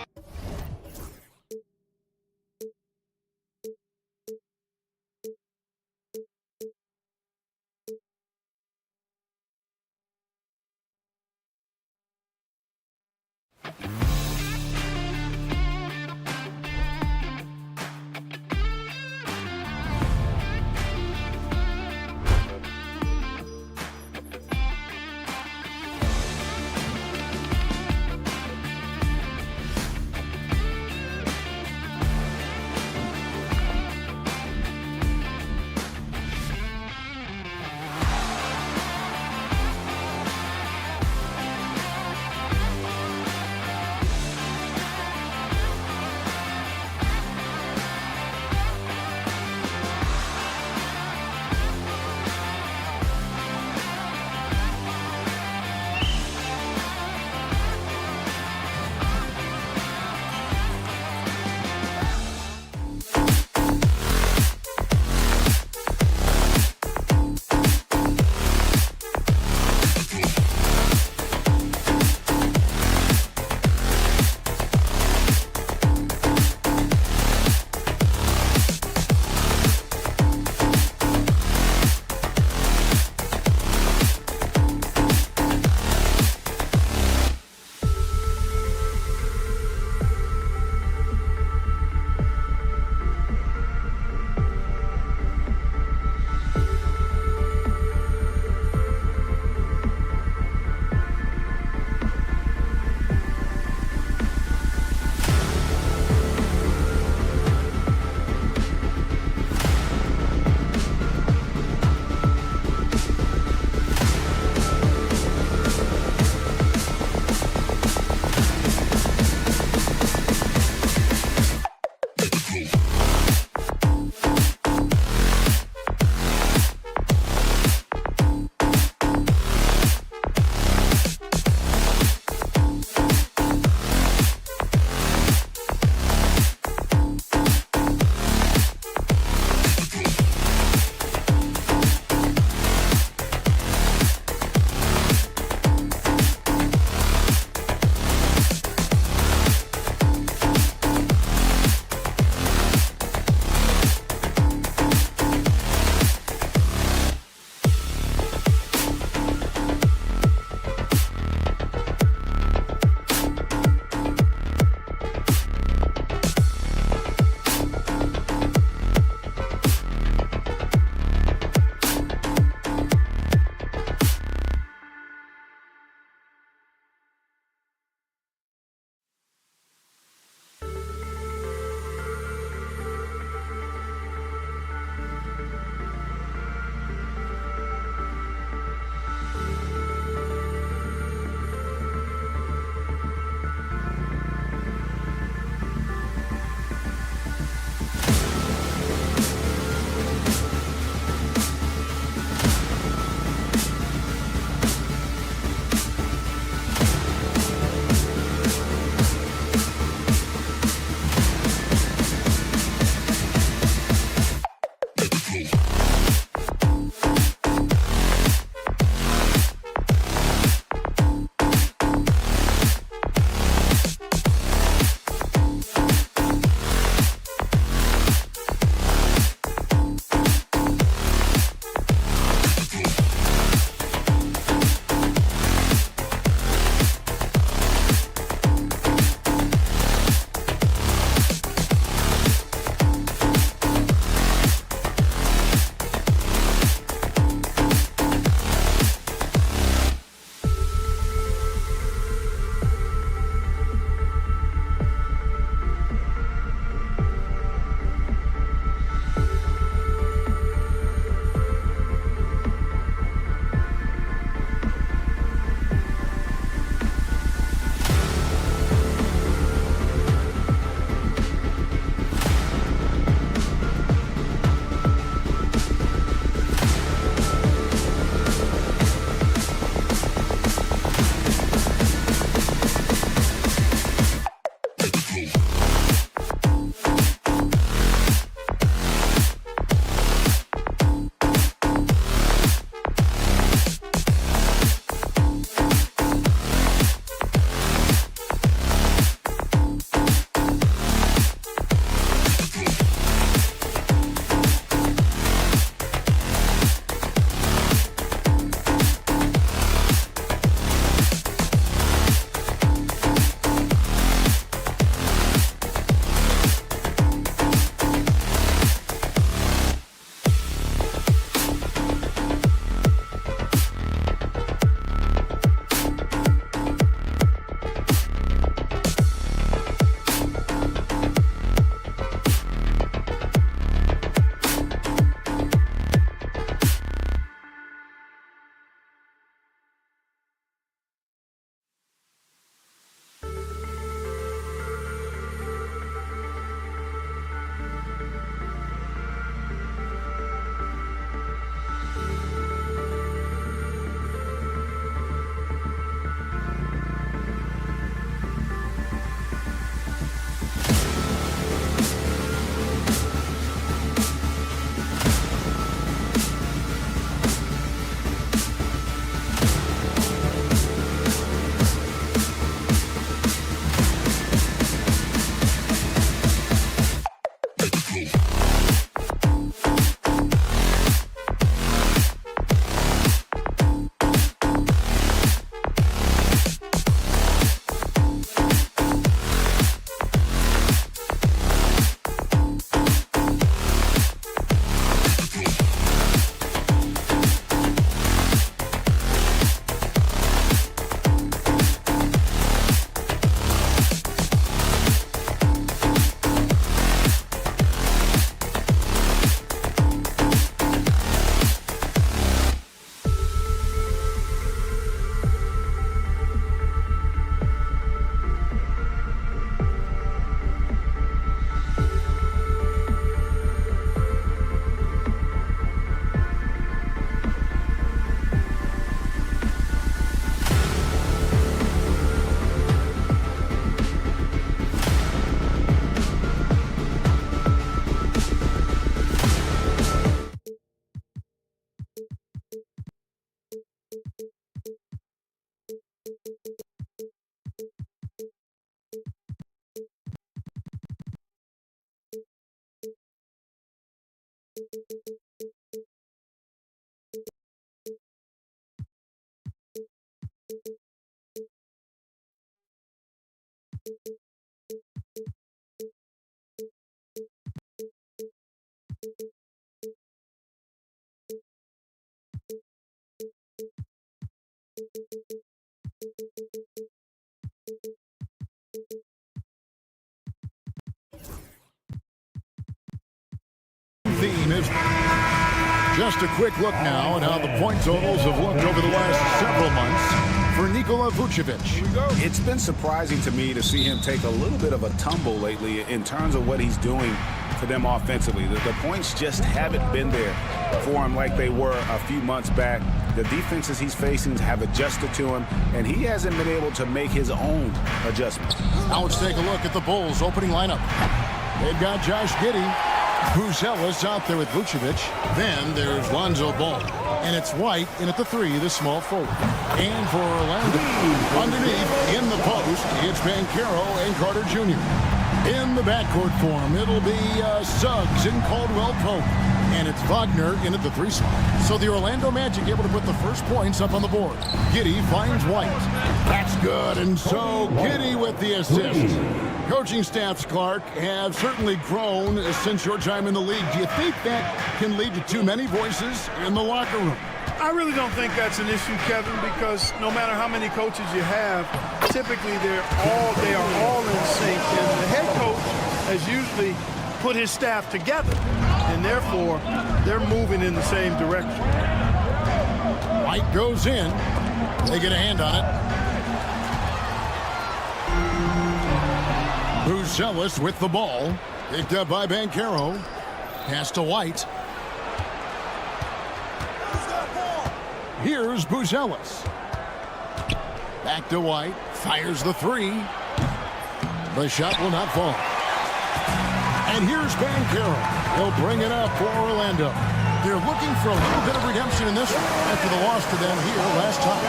Theme is just a quick look now at how the point totals have looked over the last several months for Nikola Vucevic. It's been surprising to me to see him take a little bit of a tumble lately in terms of what he's doing for them offensively. The points just haven't been there for him like they were a few months back. The defenses he's facing have adjusted to him, and he hasn't been able to make his own adjustments. Now let's take a look at the Bulls' opening lineup. They've got Josh Giddey, Buzelis out there with Vucevic. Then there's Lonzo Ball. And it's White in at the 3, the small forward. And for Orlando, underneath in the post, it's Banchero and Carter Jr. In the backcourt form, it'll be Suggs and Caldwell Pope. And it's Wagner in at the 3 spot. So the Orlando Magic able to put the first points up on the board. Giddey finds White. That's good. And so Giddey with the assist. Coaching staffs, Clark, have certainly grown since your time in the league. Do you think that can lead to too many voices in the locker room? I really don't think that's an issue, Kevin, because no matter how many coaches you have, typically they are all in sync, and the head coach has usually put his staff together, and therefore they're moving in the same direction. White goes in. They get a hand on it. Buzelis with the ball. Picked up by Banchero. Pass to White. Here's Buzelis. Back to White. Fires the 3. The shot will not fall. And here's Banchero. He'll bring it up for Orlando. They're looking for a little bit of redemption in this one after the loss to them here last time.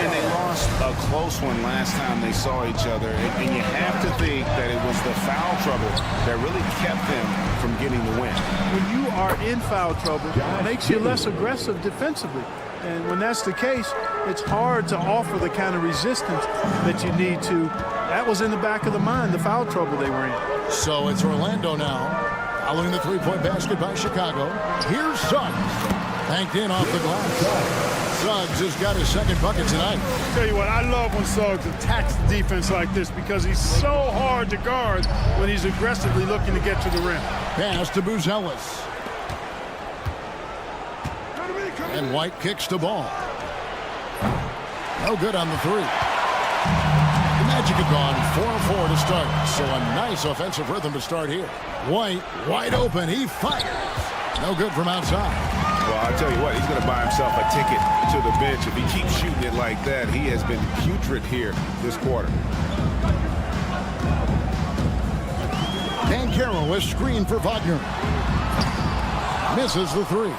And they lost a close one last time they saw each other. And you have to think that it was the foul trouble that really kept them from getting the win. When you are in foul trouble, it makes you less aggressive defensively. And when that's the case, it's hard to offer the kind of resistance that you need to. That was in the back of the mind, the foul trouble they were in. So it's Orlando now. Following the three-point basket by Chicago. Here's Suggs. Banked in off the glass. Suggs has got his second bucket tonight. Tell you what, I love when Suggs attacks the defense like this because he's so hard to guard when he's aggressively looking to get to the rim. Pass to Buzelis. And White kicks the ball. No good on the 3. The Magic have gone 4-4 to start. So a nice offensive rhythm to start here. White wide open. He fires. No good from outside. Well, I'll tell you what, he's going to buy himself a ticket to the bench. If he keeps shooting it like that, he has been putrid here this quarter. Banchero is screened for Wagner. Misses the 3.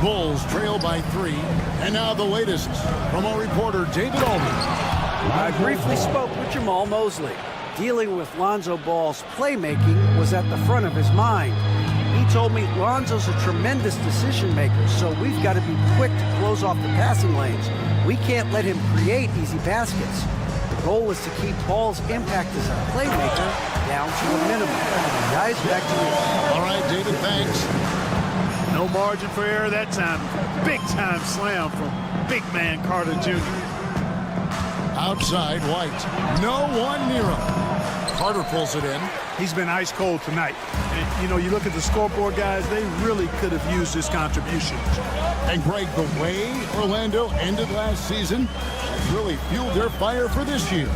Bulls trail by 3. And now the latest from our reporter, David Aldridge. I briefly spoke with Jamal Mosley. Dealing with Lonzo Ball's playmaking was at the front of his mind. He told me Lonzo's a tremendous decision maker, so we've got to be quick to close off the passing lanes. We can't let him create easy baskets. The goal is to keep Ball's impact as a playmaker down to a minimum. Guys, back to you. All right, David, thanks. No margin for error that time. Big time slam from big man Carter Jr. Outside, White. No one near him. Carter pulls it in. He's been ice cold tonight. And, you know, you look at the scoreboard, guys, they really could have used his contribution. And Greg, the way Orlando ended last season has really fueled their fire for this year.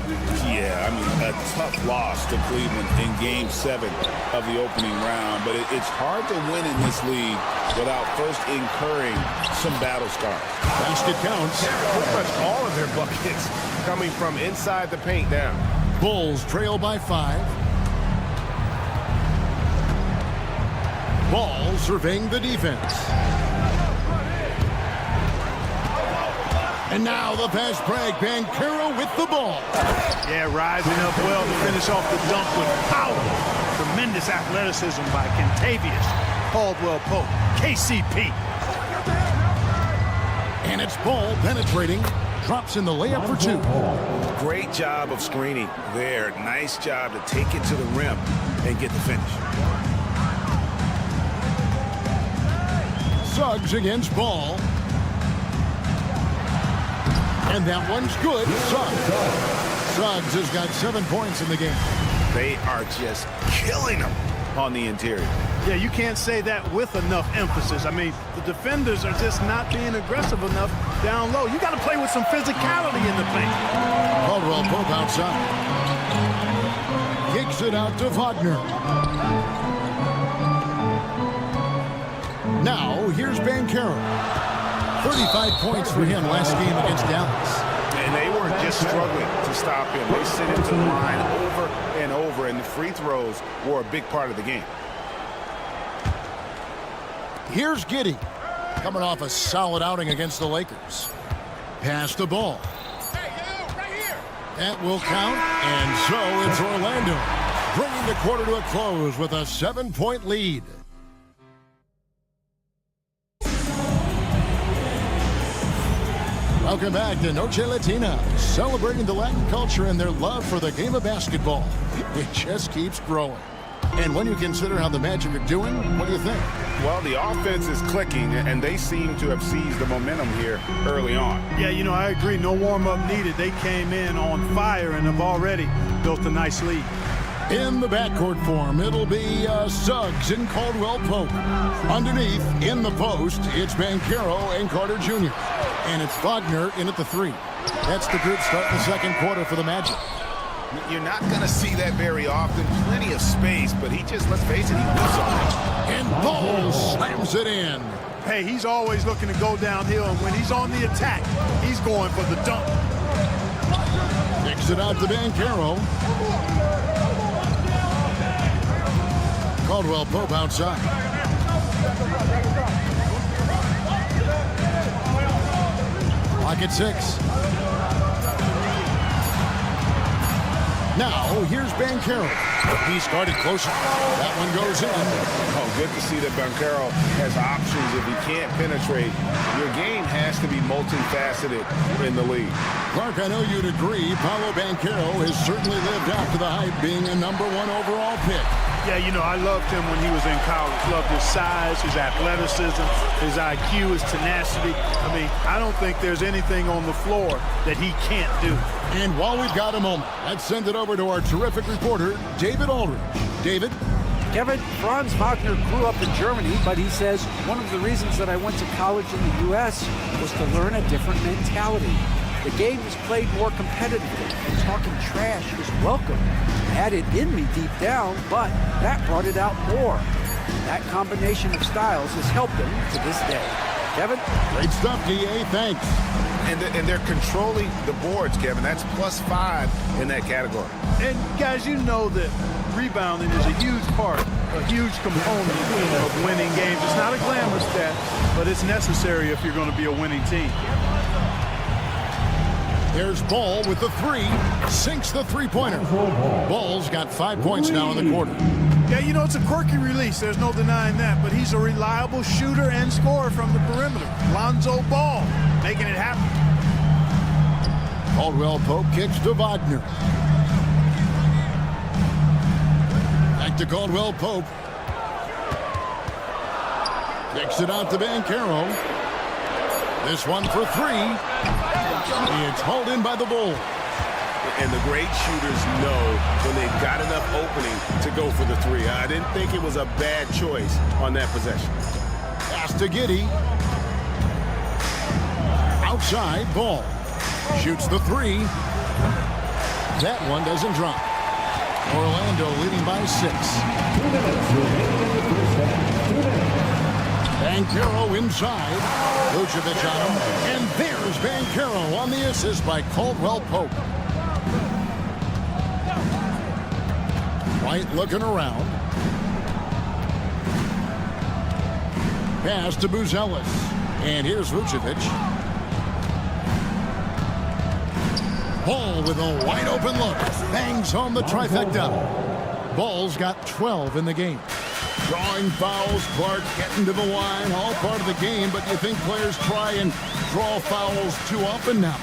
Yeah, I mean, a tough loss to Cleveland in Game 7 of the opening round. But it's hard to win in this league without first incurring some battle scars. Basket counts. Pretty much all of their buckets coming from inside the paint now. Bulls trail by 5. Ball surveying the defense. And now the pass break. Banchero with the ball. Yeah, rising up well to finish off the dunk with power. Tremendous athleticism by Kentavious Caldwell Pope, KCP. And it's Ball penetrating. drops in the layup for 2. Great job of screening there. Nice job to take it to the rim and get the finish. Suggs against Ball. And that one's good. Suggs has got 7 points in the game. They are just killing them on the interior. Yeah, you can't say that with enough emphasis. I mean, the defenders are just not being aggressive enough down low. You got to play with some physicality in the paint. Caldwell Pope outside. Kicks it out to Wagner. Now, here's Banchero. 35 points for him last game against Dallas. And they were just struggling to stop him. They sent him to the line over and over, and the free throws were a big part of the game. Here's Giddey, coming off a solid outing against the Lakers. Pass the ball. That will count, and so it's Orlando, bringing the quarter to a close with a 7-point lead. Welcome back to Noche Latina, celebrating the Latin culture and their love for the game of basketball. It just keeps growing. And when you consider how the Magic are doing, what do you think? Well, the offense is clicking, and they seem to have seized the momentum here early on. Yeah, you know, I agree. No warm-up needed. They came in on fire and have already built a nice lead. In the backcourt form, it'll be Suggs and Caldwell Pope. Underneath, in the post, it's Banchero and Carter Jr. And it's Wagner in at the 3. That's the good start in the second quarter for the Magic. You're not going to see that very often. Plenty of space, but he just, let's face it, he whips on it. And Ball slams it in. Hey, he's always looking to go downhill, and when he's on the attack, he's going for the dunk. Kicks it out to Banchero. Caldwell Pope outside. Clock at 6. Now, here's Banchero. He's guarded closer. That one goes in. Oh, good to see that Banchero has options if he can't penetrate. Your game has to be multifaceted in the league. Clark, I know you'd agree. Paolo Banchero has certainly lived up to the hype, being a #1 overall pick. Yeah, you know, I loved him when he was in college. Loved his size, his athleticism, his IQ, his tenacity. I mean, I don't think there's anything on the floor that he can't do. And while we've got a moment, let's send it over to our terrific reporter, David Aldridge. David? Kevin, Franz Wagner grew up in Germany, but he says one of the reasons that I went to college in the U.S. was to learn a different mentality. The game is played more competitively, and talking trash is welcome. I had it in me deep down, but that brought it out more. That combination of styles has helped him to this day. Kevin? Great stuff, D.A. Thanks. And they're controlling the boards, Kevin. That's +5 in that category. And, guys, you know that rebounding is a huge part, a huge component of winning games. It's not a glamorous stat, but it's necessary if you're going to be a winning team. There's Ball with the 3. Sinks the three-pointer. Ball's got 5 points now in the quarter. Yeah, you know, it's a quirky release. There's no denying that. But he's a reliable shooter and scorer from the perimeter. Lonzo Ball making it happen. Caldwell Pope kicks to Wagner. Back to Caldwell Pope. Kicks it out to Banchero. This one for 3. It's hauled in by the Bulls. And the great shooters know when they've got enough opening to go for the 3. I didn't think it was a bad choice on that possession. Pass to Giddey. Outside, Ball. Shoots the 3. That one doesn't drop. Orlando leading by 6. Banchero inside. Vucevic on him. And there's Banchero on the assist by Caldwell Pope. White looking around. Pass to Buzelis. And here's Vucevic. Ball with a wide open look. Bangs home the trifecta. Ball's got 12 in the game. Drawing fouls, Clark getting to the line, all part of the game, but you think players try and draw fouls too often now?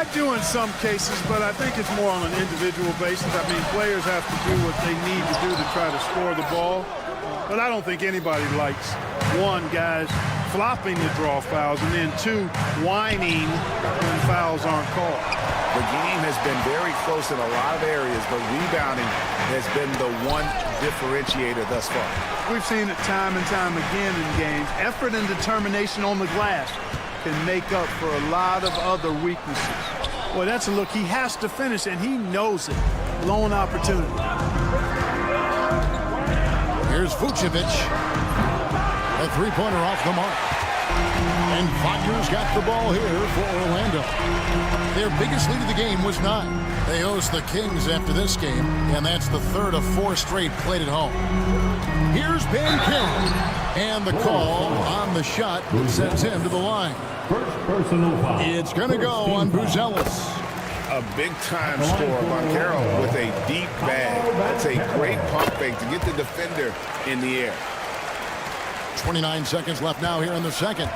I do in some cases, but I think it's more on an individual basis. I mean, players have to do what they need to do to try to score the ball. But I don't think anybody likes, one, guys flopping to draw fouls, and then two, whining when fouls aren't called. The game has been very close in a lot of areas, but rebounding has been the one differentiator thus far. We've seen it time and time again in games. Effort and determination on the glass can make up for a lot of other weaknesses. Well, that's a look. He has to finish, and he knows it. Lone opportunity. Here's Vucevic. A three-pointer off the mark. And Wagner's got the ball here for Orlando. Their biggest lead of the game was 9. They host the Kings after this game, and that's the third of 4 straight played at home. Here's Ben King. And the call on the shot that sends him to the line. It's going to go on Buzelis. A big-time score, Banchero with a deep bag. That's a great pump fake to get the defender in the air. 29 seconds left now here in the second.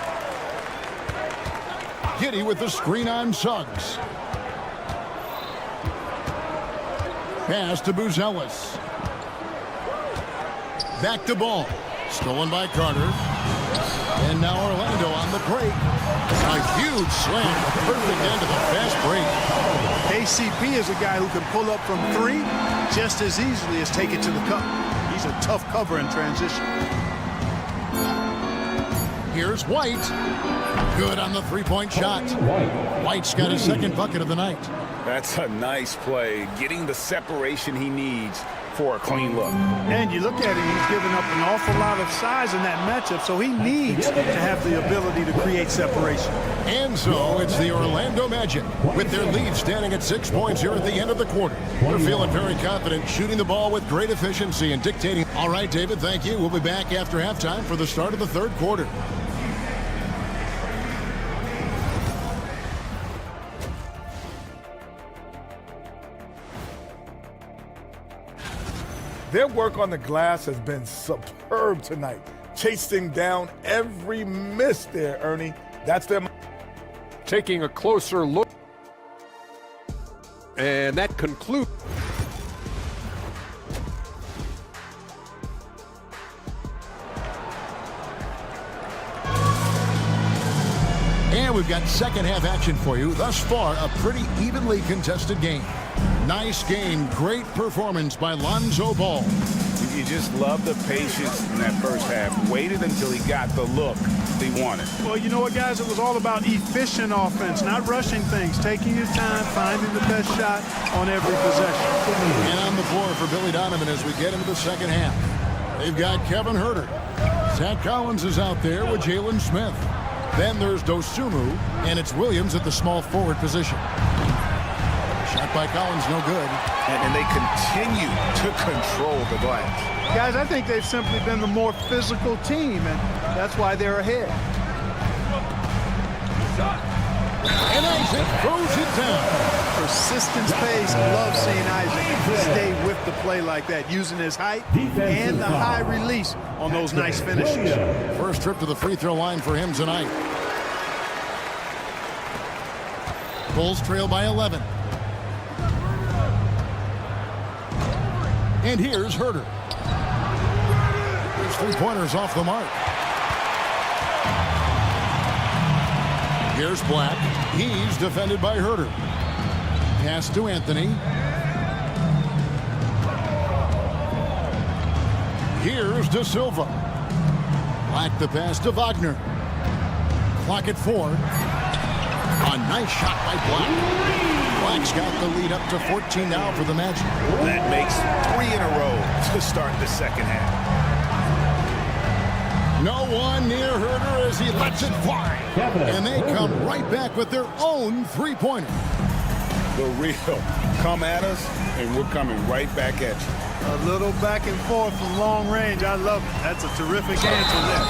Giddey with the screen on Suggs. Pass to Buzelis. Back to ball. Stolen by Carter. And now Orlando on the break. A huge slam. A perfect end to the fast break. KCP is a guy who can pull up from 3 just as easily as take it to the cup. He's a tough cover in transition. Here's White. Good on the three-point shot. White's got his second bucket of the night. That's a nice play. Getting the separation he needs for a clean look. And you look at him, he's given up an awful lot of size in that matchup, so he needs to have the ability to create separation. And so it's the Orlando Magic with their lead standing at 6 points here at the end of the quarter. They're feeling very confident, shooting the ball with great efficiency and dictating. All right, David, thank you. We'll be back after halftime for the start of the third quarter. Their work on the glass has been superb tonight. Chasing down every miss there, Ernie. That's their... Taking a closer look. And that concludes. And we've got second half action for you. Thus far, a pretty evenly contested game. Nice game. Great performance by Lonzo Ball. You just love the patience in that first half. Waited until he got the look he wanted. Well, you know what, guys? It was all about efficient offense, not rushing things, taking your time, finding the best shot on every possession. And on the floor for Billy Donovan as we get into the second half. They've got Kevin Huerter. Zach Collins is out there with Jalen Smith. Then there's Dosunmu, and it's Williams at the small forward position. Shot by Collins, no good. And they continue to control the glass. Guys, I think they've simply been the more physical team, and that's why they're ahead. And Isaac throws it down. Persistence pays. I love seeing Isaac stay with the play like that, using his height and the high release on those nice finishes. First trip to the free throw line for him tonight. Bulls trail by 11. And here's Huerter. His three-pointers off the mark. Here's Black. He's defended by Huerter. Pass to Anthony. Here's De Silva. Black the pass to Wagner. Clock at 4. A nice shot by Black. Black's got the lead up to 14 now for the Magic. That makes 3 in a row to start the second half. No one near Huerter as he lets it fly. And they come right back with their own three-pointer. The real come at us, and we're coming right back at you. A little back and forth from long range. I love it. That's a terrific answer there.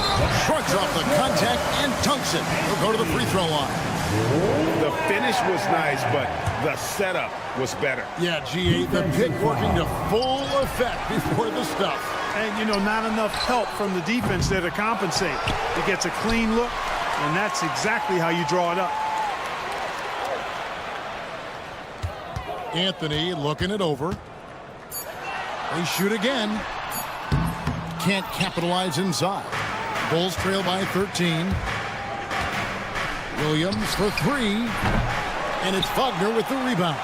Shrugs off the contact and dunks it. He'll go to the free throw line. The finish was nice, but the setup was better. Yeah, G8, the pick working to full effect before the stuff. And, you know, not enough help from the defense there to compensate. He gets a clean look, and that's exactly how you draw it up. Anthony looking it over. They shoot again. Can't capitalize inside. Bulls trail by 13. Williams for three. And it's Wagner with the rebound.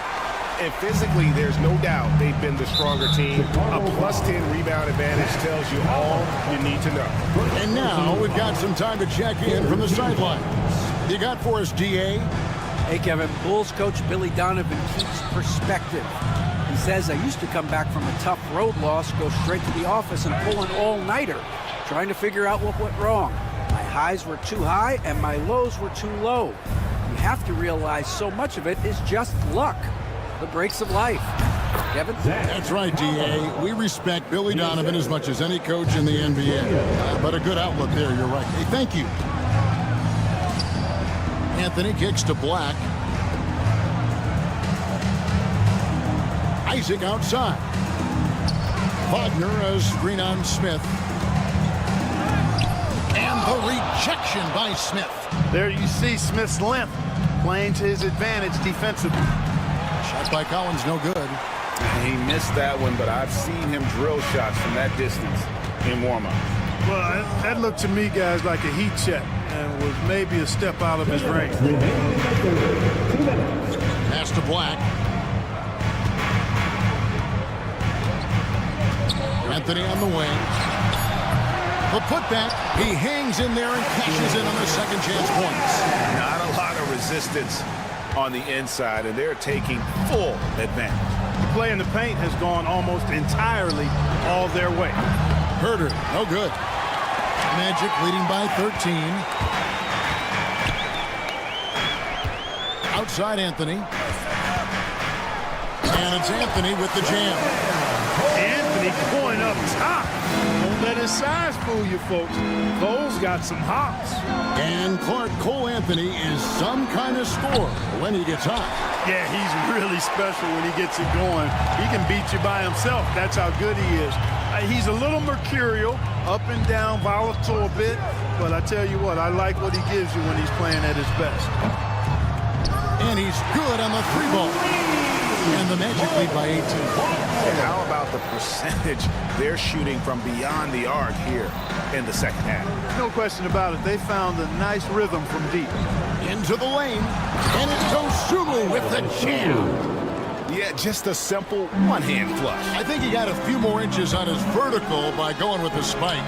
And physically, there's no doubt they've been the stronger team. A +10 rebound advantage tells you all you need to know. And now we've got some time to check in from the sidelines. You got for us, DA? Hey, Kevin, Bulls coach Billy Donovan keeps perspective. He says, I used to come back from a tough road loss, go straight to the office and pull an all-nighter, trying to figure out what went wrong. My highs were too high and my lows were too low. You have to realize so much of it is just luck. The breaks of life. Kevin? That's right, DA. We respect Billy Donovan as much as any coach in the NBA. But a good outlook there, you're right. Hey, thank you. Anthony kicks to Black. Isaac outside. Wagner as screen on Smith. And the rejection by Smith. There you see Smith's length playing to his advantage defensively. Shot by Collins, no good. He missed that one, but I've seen him drill shots from that distance in warm-up. Well, that looked to me, guys, like a heat check and was maybe a step out of his range. Pass to Black. Anthony on the wing. The putback. He hangs in there and cashes in on the second chance points. Not a lot of resistance on the inside, and they're taking full advantage. The play in the paint has gone almost entirely all their way. Herder, no good. Magic leading by 13. Outside Anthony. And it's Anthony with the jam. Anthony going up top. Don't let his size fool you, folks. Cole's got some hops. And Cole Anthony is some kind of scorer when he gets hot. Yeah, he's really special when he gets it going. He can beat you by himself. That's how good he is. He's a little mercurial, up and down, volatile a bit, but I tell you what, I like what he gives you when he's playing at his best. And he's good on the three ball. And the Magic lead by 18. And how about the percentage they're shooting from beyond the arc here in the second half? No question about it. They found a nice rhythm from deep. Into the lane. And it's Dosunmu with the jam. Yeah, just a simple one-hand flush. I think he got a few more inches on his vertical by going with the spike.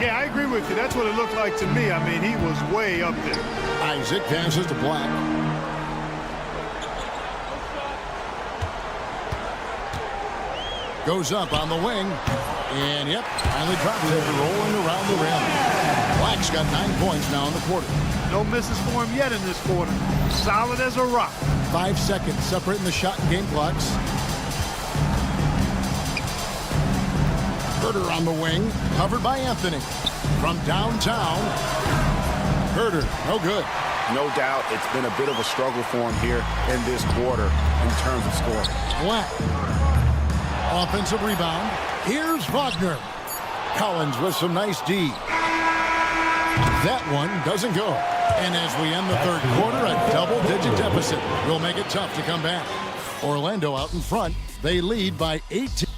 Yeah, I agree with you. That's what it looked like to me. I mean, he was way up there. Isaac passes to Black. Goes up on the wing. And, yep, finally drops it, rolling around the rim. Black's got 9 points now in the quarter. No misses for him yet in this quarter. Solid as a rock. 5 seconds separating the shot and game clocks. Herder on the wing, covered by Anthony. From downtown, Herder, no good. No doubt it's been a bit of a struggle for him here in this quarter in terms of scoring. Black. Offensive rebound. Here's Wagner. Collins with some nice D. That one doesn't go. And as we end the third quarter, a double-digit deficit will make it tough to come back. Orlando out in front. They lead by 18.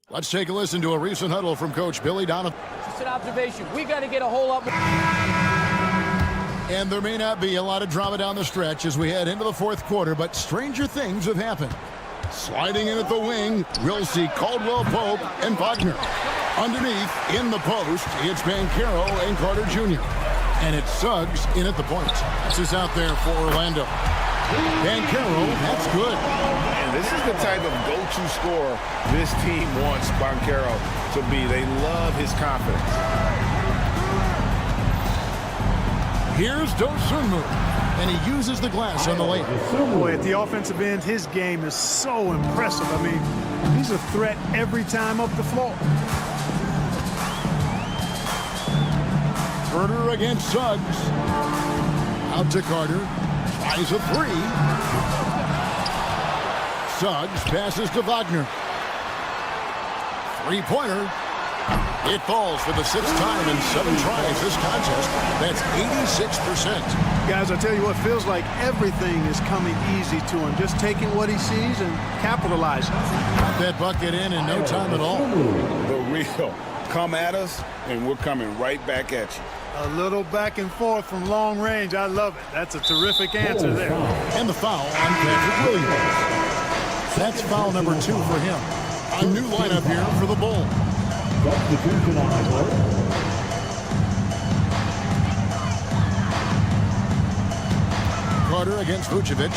Let's take a listen to a recent huddle from Coach Billy Donovan. Just an observation. We got to get a whole lot more. And there may not be a lot of drama down the stretch as we head into the fourth quarter, but stranger things have happened. Sliding in at the wing, we'll see Caldwell Pope and Wagner. Underneath, in the post, it's Banchero and Carter Jr. And it's Suggs in at the point. This is out there for Orlando. Banchero, that's good. And this is the type of go-to scorer this team wants Banchero to be. They love his confidence. Here's Dosunmu, and he uses the glass on the lane. Boy, at the offensive end, his game is so impressive. I mean, he's a threat every time up the floor. Herder against Suggs. Out to Carter. Tries a three. Suggs passes to Wagner. Three-pointer. It falls for the 6th time in 7 tries this contest. That's 86%. Guys, I tell you what, feels like everything is coming easy to him. Just taking what he sees and capitalizing. Got that bucket in no time at all. The real. Come at us, and we're coming right back at you. A little back and forth from long range. I love it. That's a terrific answer there. And the foul on Patrick Williams. That's foul number 2 for him. A new lineup here for the Bulls. Substitution on the court. Carter against Vucevic.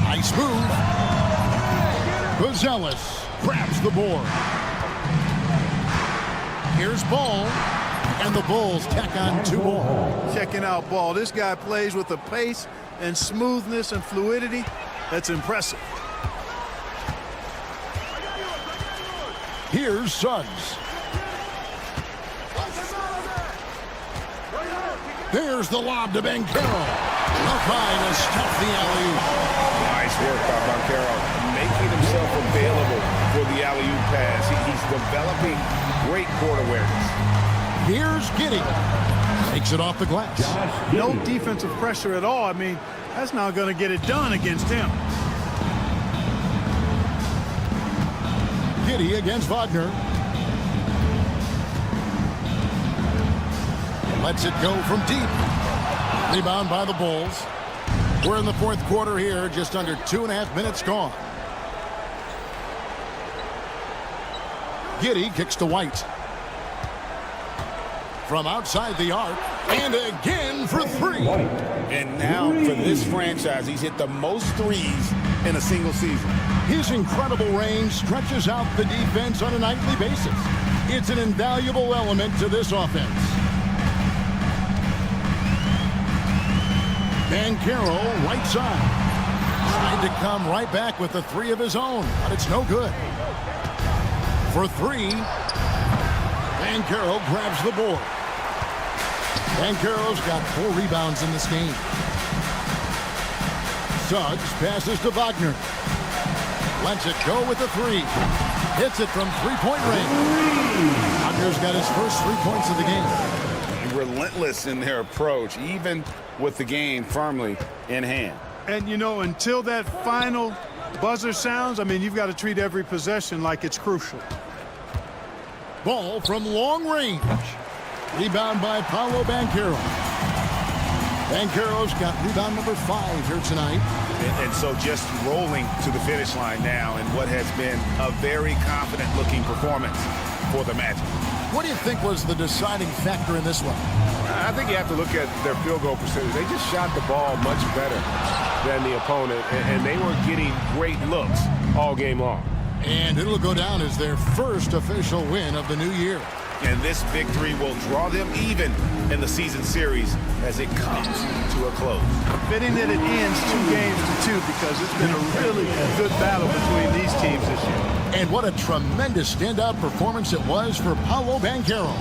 Nice move. Gonzalez grabs the board. Here's Ball. And the Bulls tack on 2 more. Checking out Ball. This guy plays with a pace and smoothness and fluidity that's impressive. Here's Suggs. There's the lob to Banchero. Up high to stuff the alley-oop. Nice work by Banchero, making himself available for the alley-oop pass. He's developing great court awareness. Here's Giddey. Takes it off the glass. No defensive pressure at all. I mean, that's not going to get it done against him. Giddey against Wagner. Lets it go from deep. Rebound by the Bulls. We're in the 4th quarter here, just under 2.5 minutes gone. Giddey kicks to White. From outside the arc, and again for 3. And now for this franchise, he's hit the most threes in a single season. His incredible range stretches out the defense on a nightly basis. It's an invaluable element to this offense. Banchero, right side. Tried to come right back with the 3 of his own, but it's no good. For 3, Banchero grabs the board. Banchero's got 4 rebounds in this game. Suggs passes to Wagner. Lets it go with the 3. Hits it from 3-point range. Wagner's got his first 3 points of the game. Relentless in their approach, even with the game firmly in hand. And, you know, until that final buzzer sounds, I mean, you've got to treat every possession like it's crucial. Ball from long range. Rebound by Paolo Banchero. Banchero's got rebound number 5 here tonight. And so just rolling to the finish line now in what has been a very confident-looking performance for the Magic. What do you think was the deciding factor in this one? I think you have to look at their field goal percentage. They just shot the ball much better than the opponent, and they were getting great looks all game long. And it'll go down as their first official win of the new year. And this victory will draw them even in the season series as it comes to a close. Fitting that it ends 2 games to 2 because it's been a really good battle between these teams this year. And what a tremendous standout performance it was for Paolo Banchero.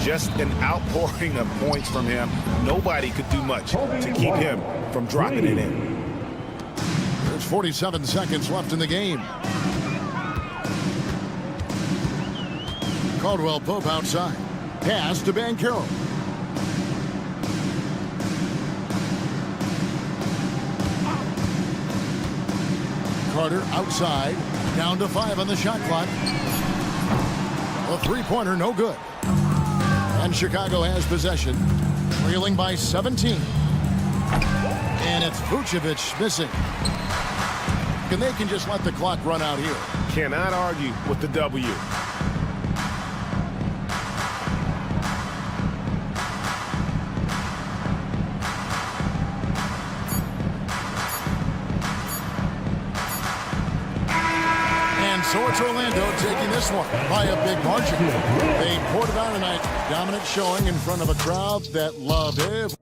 Just an outpouring of points from him. Nobody could do much to keep him from dropping it in. There's 47 seconds left in the game. Caldwell Pope outside. Pass to Banchero. Carter outside. Down to 5 on the shot clock. A 3-pointer, no good. And Chicago has possession, trailing by 17. And it's Vucevic missing. And they can just let the clock run out here. Cannot argue with the W. So it's Orlando taking this one by a big margin. They poured it on tonight. Dominant showing in front of a crowd that loved it.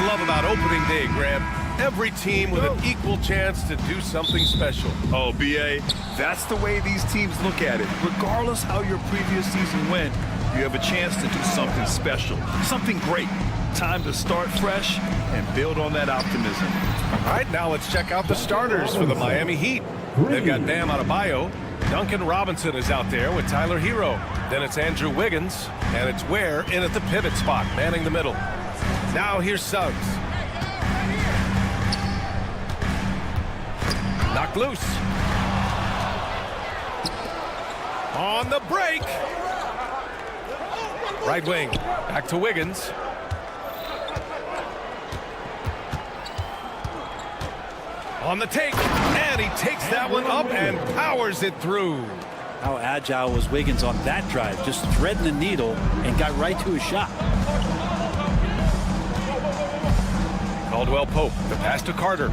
to love about opening day, Grant? Every team with an equal chance to do something special. Oh, B.A., that's the way these teams look at it. Regardless how your previous season went, you have a chance to do something special, something great. Time to start fresh and build on that optimism. All right, now let's check out the starters for the Miami Heat. They've got Bam Adebayo. Duncan Robinson is out there with Tyler Hero. Then it's Andrew Wiggins, and it's Ware in at the pivot spot, manning the middle. Now here's Suggs. Knocked loose. On the break. Right wing, back to Wiggins. On the take, and he takes that one up and powers it through. How agile was Wiggins on that drive? Just threading the needle and got right to his shot. Caldwell Pope, the pass to Carter.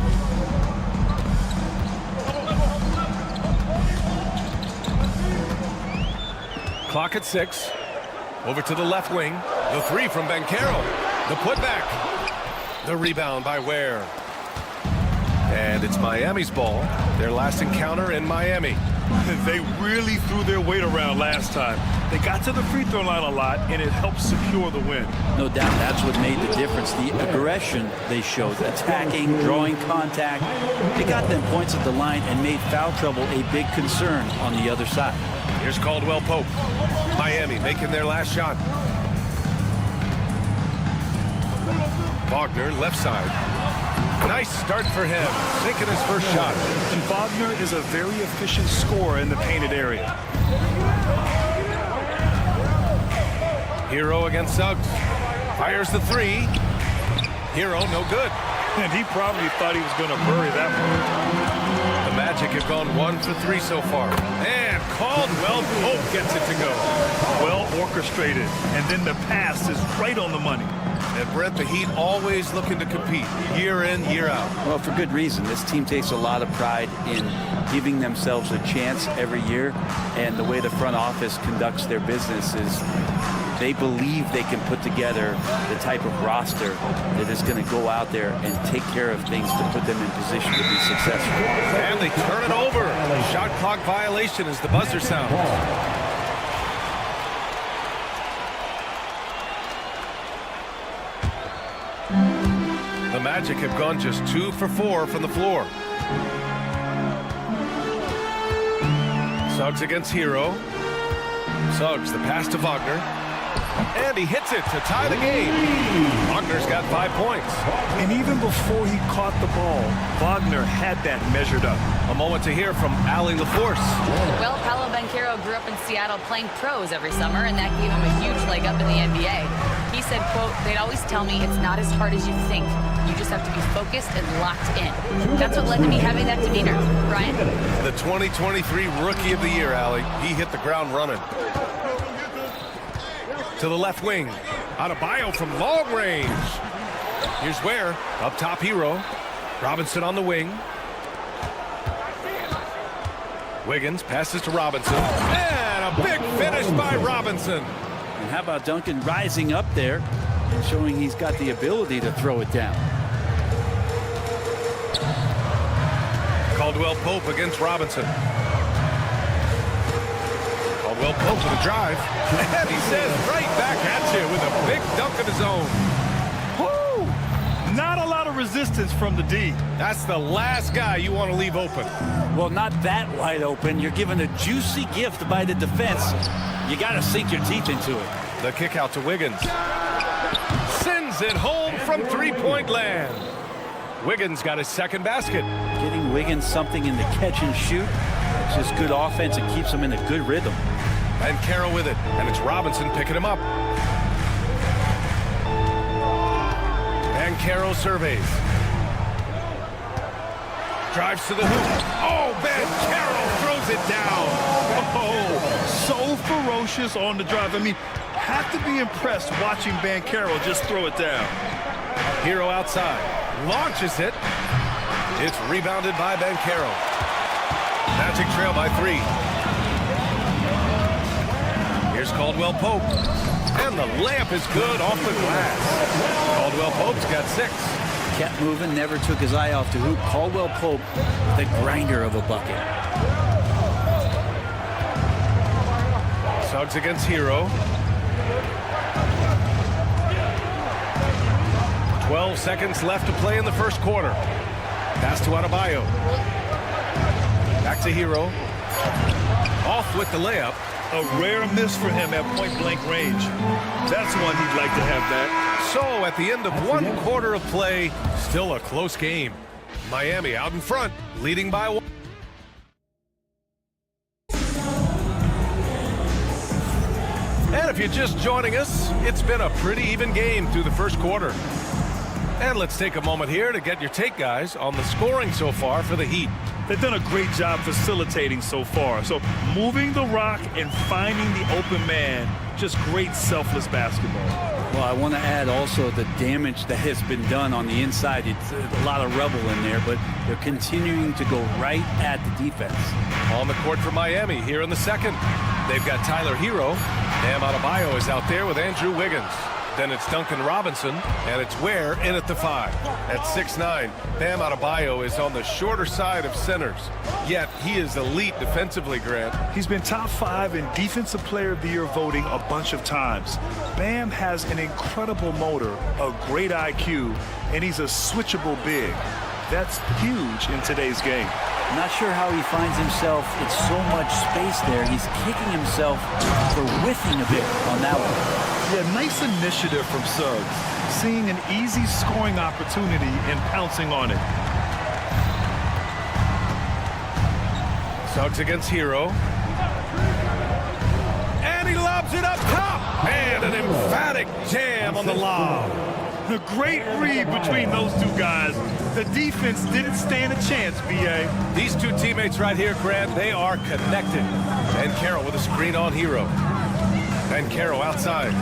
Clock at 6. Over to the left wing. The three from Banchero. The putback. The rebound by Ware. And it's Miami's ball. Their last encounter in Miami. They really threw their weight around last time. They got to the free throw line a lot, and it helped secure the win. No doubt that's what made the difference. The aggression they showed, attacking, drawing contact. They got them points at the line and made foul trouble a big concern on the other side. Here's Caldwell Pope. Miami making their last shot. Wagner, left side. Nice start for him, taking his first shot. And Wagner is a very efficient scorer in the painted area. Hero against Suggs. Fires the three. Hero, no good. And he probably thought he was going to bury that one. The Magic have gone 1 for 3 so far. And Caldwell Pope gets it to go. Well orchestrated. And then the pass is right on the money. And Brent, the Heat always looking to compete year in, year out. Well, for good reason. This team takes a lot of pride in giving themselves a chance every year. And the way the front office conducts their business is they believe they can put together the type of roster that is going to go out there and take care of things to put them in position to be successful. And they turn it over. Shot clock violation as the buzzer sounds. The Magic have gone just 2 for 4 from the floor. Suggs against Hero. Suggs, the pass to Wagner. And he hits it to tie the game. Wagner's got 5 points. And even before he caught the ball, Wagner had that measured up. A moment to hear from Allie LaForce. Well, Paolo Banchero grew up in Seattle playing pros every summer, and that gave him a huge leg up in the NBA. He said, quote, "They'd always tell me it's not as hard as you think. You just have to be focused and locked in." That's what led to me having that demeanor. Brian? The 2023 Rookie of the Year, Allie. He hit the ground running. To the left wing. Adebayo from long range. Here's Ware. Up top, Hero. Robinson on the wing. Wiggins passes to Robinson. And a big finish by Robinson. And how about Duncan rising up there and showing he's got the ability to throw it down. Caldwell Pope against Robinson. Caldwell Pope with a drive. And he says right back at you with a big dunk of his own. Woo! Not a lot of resistance from the D. That's the last guy you want to leave open. Well, not that wide open. You're given a juicy gift by the defense. You got to sink your teeth into it. The kick out to Wiggins. Sends it home from three-point land. Wiggins got his second basket. Getting Wiggins something in the catch and shoot. It's just good offense and keeps him in a good rhythm. And Carroll with it. And it's Robinson picking him up. And Carroll surveys. Drives to the hoop. Oh, Ben Carroll throws it down. Oh, so ferocious on the drive. I mean, have to be impressed watching Banchero just throw it down. Hero outside. Launches it. It's rebounded by Banchero. Magic trail by 3. Here's Caldwell Pope. And the layup is good off the glass. Caldwell Pope's got 6. Kept moving, never took his eye off the hoop. Caldwell Pope, the grinder of a bucket. Suggs against Hero. 12 seconds left to play in the first quarter. Pass to Adebayo. Back to Hero. Off with the layup. A rare miss for him at point-blank range. That's one he'd like to have that. So at the end of 1 quarter of play, still a close game. Miami out in front, leading by 1. And if you're just joining us, it's been a pretty even game through the first quarter. And let's take a moment here to get your take, guys, on the scoring so far for the Heat. They've done a great job facilitating so far. So moving the rock and finding the open man, just great selfless basketball. Well, I want to add also the damage that has been done on the inside. It's a lot of rubble in there, but they're continuing to go right at the defense. On the court for Miami here in the second. They've got Tyler Hero. Bam Adebayo is out there with Andrew Wiggins. Then it's Duncan Robinson, and it's Ware in at the 5. At 6'9", Bam Adebayo is on the shorter side of centers. Yet he is elite defensively, Grant. He's been top 5 in Defensive Player of the Year voting a bunch of times. Bam has an incredible motor, a great IQ, and he's a switchable big. That's huge in today's game. Not sure how he finds himself. It's so much space there. He's kicking himself for whiffing a bit on that one. Yeah, nice initiative from Suggs. Seeing an easy scoring opportunity and pouncing on it. Suggs against Hero. And he lobs it up top. And an emphatic jam on the lob. A great read between those two guys. The defense didn't stand a chance, B.A. These two teammates right here, Grant, they are connected. And Carroll with a screen on Hero. And Carroll outside.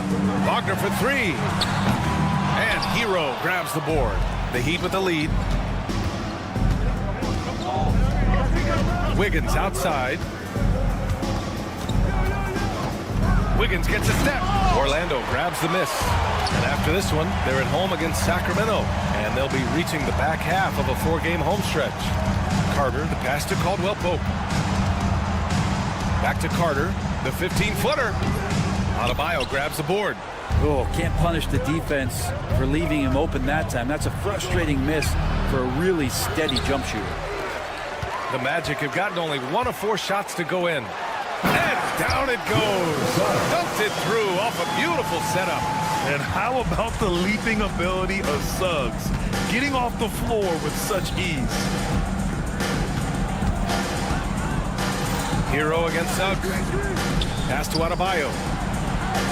Wagner for 3. And Hero grabs the board. The Heat with the lead. Wiggins outside. Wiggins gets a step. Orlando grabs the miss. And after this one, they're at home against Sacramento. And they'll be reaching the back half of a 4-game home stretch. Carter, the pass to Caldwell Pope. Back to Carter, the 15-footer. Adebayo grabs the board. Oh, can't punish the defense for leaving him open that time. That's a frustrating miss for a really steady jump shooter. The Magic have gotten only 1 of 4 shots to go in. And down it goes. Dunked it through off a beautiful setup. And how about the leaping ability of Suggs? Getting off the floor with such ease. Hero against Suggs. Pass to Adebayo.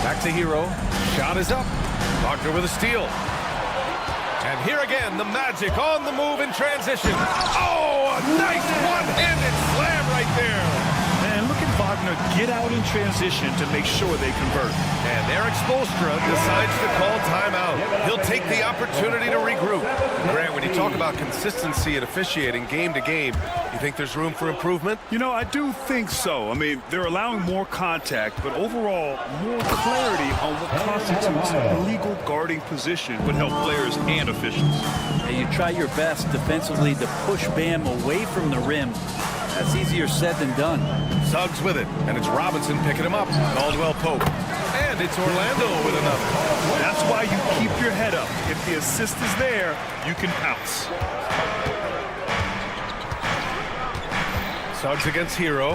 Back to Hero. Shot is up. Wagner with a steal. And here again, the Magic on the move in transition. Oh, a nice one-handed slam right there. And look at Wagner get out in transition to make sure they convert. And Eric Spoelstra decides to call timeout. He'll take the opportunity to regroup. Grant, when you talk about consistency and officiating game to game, you think there's room for improvement? You know, I do think so. I mean, they're allowing more contact, but overall, more clarity on what constitutes a legal guarding position would help players and officials. And you try your best defensively to push Bam away from the rim. That's easier said than done. Suggs with it, and it's Robinson picking him up. Caldwell Pope. And it's Orlando with another. That's why you keep your head up. If the assist is there, you can pounce. Suggs against Hero.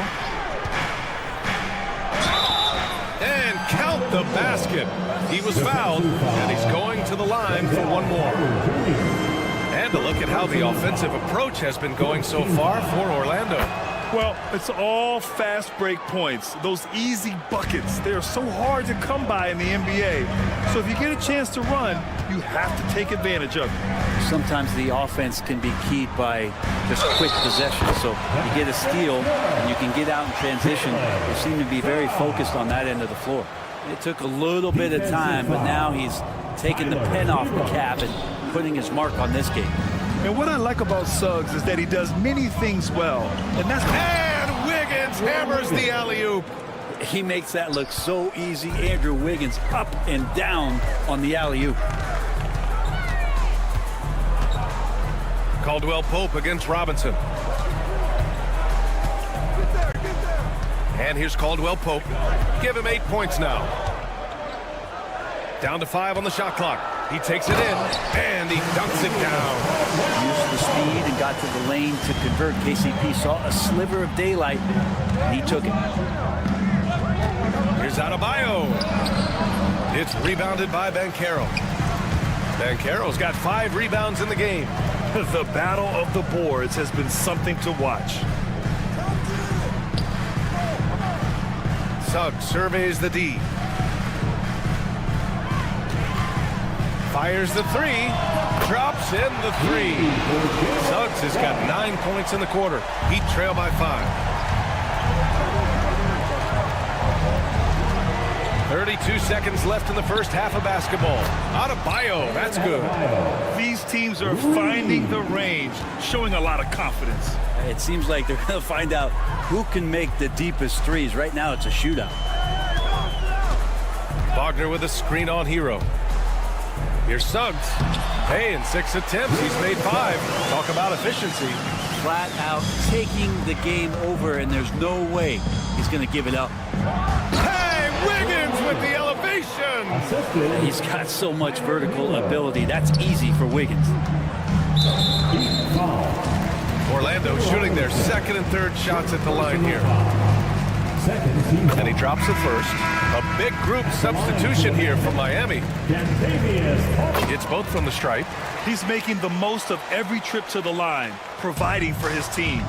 And count the basket. He was fouled, and he's going to the line for 1 more. And a look at how the offensive approach has been going so far for Orlando. Well, it's all fast break points. Those easy buckets, they're so hard to come by in the NBA. So if you get a chance to run, you have to take advantage of it. Sometimes the offense can be keyed by just quick possession. So you get a steal and you can get out in transition. They seem to be very focused on that end of the floor. It took a little bit of time, but now he's taking the pen off the cap and putting his mark on this game. And what I like about Suggs is that he does many things well. And Wiggins hammers the alley-oop. He makes that look so easy. Andrew Wiggins up and down on the alley-oop. Caldwell Pope against Robinson. And here's Caldwell Pope. Give him 8 points now. Down to 5 on the shot clock. He takes it in, and he dunks it down. Used the speed and got to the lane to convert. KCP saw a sliver of daylight, and he took it. Here's Adebayo. It's rebounded by Banchero. Banchero's got 5 rebounds in the game. The battle of the boards has been something to watch. Suggs surveys the D. Fires the 3. Drops in the 3. Suggs has got 9 points in the quarter. Heat trail by 5. 32 seconds left in the first half of basketball. Adebayo, that's good. These teams are finding the range, showing a lot of confidence. It seems like they're going to find out who can make the deepest threes. Right now, it's a shootout. Wagner with a screen on Hero. Here's Suggs. Hey, in 6 attempts, he's made 5. Talk about efficiency. Flat out taking the game over, and there's no way he's going to give it up. Hey, Wiggins with the elevation. He's got so much vertical ability. That's easy for Wiggins. Orlando shooting their second and third shots at the line here. And he drops the first. A big group substitution here from Miami. It's both from the stripe. He's making the most of every trip to the line, providing for his team.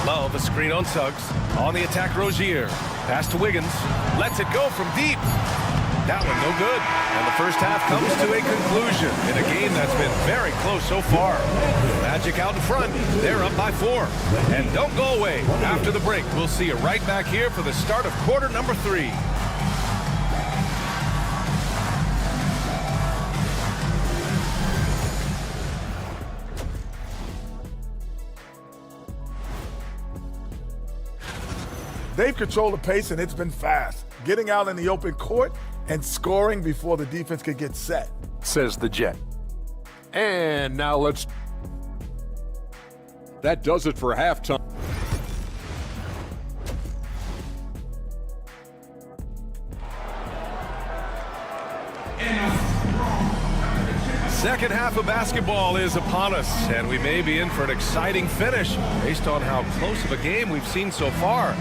Love a screen on Suggs. On the attack, Rozier. Pass to Wiggins. Lets it go from deep. That one no good. And the first half comes to a conclusion in a game that's been very close so far. Magic out in front. They're up by 4. And don't go away. After the break, we'll see you right back here for the start of quarter number 3. They've controlled the pace, and it's been fast. Getting out in the open court and scoring before the defense can get set. Says the Jet. And now let's... That does it for halftime. Second half of basketball is upon us, and we may be in for an exciting finish based on how close of a game we've seen so far.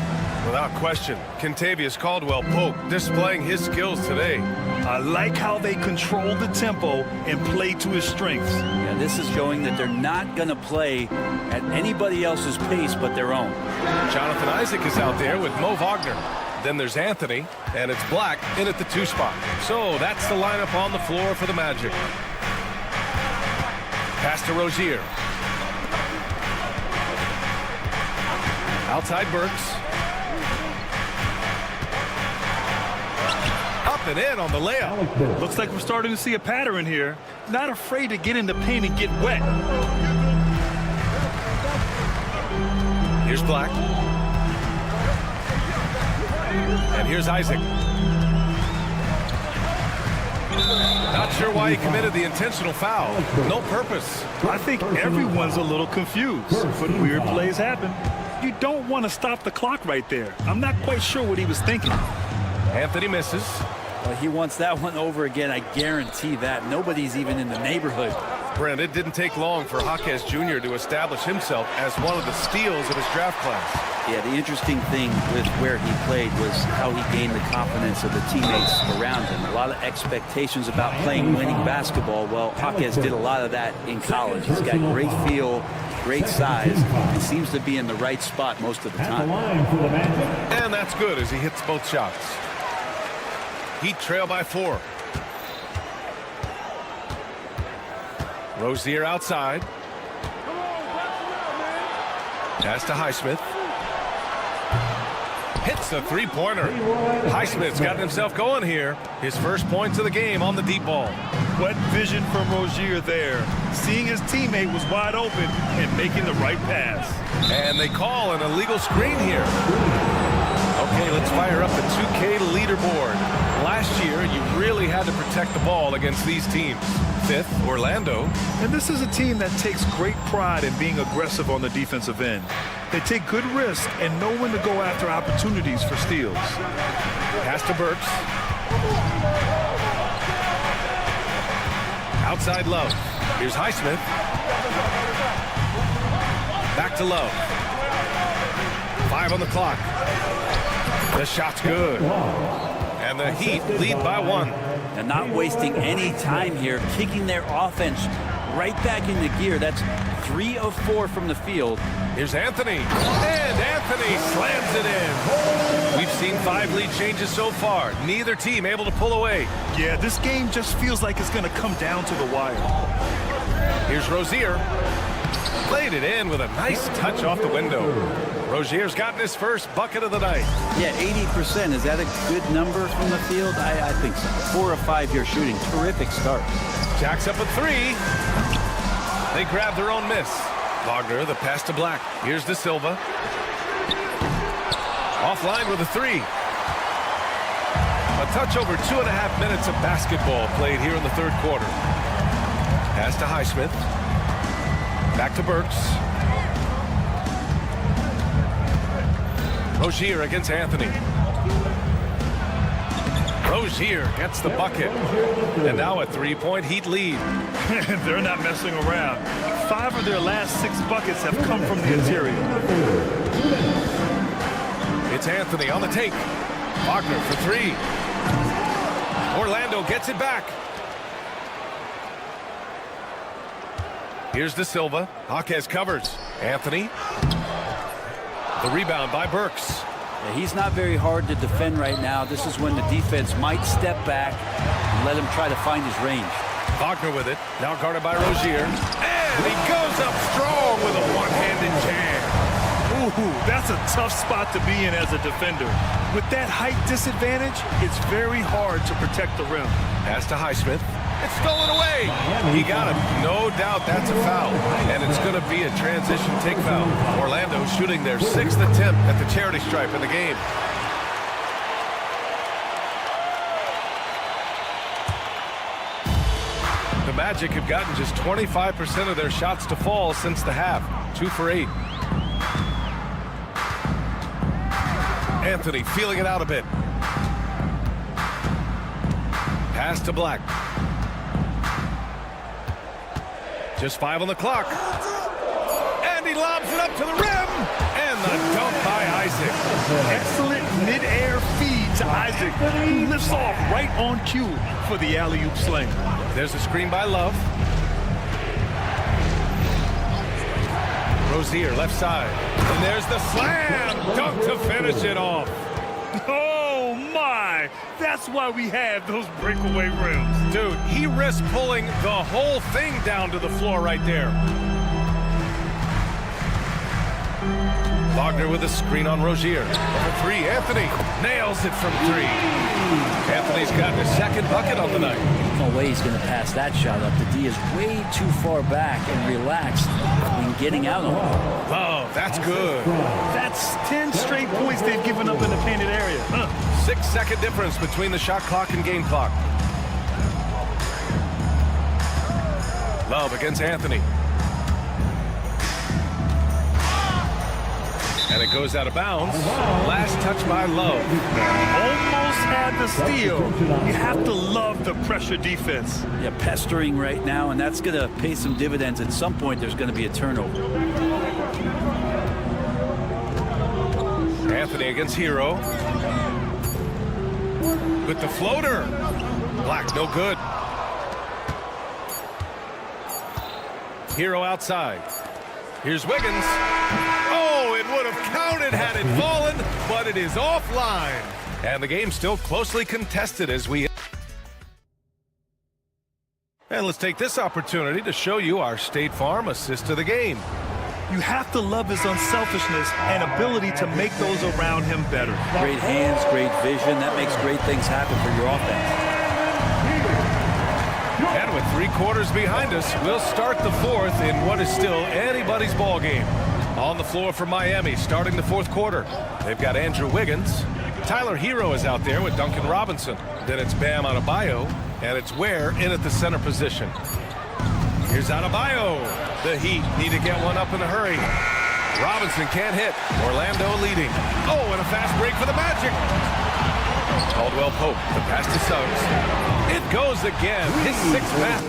Without question, Kentavious Caldwell-Pope displaying his skills today. I like how they control the tempo and play to his strengths. Yeah, this is showing that they're not going to play at anybody else's pace but their own. Jonathan Isaac is out there with Mo Wagner. Then there's Anthony, and it's Black in at the 2 spot. So that's the lineup on the floor for the Magic. Pass to Rozier. Outside Burks. Up and in on the layup. Looks like we're starting to see a pattern here. Not afraid to get in the paint and get wet. Here's Black. And here's Isaac. Not sure why he committed the intentional foul. No purpose. I think everyone's a little confused, but weird plays happen. You don't want to stop the clock right there. I'm not quite sure what he was thinking. Anthony misses. Well, he wants that one over again. I guarantee that. Nobody's even in the neighborhood. Brent, it didn't take long for Jaquez Jr. to establish himself as one of the steals of his draft class. Yeah, the interesting thing with where he played was how he gained the confidence of the teammates around him. A lot of expectations about playing winning basketball. Well, Jaquez did a lot of that in college. He's got great feel, great size, and seems to be in the right spot most of the time. And that's good as he hits both shots. Heat trail by 4. Rozier outside. Pass to Highsmith. hits the three-pointer. Highsmith's gotten himself going here. His first points of the game on the deep ball. What vision from Rozier there. Seeing his teammate was wide open and making the right pass. And they call an illegal screen here. Okay, let's fire up the 2K leaderboard. Last year, you really had to protect the ball against these teams. 5th, Orlando. And this is a team that takes great pride in being aggressive on the defensive end. They take good risks and know when to go after opportunities for steals. Pass to Burks. Outside Love. Here's Highsmith. Back to Love. 5 on the clock. The shot's good. And the Heat lead by 1. And not wasting any time here, kicking their offense right back into gear. That's 3 of 4 from the field. Here's Anthony. And Anthony slams it in. We've seen 5 lead changes so far. Neither team able to pull away. Yeah, this game just feels like it's going to come down to the wire. Here's Rozier. Played it in with a nice touch off the window. Rozier's gotten his first bucket of the night. Yeah, 80%. Is that a good number from the field? I think so. 4 of 5 here shooting. Terrific start. Jacks up a 3. They grab their own miss. Wagner, the pass to Black. Here's De Silva. Offline with a 3. A touch over 2.5 minutes of basketball played here in the third quarter. Pass to Highsmith. Back to Burks. Rozier against Anthony. Rozier gets the bucket. And now a 3-point Heat lead. They're not messing around. 5 of their last 6 buckets have come from the interior. It's Anthony on the take. Wagner for 3. Orlando gets it back. Here's De Silva. Jaquez covers. Anthony. The rebound by Burks. Yeah, he's not very hard to defend right now. This is when the defense might step back and let him try to find his range. Wagner with it. Now guarded by Rozier. And he goes up strong with a one-handed jam. Ooh, that's a tough spot to be in as a defender. With that height disadvantage, it's very hard to protect the rim. Pass to Highsmith. It's stolen away. He got him. No doubt that's a foul. And it's going to be a transition take foul. Orlando shooting their 6th attempt at the charity stripe in the game. The Magic have gotten just 25% of their shots to fall since the half. 2 for 8. Anthony feeling it out a bit. Pass to Black. Just 5 on the clock. And he lobs it up to the rim. And the dunk by Isaac. Excellent mid-air feed to Isaac, who lifts off right on cue for the alley-oop slam. There's a screen by Love. Rozier left side. And there's the slam. Dunk to finish it off. Oh, my. That's why we have those breakaway rims. Dude, he risked pulling the whole thing down to the floor right there. Wagner with a screen on Rozier. For 3, Anthony nails it from 3. Anthony's gotten his 2nd bucket on the night. No way he's going to pass that shot up. The D is way too far back and relaxed when getting out on it. Oh, that's good. That's 10 straight points they've given up in the painted area. 6-second difference between the shot clock and game clock. Love against Anthony. And it goes out of bounds. Last touch by Love. Almost had the steal. You have to love the pressure defense. Yeah, pestering right now, and that's going to pay some dividends. At some point, there's going to be a turnover. Anthony against Hero. With the floater. Black, no good. Hero outside. Here's Wiggins. Oh, it would have counted had it fallen, but it is offline. And the game's still closely contested as we... And let's take this opportunity to show you our State Farm assist of the game. You have to love his unselfishness and ability to make those around him better. Great hands, great vision. That makes great things happen for your offense. And with 3 quarters behind us, we'll start the 4th in what is still anybody's ball game. On the floor for Miami, starting the 4th quarter. They've got Andrew Wiggins. Tyler Hero is out there with Duncan Robinson. Then it's Bam Adebayo, and it's Ware in at the center position. Here's Adebayo. The Heat need to get one up in a hurry. Robinson can't hit. Orlando leading. Oh, and a fast break for the Magic. Caldwell Pope, the pass to Suggs. It goes again. His 6th basket.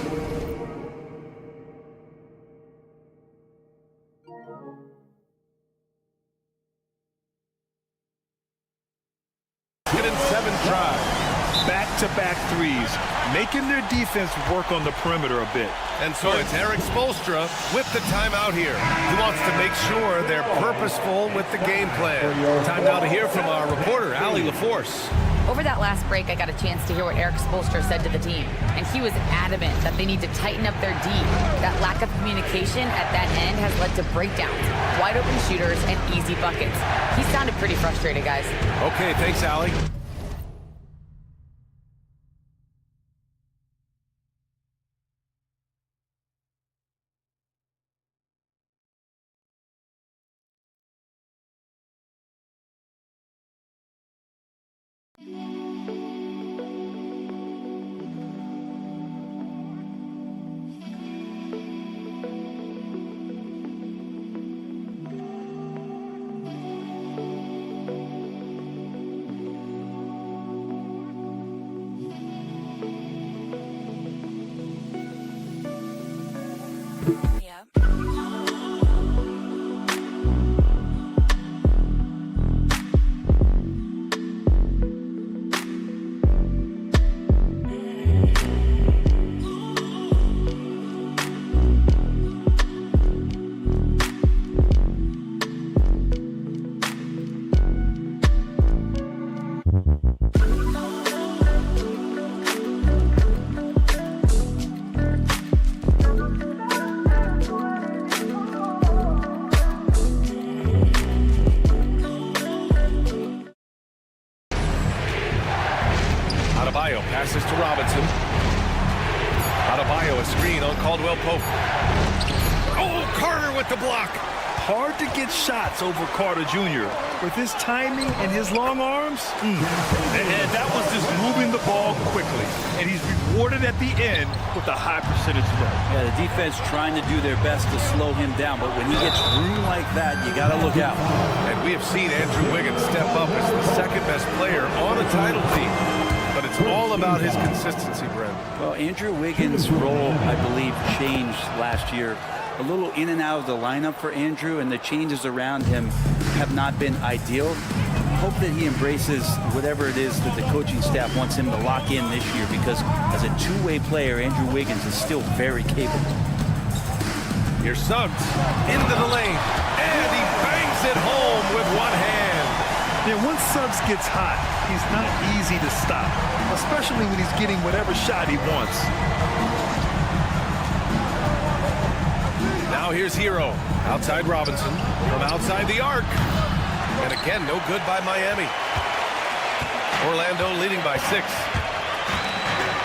In 7 tries. Back-to-back threes, making their defense work on the perimeter a bit. And so it's Eric Spoelstra with the timeout here. He wants to make sure they're purposeful with the game plan. Time now to hear from our reporter, Allie LaForce. Over that last break, I got a chance to hear what Eric Spoelstra said to the team. And he was adamant that they need to tighten up their D. That lack of communication at that end has led to breakdowns, wide open shooters, and easy buckets. He sounded pretty frustrated, guys. Okay, thanks, Allie. Adebayo passes to Robinson. Adebayo a screen on Caldwell Pope. Oh, Carter with the block. Hard to get shots over Carter Jr. With his timing and his long arms. And that was just moving the ball quickly. And he's rewarded at the end with a high percentage run. Yeah, the defense trying to do their best to slow him down, but when he gets room like that, you got to look out. And we have seen Andrew Wiggins step up as the 2nd best player on the title team. But it's all about his consistency, Brent. Well, Andrew Wiggins' role, I believe, changed last year. A little in and out of the lineup for Andrew, and the changes around him have not been ideal. I hope that he embraces whatever it is that the coaching staff wants him to lock in this year, because as a two-way player, Andrew Wiggins is still very capable. Here's Suggs into the lane, and he bangs it home with one hand. Yeah, once Suggs gets hot, he's not easy to stop, especially when he's getting whatever shot he wants. Now here's Hero, outside Robinson, from outside the arc. And again, no good by Miami. Orlando leading by 6.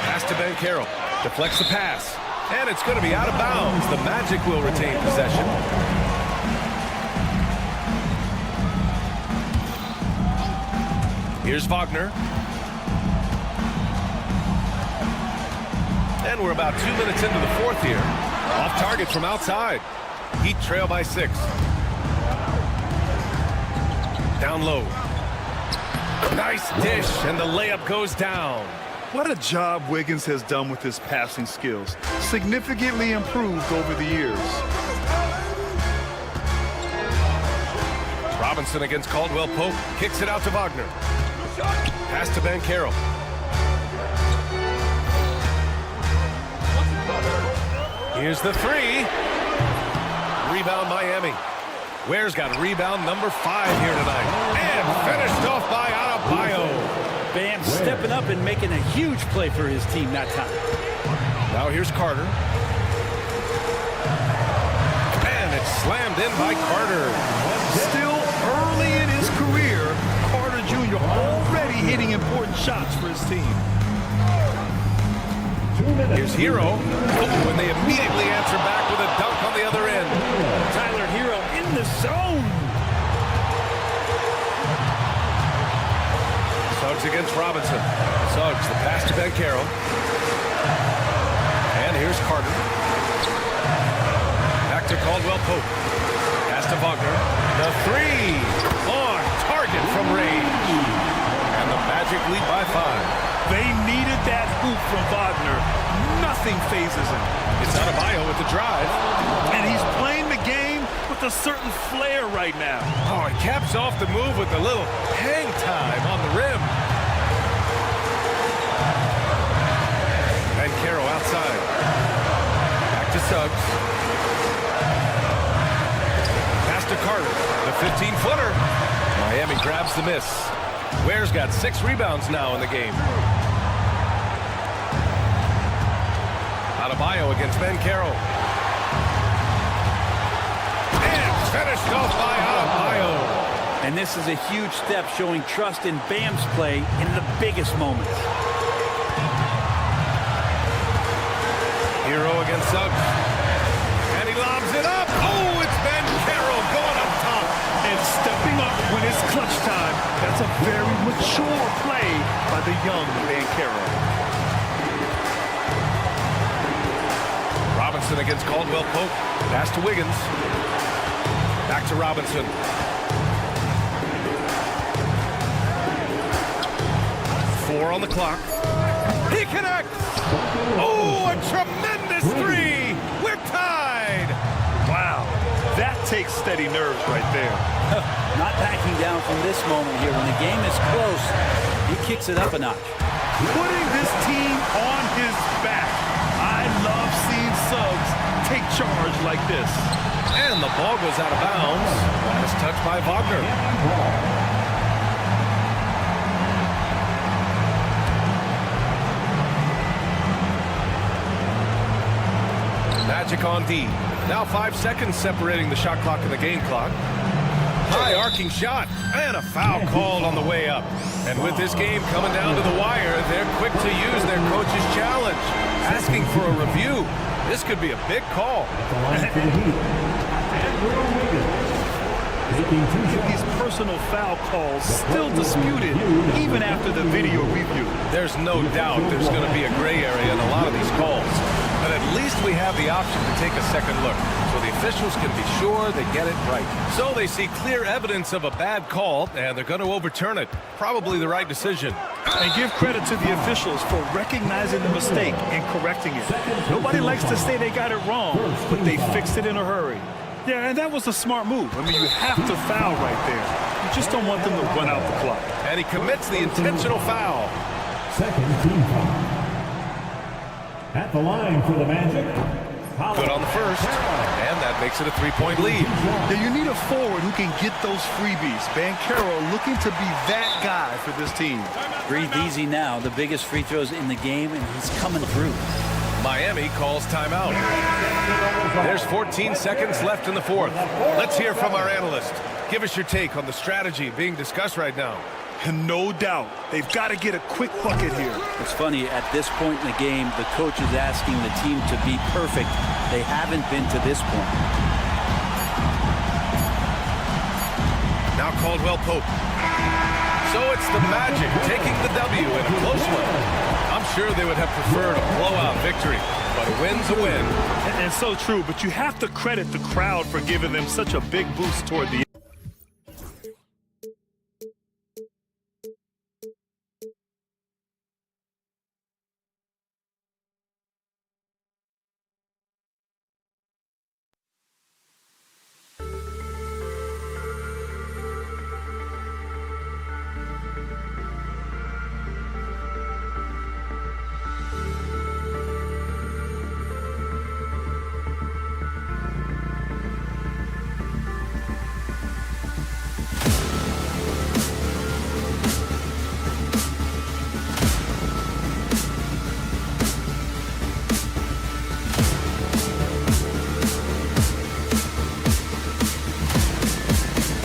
Pass to Banchero, deflects the pass. And it's going to be out of bounds. The Magic will retain possession. Here's Wagner. And we're about 2 minutes into the 4th here. Off target from outside. Heat trail by 6. Down low. Nice dish, and the layup goes down. What a job Wiggins has done with his passing skills. Significantly improved over the years. Robinson against Caldwell Pope. Kicks it out to Wagner. Pass to Banchero. Here's the 3. Rebound Miami. Ware's got rebound number 5 here tonight. And finished off by Adebayo. Bam stepping up and making a huge play for his team that time. Now here's Carter. And it's slammed in by Carter. Still early in his career, Carter Jr. already hitting important shots for his team. Here's Hero. Oh, and they immediately answer back with a dunk on the other end. Tyler Hero in the zone. Suggs against Robinson. Suggs, the pass to Ben Carroll. And here's Carter. Back to Caldwell Pope. Pass to Wagner. The three. On target from range. And the Magic lead by 5. They needed that hoop from Wagner. Nothing phases him. It's Adebayo with the drive. And he's playing the game with a certain flair right now. Oh, he caps off the move with a little hang time on the rim. And Carroll outside. Back to Suggs. Pass to Carter. The 15-footer. Miami grabs the miss. Ware's got 6 rebounds now in the game. Adebayo against Ben Carroll. And finished off by Adebayo. And this is a huge step showing trust in Bam's play in the biggest moments. Hero against Suggs. And he lobs it up. Oh, it's Ben Carroll going up top. And stepping up when it's clutch time. That's a very mature play by the young Ben Carroll. Robinson against Caldwell Pope. Pass to Wiggins. Back to Robinson. Four on the clock. He connects. Oh, a tremendous three. We're tied. Wow, that takes steady nerves right there. Not backing down from this moment here. When the game is close, he kicks it up a notch. Putting this team on his back. I love seeing Suggs take charge like this. And the ball goes out of bounds. Last touch by Wagner. Magic on D. Now 5 seconds separating the shot clock and the game clock. High arcing shot and a foul called on the way up. And with this game coming down to the wire, they're quick to use their coach's challenge, asking for a review. This could be a big call. These personal foul calls still disputed even after the video review. There's no doubt there's going to be a gray area in a lot of these calls. But at least we have the option to take a second look, so the officials can be sure they get it right. So they see clear evidence of a bad call, and they're going to overturn it. Probably the right decision. And give credit to the officials for recognizing the mistake and correcting it. Nobody likes to say they got it wrong, but they fixed it in a hurry. Yeah, and that was a smart move. I mean, you have to foul right there. You just don't want them to run out the clock. And he commits the intentional foul. Second team foul. At the line for the Magic. Good on the first, and that makes it a 3-point lead. Now you need a forward who can get those freebies. Ben Carroll looking to be that guy for this team. Breathe easy now. The biggest free throws in the game, and he's coming through. Miami calls timeout. There's 14 seconds left in the fourth. Let's hear from our analyst. Give us your take on the strategy being discussed right now. And no doubt, they've got to get a quick bucket here. It's funny, at this point in the game, the coach is asking the team to be perfect. They haven't been to this point. Now Caldwell Pope. So it's the Magic taking the W in a close one. I'm sure they would have preferred a blowout victory, but a win's a win. And so true, but you have to credit the crowd for giving them such a big boost toward the end.